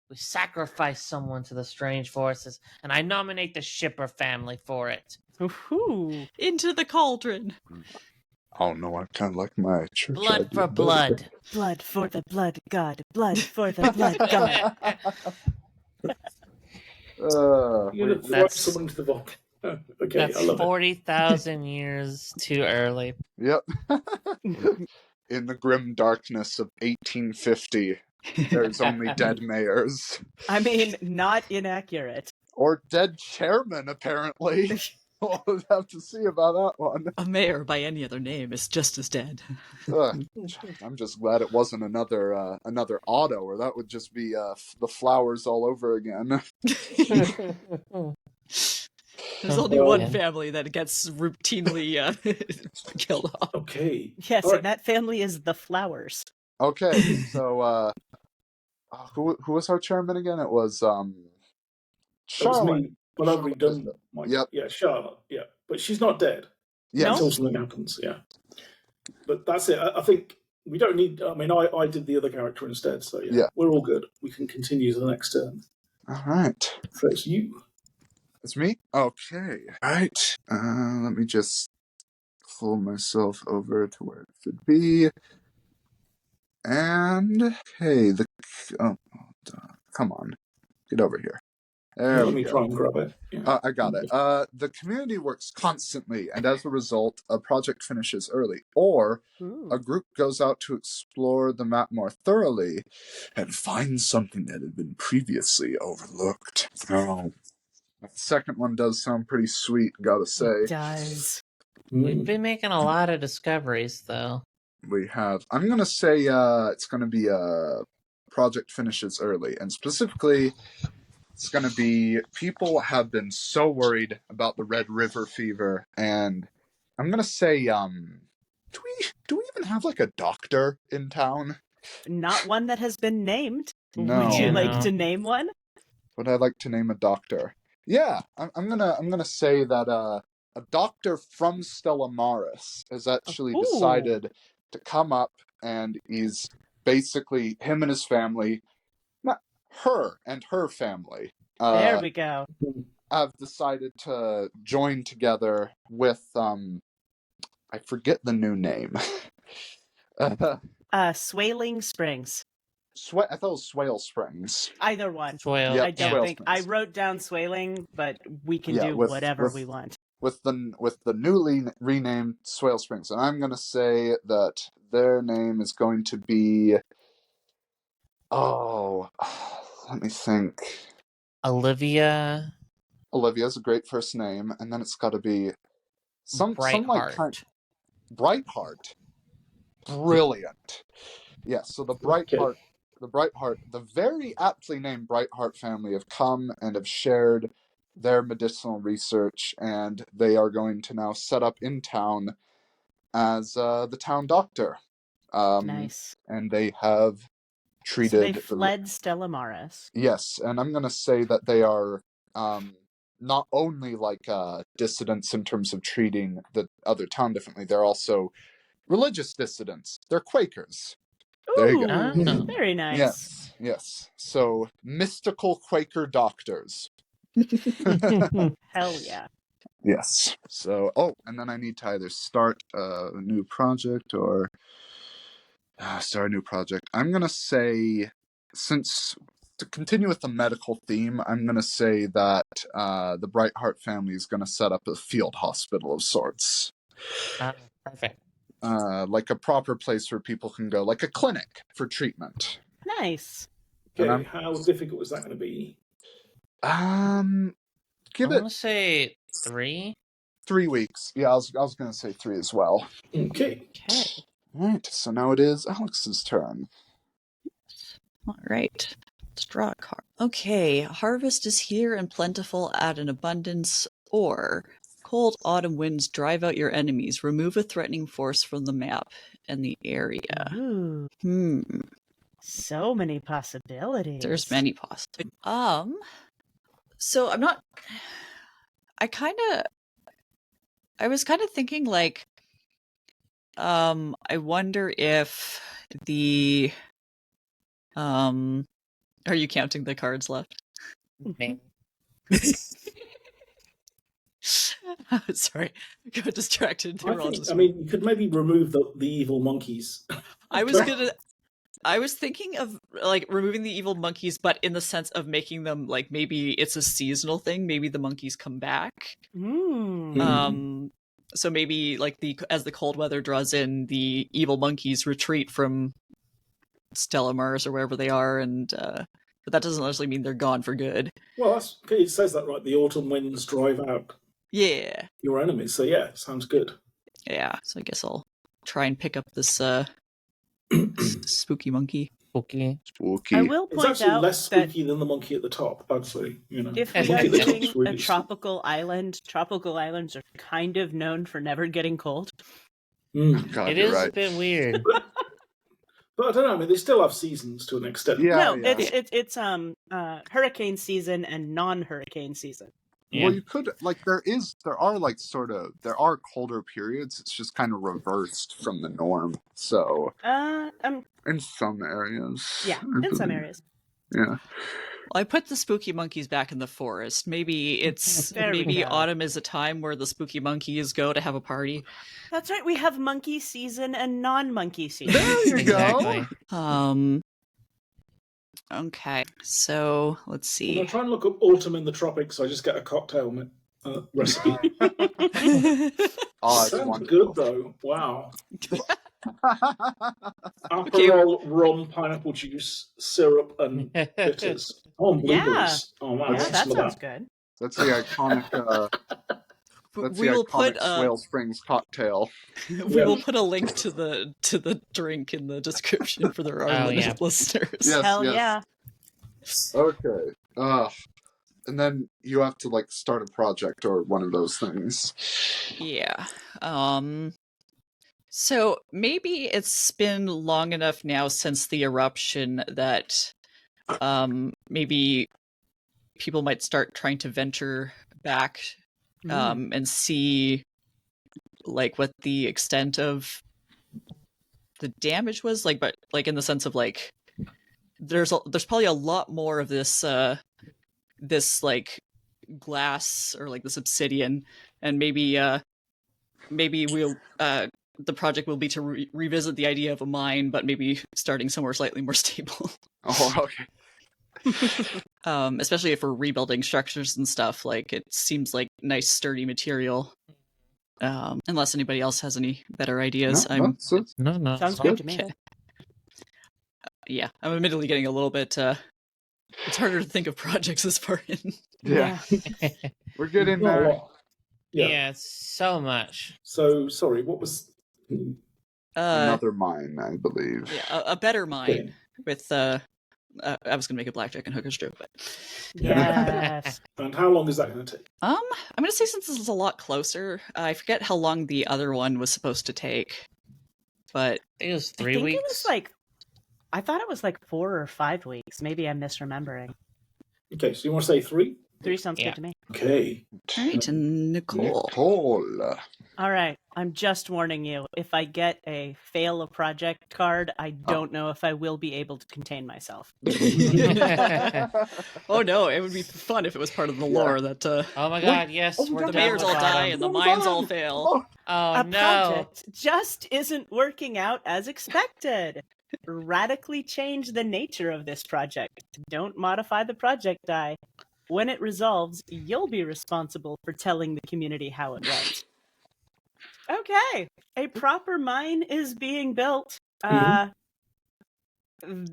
We sacrifice someone to the strange forces, and I nominate the Shipper family for it. Ooh. Into the cauldron. Oh no, I kind of like my church. Blood for blood. Blood for the blood god. Blood for the blood god. You're going to throw someone into the volcano. Okay, That's I love 40,000 years too early. Yep. In the grim darkness of 1850, there's only dead mayors. I mean, not inaccurate. Or dead chairmen, apparently. We'll have to see about that one. A mayor by any other name is just as dead. I'm just glad it wasn't another Otto, or that would just be the flowers all over again. There's only one family that gets routinely killed off. Okay. Yes, All and that family is the Flowers. Okay, so who was our chairman again? It was Charlotte. That was me, but I've redone my... Yep. Yeah, Charlotte, yeah. But she's not dead. Yes. Until something happens, yeah. But that's it. I think we don't need... I mean, I did the other character instead, so yeah. We're all good. We can continue to the next turn. All right. So it's you. It's me? Okay. All right. Let me just pull myself over to where it should be. And, hey, come on. Get over here. There Let we me go. try and grab it. Yeah. I got it. The community works constantly, and as a result, a project finishes early, or a group goes out to explore the map more thoroughly and find something that had been previously overlooked. Oh, that second one does sound pretty sweet, gotta say. It does. We've been making a lot of discoveries, though. We have. I'm gonna say it's gonna be project finishes early, and specifically, it's gonna be people have been so worried about the Red River fever, and I'm gonna say, do we even have like a doctor in town? Not one that has been named. No. Would you like to name one? Would I like to name a doctor? Yeah, I'm gonna say that a doctor from Stella Maris has actually decided to come up, and he's basically him and his family, not her and her family. There we go. Have decided to join together with I forget the new name. Swaling Springs. I thought it was Swale Springs. Either one. Swale. Yep, I don't Swale think Springs. I wrote down Swaling, but we can do whatever we want. With the newly renamed Swale Springs, and I'm gonna say that their name is going to be. Oh, let me think. Olivia. Olivia's a great first name, and then it's got to be some like Brightheart. Brilliant. Yes, so the Brightheart, the very aptly named Brightheart family have come and have shared their medicinal research, and they are going to now set up in town as the town doctor. Nice. And they have treated... So they fled Stella Maris. Yes, and I'm going to say that they are not only like dissidents in terms of treating the other town differently, they're also religious dissidents. They're Quakers. There you go. Oh. Very nice. Yes. So, mystical Quaker doctors. Hell yeah. Yes. So, and then I need to either start a new project or start a new project. I'm going to say, since to continue with the medical theme, I'm going to say that the Brightheart family is going to set up a field hospital of sorts. Perfect. Like a proper place where people can go, like a clinic for treatment. Nice. Okay, how difficult is that going to be? Give I it want to say 3. 3 weeks. Yeah, I was going to say 3 as well. Okay. Okay. All right, so now it is Alex's turn. All right. Let's draw a card. Okay, harvest is here and plentiful at an abundance, or cold autumn winds drive out your enemies. Remove a threatening force from the map and the area. Ooh, so many possibilities. There's many possibilities. So I'm not. I was kind of thinking like, I wonder if the, are you counting the cards left? Me. Sorry, I got distracted. They were all just... I mean, you could maybe remove the evil monkeys. I was thinking of like removing the evil monkeys, but in the sense of making them like maybe it's a seasonal thing. Maybe the monkeys come back. So maybe like as the cold weather draws in, the evil monkeys retreat from Stella Mars or wherever they are, and but that doesn't necessarily mean they're gone for good. Well, that's okay. It says that right. The autumn winds drive out your enemies. So yeah, sounds good. Yeah. So I guess I'll try and pick up this spooky monkey. Spooky. I will It's point actually out less that spooky than the monkey at the top. Actually, if The we monkey are at the top's doing really a tropical island, tropical islands are kind of known for never getting cold. God, It you're is right. a bit weird. But I don't know. I mean, they still have seasons to an extent. Yeah, No, it's hurricane season and non-hurricane season. Yeah. Well, you could there are colder periods. It's just kind of reversed from the norm. So in some areas, yeah, in some areas. Yeah. Well, I put the spooky monkeys back in the forest. Maybe maybe autumn is a time where the spooky monkeys go to have a party. That's right. We have monkey season and non-monkey season. There you Exactly. go. Okay, so let's I'm see. gonna try and look up autumn in the tropics. So I just get a cocktail recipe. Oh, it's Sounds wonderful. good though. Wow. Aperol, rum, pineapple juice, syrup, and bitters. Oh, and blueberries. Yeah. Oh man, Yeah, I that smell sounds good. That's the iconic. That's We the will iconic put Swale Springs cocktail. we will put a link to the drink in the description for our listeners. Yes, Hell yes. yeah. Okay. And then you have to start a project or one of those things. Yeah. So maybe it's been long enough now since the eruption that maybe people might start trying to venture back and see what the extent of the damage was, but in the sense of there's probably a lot more of this glass or this obsidian, and maybe we'll the project will be to revisit the idea of a mine, but maybe starting somewhere slightly more stable. Oh, okay. Especially if we're rebuilding structures and stuff, it seems like nice sturdy material. Unless anybody else has any better ideas. No. Sounds good to me. Yeah, I'm admittedly getting a little bit it's harder to think of projects this far in. Yeah. We're getting there. Yeah, so much. So sorry, what was another mine, I believe. Yeah, a better mine with I was gonna make a blackjack and hookers joke, but yes. And how long is that going to take? I'm gonna say since this is a lot closer. I forget how long the other one was supposed to take, but I think it was 3 weeks. It was I thought it was 4 or 5 weeks. Maybe I'm misremembering. Okay, so you want to say 3? 3 sounds good to me. Okay. All right, and Nicole. All right, I'm just warning you. If I get a fail a project card, I don't know if I will be able to contain myself. Oh no, it would be fun if it was part of the lore that. Oh my god, yes, the players all die and the mines all fail. Oh a no! project just isn't working out as expected. radically change the nature of this project. Don't modify the project die. When it resolves, you'll be responsible for telling the community how it went. Okay, a proper mine is being built.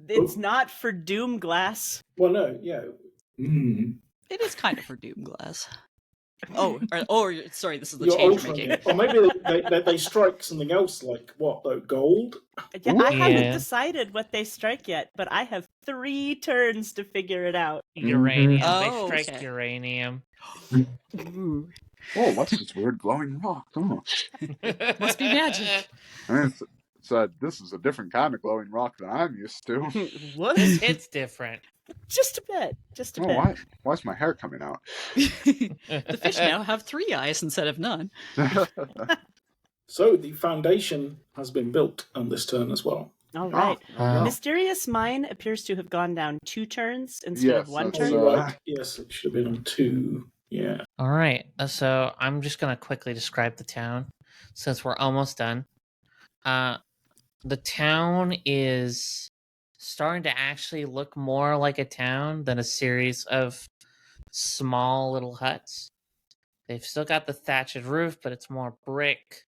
It's not for Doom glass. Well, no, yeah. It is kind of for Doom glass. Sorry, this is the You're change altering making. it. Or maybe they strike something else like what though? Gold? Yeah, I haven't Yeah. decided what they strike yet, but I have 3 turns to figure it out. Uranium. Mhm. They Oh, strike okay. uranium. Oh, what's this weird glowing rock? Oh. Must be magic. This is a different kind of glowing rock than I'm used to. What? This hit's different. Just a bit. Just a bit. Why's my hair coming out? The fish now have 3 eyes instead of none. So the foundation has been built on this turn as well. All right. Oh. Mysterious Mine appears to have gone down 2 turns instead of 1 that's, Oh, turn. you're right. Yes, it should have been on 2. Yeah. All right. So I'm just going to quickly describe the town since we're almost done. The town is starting to actually look more like a town than a series of small little huts. They've still got the thatched roof, but it's more brick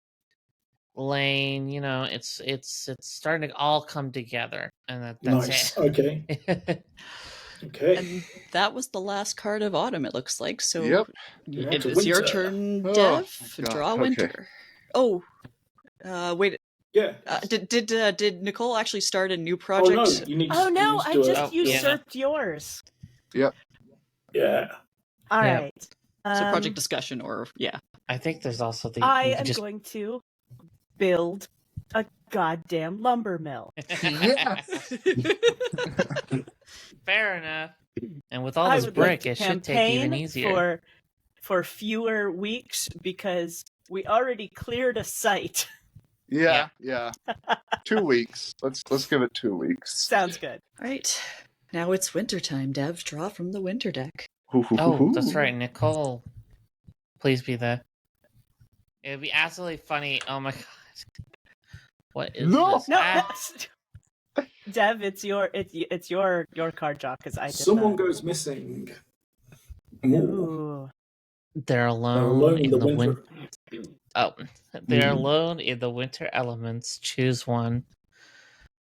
lane. You know, it's starting to all come together, and that's Nice. it. Okay. Okay. And that was the last card of autumn, it looks like. So Yep. it to is your winter. turn, Oh, Dev. God. Draw Okay. winter. Oh, wait. Yeah. Did Nicole actually start a new Oh project? no, you need to. Oh no, you need to I do a- just usurped yours. Yep. Yeah. All Yeah. right. So project discussion, or yeah. I think there's also the. I we am could just- going to build a goddamn lumber mill. Fair enough. And with all I this would brick, like it to should take even campaign easier. for fewer weeks because we already cleared a site. Yeah. 2 weeks. Let's give it 2 weeks. Sounds good. All right. Now it's winter time, Dev. Draw from the winter deck. Oh, that's right, Nicole. Please be there. It would be absolutely funny. Oh my god. What is No! this? No, Ah, Dev, it's your card draw because I did Someone that. goes missing. Ooh. Ooh. they're alone, alone in in the the winter. Oh, they're Mhm. alone in the winter elements. Choose one.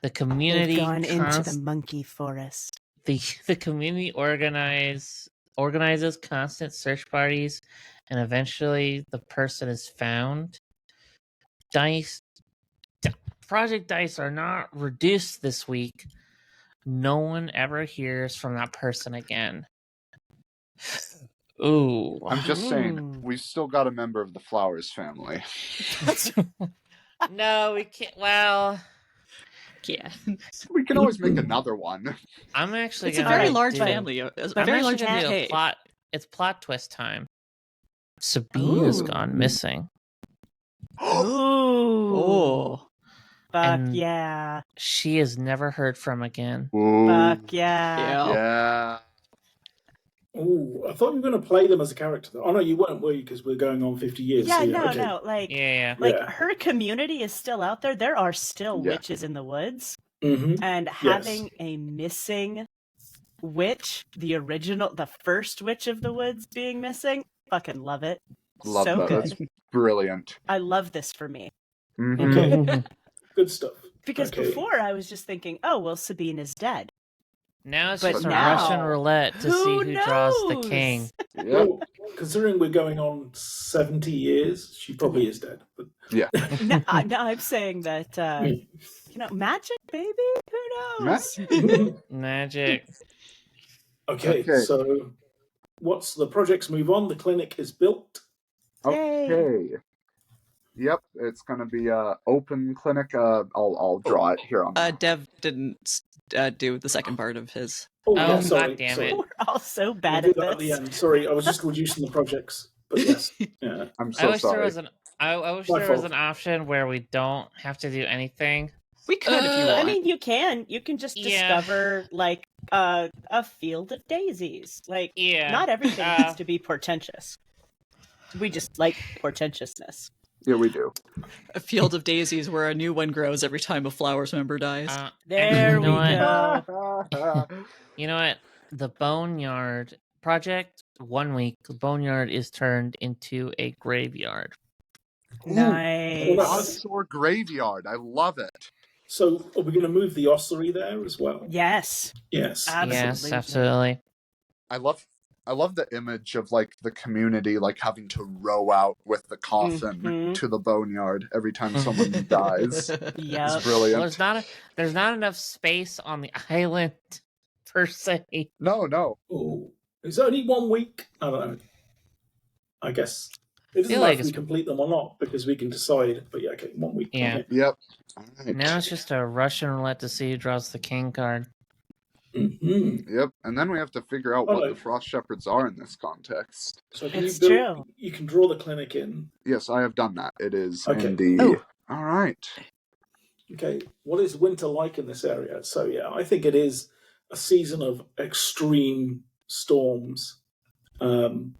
The They've community gone into the monkey forest. the community organizes constant search parties, and eventually the person is found. Project Dice are not reduced this week. No one ever hears from that person again. Ooh. I'm just saying, Ooh. we've still got a member of the Flowers family. No, we can't. Well, Yeah. We can always make another one. I'm actually It's a gonna very large do- family. A but I'm very actually large gonna do a UK. plot. It's plot twist time. Sabina's Ooh. gone missing. Ooh. Oh. Fuck And- yeah. She is never heard from again. Whoa. Fuck yeah. Yeah. Ooh, I thought you were going to play them as a character. Though. Oh no, you weren't, were you? Because we're going on 50 years. Yeah, so no, okay. no. Like, Yeah. Yeah. her community is still out there. There are still Yeah. witches in the woods. Mm-hmm. And having a missing witch, the first witch of the woods being missing, fucking love it. Love so that. good. That's brilliant. I love this for me. Mhm. Okay. Good stuff. Because Okay. before I was just thinking, oh, well, Sabine is dead. Now it's But just a now, Russian roulette to see who draws the knows? king. Yep. Well, considering we're going on 70 years, she probably is dead. But No, I'm saying that, magic, baby? Who knows? Magic. okay, Okay. so what's the projects move on? The clinic is built. Okay. Yep, it's gonna be a open clinic. I'll draw it here on. Dev didn't do the second part of his. Oh, Oh, yeah, sorry. God damn sorry. it. We're all so We'll bad do at that at the this. end. Sorry, I was just reducing the projects. But yes, yeah. I'm I so wish there sorry. was I wish My there was fault. an option where we don't have to do anything. We could if you Uh, want. I mean, you can just Yeah. discover, like, a field of daisies. Like, Yeah. not everything has to be portentous. We just like portentousness. Yeah, we do. A field of daisies where a new one grows every time a Flowers member dies. There you know we what? go. You know what? The Boneyard project, 1 week, the Boneyard is turned into a graveyard. Nice. Broadsword Graveyard. I love it. So, are we going to move the ossuary there as well? Yes. Yes. Absolutely. Yes, absolutely. I love the image of like the community like having to row out with the coffin Mhm. to the boneyard every time someone dies. It's Yep. Well, brilliant. there's not enough space on the island per se. No. Oh, is it only 1 week? I don't know. I guess it doesn't Feel matter like if we it's- complete them or not because we can decide. But yeah, okay, 1 week. Yeah. Okay. Yep. All right. Now it's just a Russian roulette to see who draws the king card. Mm-hmm. Yep. And then we have to figure out Oh, what no. the frost shepherds are in this context. So can It's you true. You can draw the clinic in. Yes, I have done that. It is Okay. in the. Oh. All right. Okay, what is winter like in this area? So yeah, I think it is a season of extreme storms, and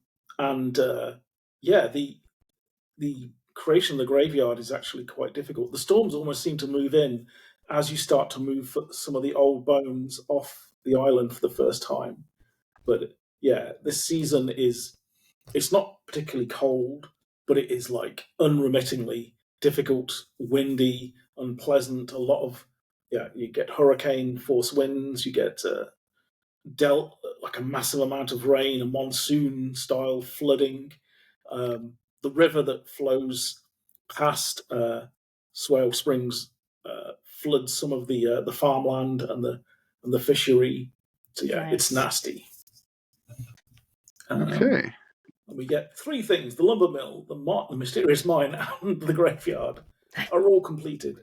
yeah, the creation of the graveyard is actually quite difficult. The storms almost seem to move in as you start to move some of the old bones off the island for the first time. But yeah, this season it's not particularly cold, but it is like unremittingly difficult, windy, unpleasant. A lot of you get hurricane force winds, you get dealt like a massive amount of rain, a monsoon style flooding. The river that flows past Swale Springs floods some of the farmland and the fishery. So yeah, it's Nice. nasty. Okay. And we get three things: the lumber mill, the mysterious mine, and the graveyard are all completed.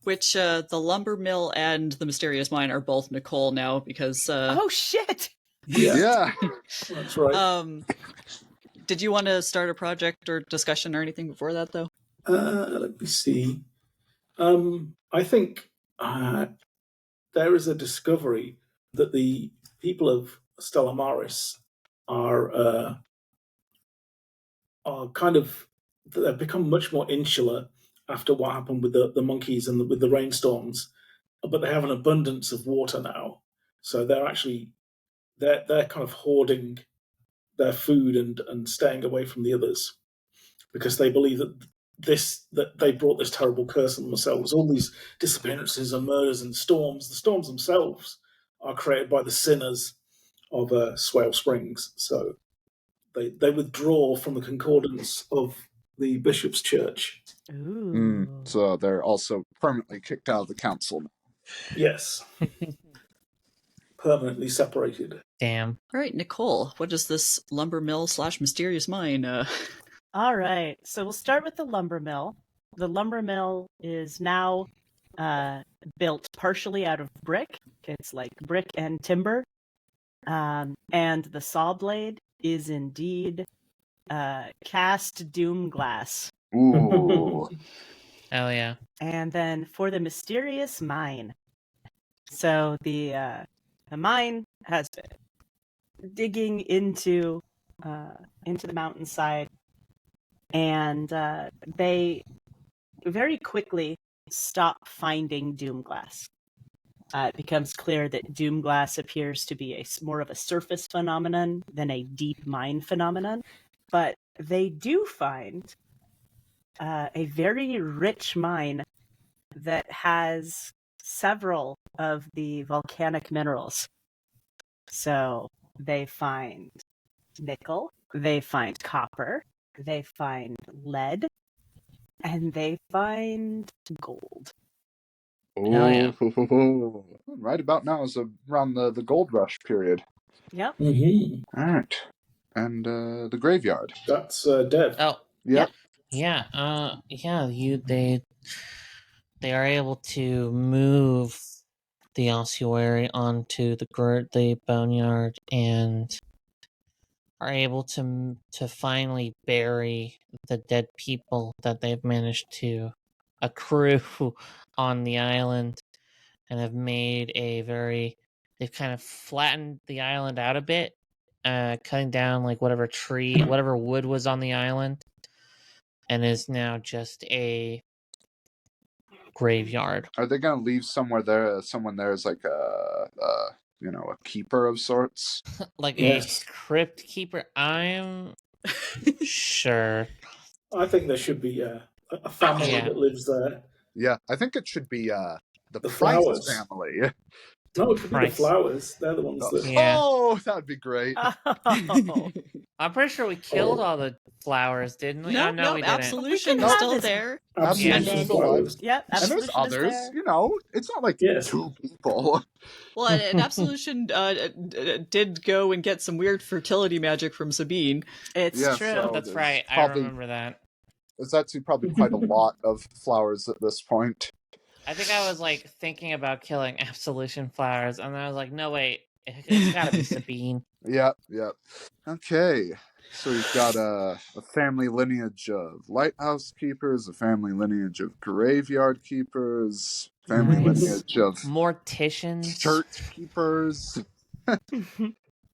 Which the lumber mill and the mysterious mine are both Nicole now because Oh shit! Yeah. That's right. Did you want to start a project or discussion or anything before that though? Let me see. I think there is a discovery that the people of Stella Maris are kind of they've become much more insular after what happened with the monkeys and with the rainstorms, but they have an abundance of water now, so they're kind of hoarding their food and staying away from the others because they believe that they brought this terrible curse on themselves. All these disappearances and murders and storms. The storms themselves are created by the sinners of Swale Springs. So they withdraw from the concordance of the bishop's church. Ooh. So they're also permanently kicked out of the council. Yes. Permanently separated. Damn. All right, Nicole, what is this lumber mill / mysterious mine? All right, so we'll start with the lumber mill. The lumber mill is now built partially out of brick. It's like brick and timber. And the saw blade is indeed cast doom glass. Ooh. Hell yeah. And then for the mysterious mine. So the mine has been digging into the mountainside, and they very quickly stop finding Doomglass. It becomes clear that Doomglass appears to be more of a surface phenomenon than a deep mine phenomenon, but they do find a very rich mine that has several of the volcanic minerals. So they find nickel, they find copper, they find lead, and they find gold. Hell yeah. Oh, right about now is around the gold rush period. Yep. Mm-hmm. All right. And the graveyard. That's Dev. Oh, Yep. yeah. They are able to move the ossuary onto the boneyard and are able to finally bury the dead people that they've managed to accrue on the island, and have made they've kind of flattened the island out a bit, cutting down like whatever wood was on the island, and is now just a graveyard. Are they gonna leave someone there as like a keeper of sorts? Like Yes. a crypt keeper. I'm sure. I think there should be a family Yeah. that lives there. Yeah, I think it should be the The Price Flowers. family. No, it should be the Price. Flowers. They're the ones that. Yeah. Oh, that would be great. Oh. I'm pretty sure we killed all the flowers, didn't we? No, Oh, no, we didn't. Absolution We is can still have this- there. Absolution Yeah. is closed. Yep, And there's Absolution is others, there. it's not like Yes. 2 people. Well, and Absolution did go and get some weird fertility magic from Sabine. It's Yeah, true. so- That's there's right. probably- I remember that. There's actually probably quite a lot of flowers at this point. I think I was like thinking about killing Absolution flowers, and then I was like, no, wait. It's gotta be Sabine. Yep. Okay. So we've got a family lineage of lighthouse keepers, a family lineage of graveyard keepers, family Nice. lineage of Morticians. church keepers,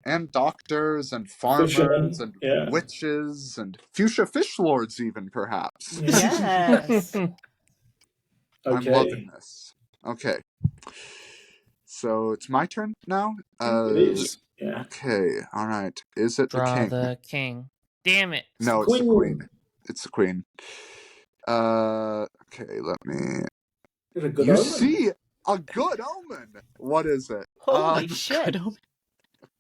and doctors, and farmers, Fishermen, and yeah. witches, and fuchsia fish lords, even perhaps. Yes. I'm Okay. loving this. Okay. So it's my turn now? It is. Yeah. Okay, alright. Is it the Draw king? the king. Damn it. No, it's the Queen. queen. It's the queen. Okay, let me... It's a good You omen. see a good omen! What is it? Holy Um, shit.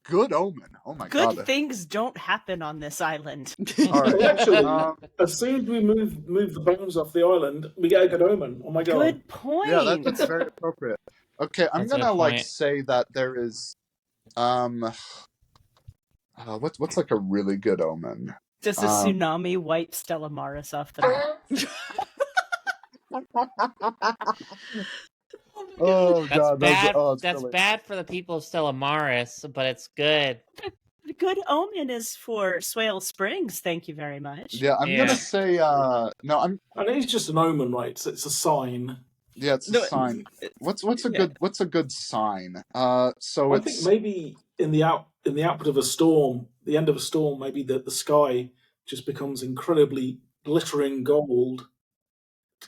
Good omen. Oh my Good god. things don't happen on this island. Alright. Well, actually, Um, as soon as we move the bones off the island, we get a good omen. Oh my god. Good point. yeah, that's very appropriate. Okay, I'm That's a gonna good like point. say that there is what's like a really good omen? Does a tsunami wipe Stella Maris off the map? Oh That's god, bad. it's That's really... bad for the people of Stella Maris, but it's good. The good omen is for Swale Springs, thank you very much. Yeah, I'm Yeah. gonna say no, I'm And it's just an omen, right? It's a sign. yeah, it's a No, sign. What's a yeah. what's a good sign? So I it's think maybe in the output of a storm, the end of a storm, maybe the sky just becomes incredibly glittering gold.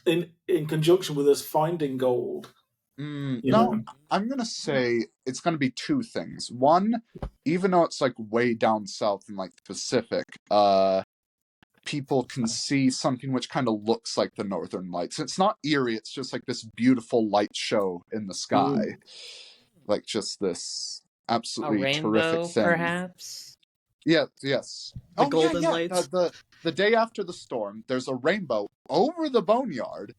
In conjunction with us finding gold. You no, know? I'm gonna say it's gonna be 2 things. One, even though it's like way down south in like the Pacific, people can see something which kind of looks like the Northern Lights. It's not eerie, it's just like this beautiful light show in the sky. Like just this A absolutely rainbow, terrific thing. perhaps? Yeah, yes. The golden lights. The day after the storm, there's a rainbow over the boneyard,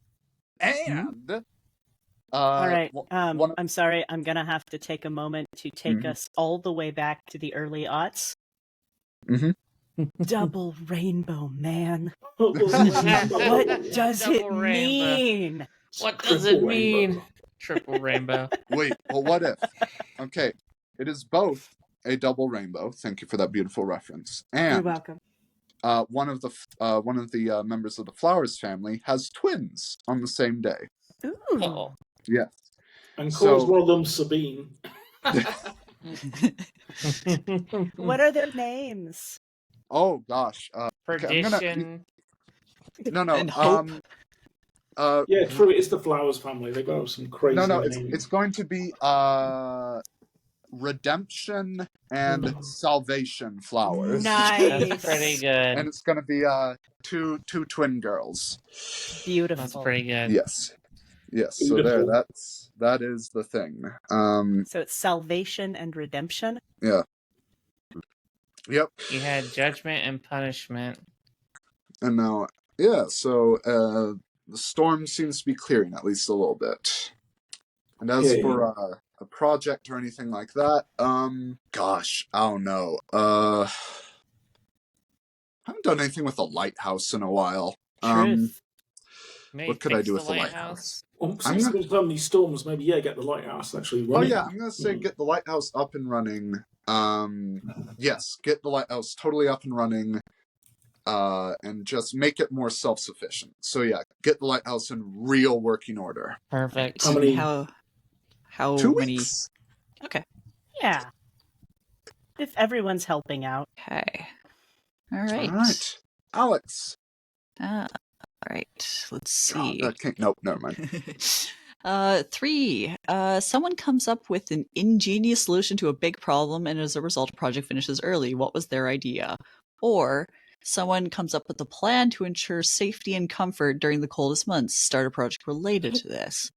and All right. one- I'm sorry. I'm going to have to take a moment to take us all the way back to the early aughts. Mhm. Double rainbow, man. What What does Double it rainbow. mean? What does Triple it mean? rainbow. Triple rainbow. Wait, well, what if? Okay, it is both a double rainbow. Thank you for that beautiful reference. You're And welcome. one of the members of the Flowers family has twins on the same day. Ooh. Oh. Yeah. And So- calls one of them Sabine. What are their names? Oh gosh. Okay, I'm gonna- Perdition. No. And hope. Yeah, true. It's the Flowers family. They've got some crazy No. names. It's going to be redemption and salvation flowers. Nice. That's pretty good. And it's going to be two twin girls. Beautiful. That's pretty good. Yes. So there, Beautiful. that is the thing. So it's salvation and redemption. Yeah. Yep. You had judgment and punishment. And now, yeah. So the storm seems to be clearing at least a little bit. And as Okay. for a project or anything like that, gosh, I don't know. I haven't done anything with a lighthouse in a while. Truth. Maybe What could I fix do the with the lighthouse? Well, I'm since gonna- there's so many storms, maybe get the lighthouse actually Oh running. yeah, I'm gonna say get the lighthouse up and running. Yes, get the lighthouse totally up and running, and just make it more self-sufficient. So yeah, get the lighthouse in real working order. Perfect. How many- How 2 many? weeks. Okay. Yeah. If everyone's helping out. Okay. All right. All right, Alex. All right. Let's see. Nope, never mind. 3. Someone comes up with an ingenious solution to a big problem, and as a result, a project finishes early. What was their idea? Or someone comes up with a plan to ensure safety and comfort during the coldest months. Start a project related to this.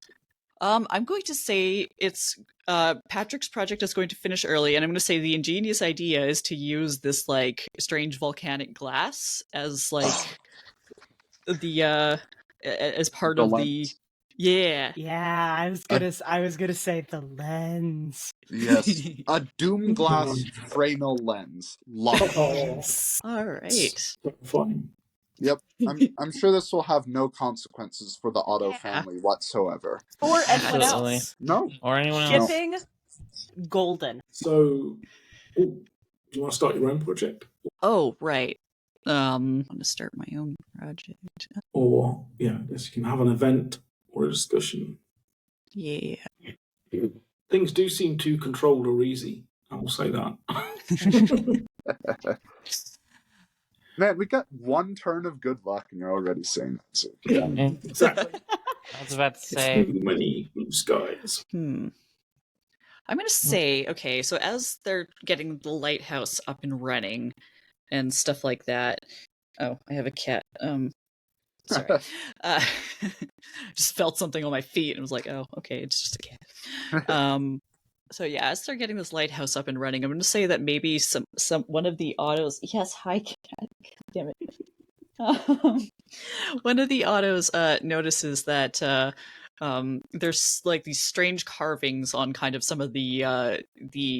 I'm going to say it's Patrick's project is going to finish early, and I'm going to say the ingenious idea is to use this like strange volcanic glass as like the as part The of lens. yeah. Yeah, I was gonna say the lens. Yes, a Doom glass Fresnel lens. Love it. Oh, All right. fine. Yep, I'm sure this will have no consequences for the Otto family whatsoever. Or anyone Absolutely. else. No. Or anyone else. Shipping, golden. So, do you want to start your own project? Oh, right. I want to start my own project. Or, yeah, I guess you can have an event or a discussion. Yeah. Things do seem too controlled or easy. I will say that. Man, we got one turn of good luck and you're already saying that. So, Yeah, exactly. I was about to It's say, too many blue skies. I'm going to say, okay, so as they're getting the lighthouse up and running and stuff like that. Oh, I have a cat. Sorry. Just felt something on my feet and was like, oh, okay, it's just a cat. So yeah, as they're getting this lighthouse up and running, I'm going to say that maybe some one of the autos. Yes, hi cat. Damn it. One of the autos notices that there's like these strange carvings on kind of some of the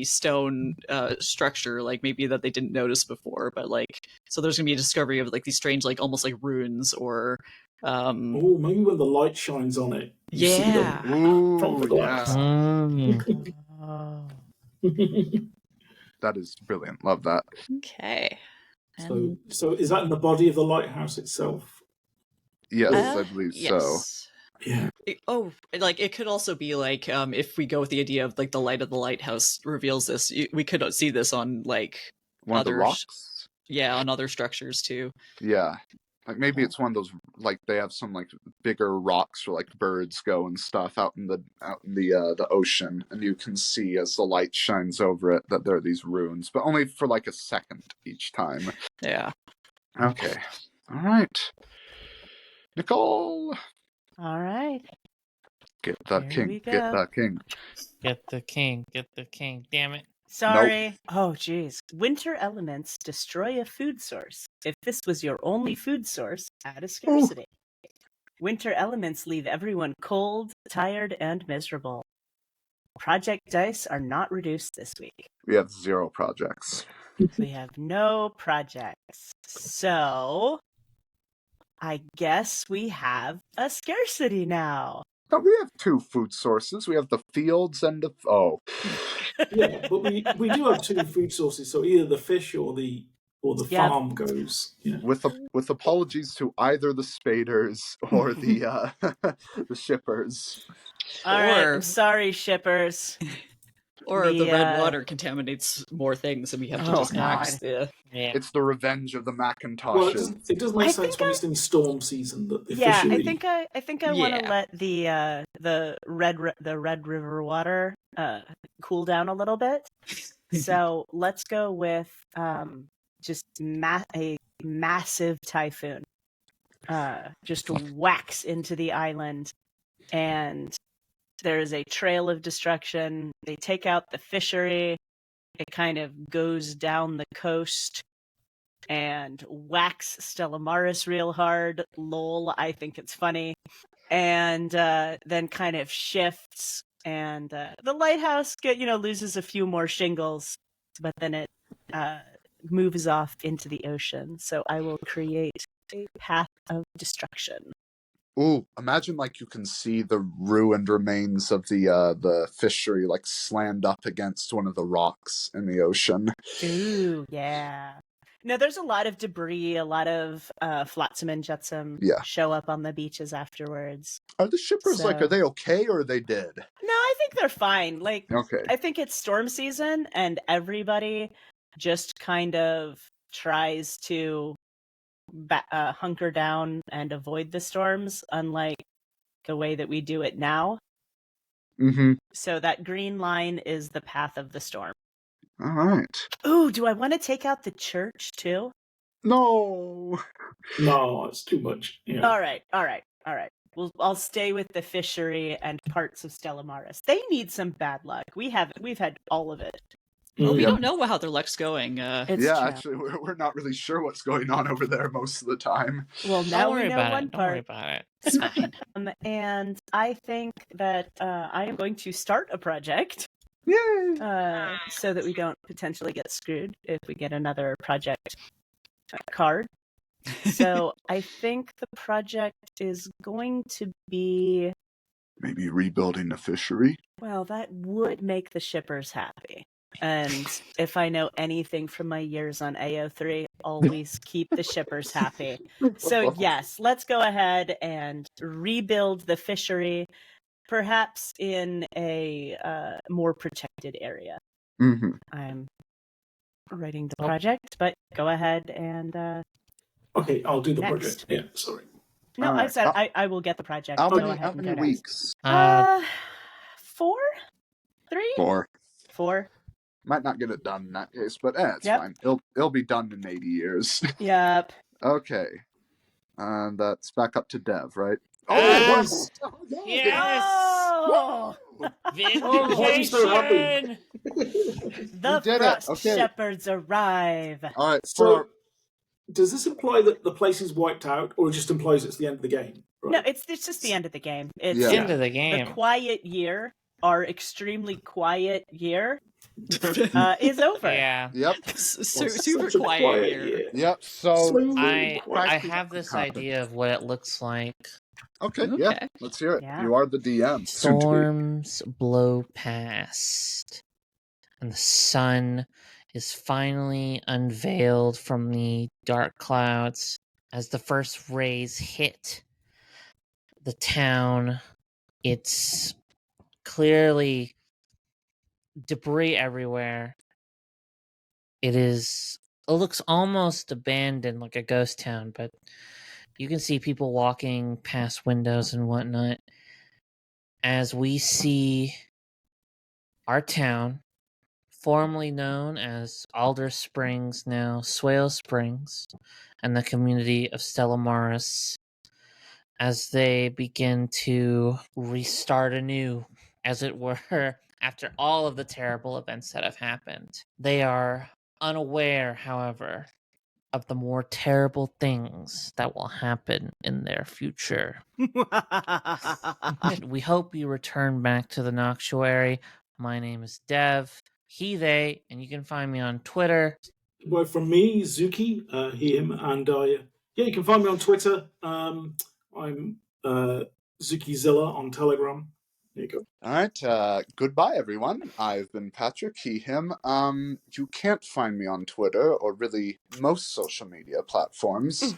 stone structure, like maybe that they didn't notice before, but like so there's gonna be a discovery of like these strange like almost like runes or Oh, maybe when the light shines on it, you see yeah. them Ooh, from the glass. Oh. that is brilliant. Love that. Okay. So is that in the body of the lighthouse itself? Yes, I believe so. Yeah. Like it could also be like if we go with the idea of like the light of the lighthouse reveals this, we could see this on like One of the rocks? Yeah, on other structures too. Yeah. Like maybe it's one of those like they have some like bigger rocks where like birds go and stuff out in the ocean, and you can see as the light shines over it that there are these runes, but only for like a second each time. Yeah. Okay. All right. Nicole, All right. get that Here king. we Get go. that king. get the king, get the king. Damn it. Sorry. Oh, geez. Winter elements destroy a food source. If this was your only food source, add a scarcity. Winter elements leave everyone cold, tired, and miserable. Project dice are not reduced this week. We have 0 projects. We have no projects. So, I guess we have a scarcity now. But we have 2 food sources. We have the fields and the Yeah, but we do have 2 food sources, so either the fish or the Yeah. farm goes. Yeah. with apologies to either the spaders or the the shippers. All right, Or- I'm sorry, shippers. Or the red The, water contaminates more things, and we have to Oh, just axe the. Yeah. It's the revenge of the Macintoshes. Well, it does make I sense think when it's in storm season that the Yeah, fishery. I think I want to Yeah. let the red river water cool down a little bit. So let's go with just a massive typhoon. Just whacks into the island, and there is a trail of destruction. They take out the fishery. It kind of goes down the coast and whacks Stella Maris real hard. Lol, I think it's funny. And then kind of shifts, and the lighthouse loses a few more shingles, but then it moves off into the ocean. So I will create a path of destruction. Ooh, imagine like you can see the ruined remains of the fishery like slammed up against one of the rocks in the ocean. Ooh, yeah. No, there's a lot of debris, a lot of flotsam and jetsam show up on the beaches afterwards. Are the shippers like, are they okay or are they dead? No, I think they're fine. Like, Okay. I think it's storm season and everybody just kind of tries to hunker down and avoid the storms, unlike the way that we do it now. Mm-hmm. So that green line is the path of the storm. All right. Ooh, do I want to take out the church too? No. No, it's too much. Yeah. All right. I'll stay with the fishery and parts of Stella Maris. They need some bad luck. We've had all of it. Well, we Yeah. don't know how their luck's going. It's Yeah, true. actually, we're not really sure what's going on over there most of the time. Well, Don't now worry we know about one it. Don't worry part. about it. It's fine. And I think that I am going to start a project Yay! so that we don't potentially get screwed if we get another project card. So I think the project is going to be, Maybe rebuilding the fishery. well, that would make the shippers happy. And if I know anything from my years on AO3, always keep the shippers happy. So yes, let's go ahead and rebuild the fishery, perhaps in a more protected area. Mm-hmm. I'm writing the project, but go ahead and Okay, I'll do the Next. project. Yeah, sorry. no, All I right. said I will get the project. How Go many, ahead how and many go weeks? next. 4? 3? 4. 4. Might not get it done in that case, but it's Yep. fine. It'll be done in 80 years. Yep. Okay. And that's back up to Dev, right? Yes! Oh, yeah. Yes! Oh! why are you so happy? Vindication! The did it. Frost Okay. Shepherds arrive. All right. So, does this imply that the place is wiped out, or it just implies it's the end of the game? Right. No, it's just the end of the game. It's Yeah. End of the the game. quiet year, our extremely quiet year, is over. Yeah. Yep. Super Such a quiet here. Yep. So I quiet. have this Happen. idea of what it looks like. okay. Yeah. Okay. Let's hear it. Yeah. You are the DM. Soon to be. Storms blow past, and the sun is finally unveiled from the dark clouds. As the first rays hit the town, it's clearly debris everywhere. It looks almost abandoned, like a ghost town, but you can see people walking past windows and whatnot. As we see our town, formerly known as Alder Springs, now Swale Springs, and the community of Stella Maris, as they begin to restart anew, as it were, after all of the terrible events that have happened. They are unaware, however, of the more terrible things that will happen in their future. We hope you return back to the Noctuary. My name is Dev, he, they, and you can find me on Twitter. Well, from me, Zuki, he, him, and you can find me on Twitter. I'm ZukiZilla on Telegram. There you go. All right. Goodbye, everyone. I've been Patrick, he, him. You can't find me on Twitter or really most social media platforms.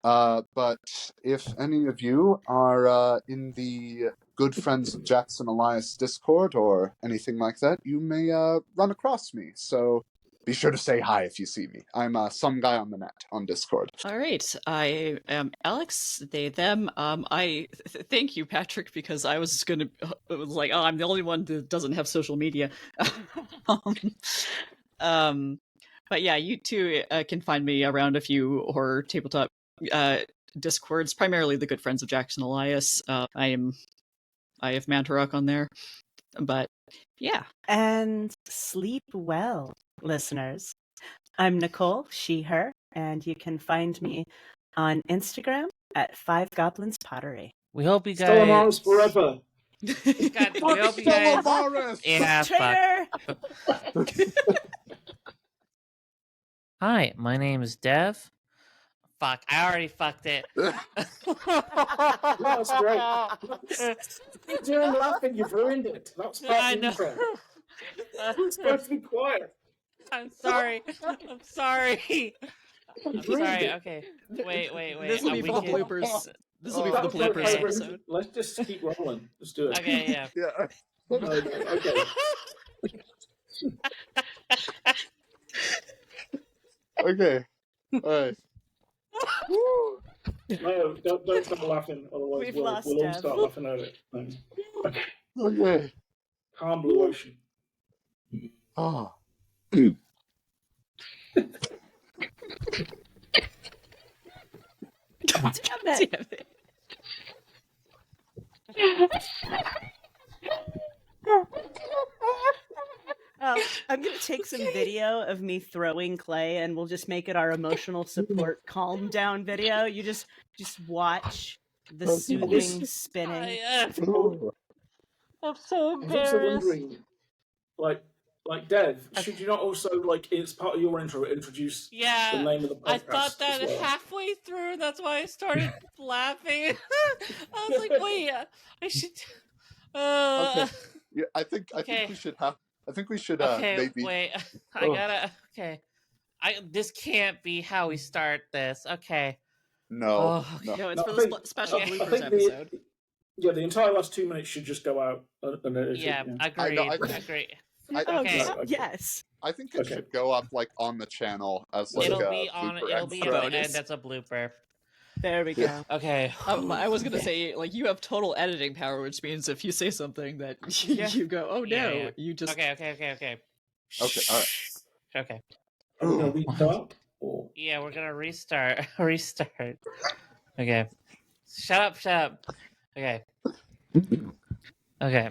But if any of you are in the Good Friends of Jackson Elias Discord or anything like that, you may run across me. So be sure to say hi if you see me. I'm some guy on the net on Discord. All right, I am Alex. They, them. Thank you, Patrick, because I was gonna it was like, oh, I'm the only one that doesn't have social media. But yeah, you two can find me around a few horror tabletop Discords, primarily the Good Friends of Jackson Elias. I have Mantarok on there, but yeah. And sleep well, listeners. I'm Nicole, she, her, and you can find me on Instagram at 5 Goblins Pottery. We hope you Stella guys. Maris forever. God, we hope you guys. Yeah, fuck. Traitor! Hi, my name is Dev. Fuck, I already fucked it. That's great. You're doing laughing, you've ruined it. That's I part know. of the intro. It's supposed to be quiet. I'm sorry. I'm sorry. I'm sorry. Okay. Wait. This will be for the bloopers. This will be for the That's bloopers okay. episode. Let's just keep rolling. Let's do it. Okay, yeah. Yeah. Okay. Okay. All right. No, don't start laughing, otherwise We've we'll lost all Dev. start laughing at it. No. Okay. Okay. Calm blue ocean. Oh. Damn it. Damn it. Oh, I'm gonna take some video of me throwing clay, and we'll just make it our emotional support calm down video. You just watch the soothing spinning. I'm so I was also embarrassed. wondering, like Dev, should you not also, like, as part of your intro, introduce the Yeah, name of the podcast I thought that as well? halfway through. That's why I started laughing. I was like, wait, I should. Okay. Yeah, I think Okay. we should have. I think we should Okay, maybe. wait. I gotta. Okay, this can't be how we start this. Okay. No. Oh, No. No, it's No, for I the think- special I bloopers think episode. the entire last 2 minutes should just go out. And yeah, I agreed. know, I- Agreed. Oh, Okay. yes. I think it Okay. should go up like on the channel as like It'll a be on. blooper It'll be at extra. the Bonus. end. That's a blooper. There we Yeah. go. Okay. I was gonna say, like, you have total editing power, which means if you say something that you go, oh no, Yeah. you just Okay. Okay, all right. Okay. Are we going to restart? Or... Yeah, we're gonna restart. Restart. Okay. Shut up. Okay. Okay.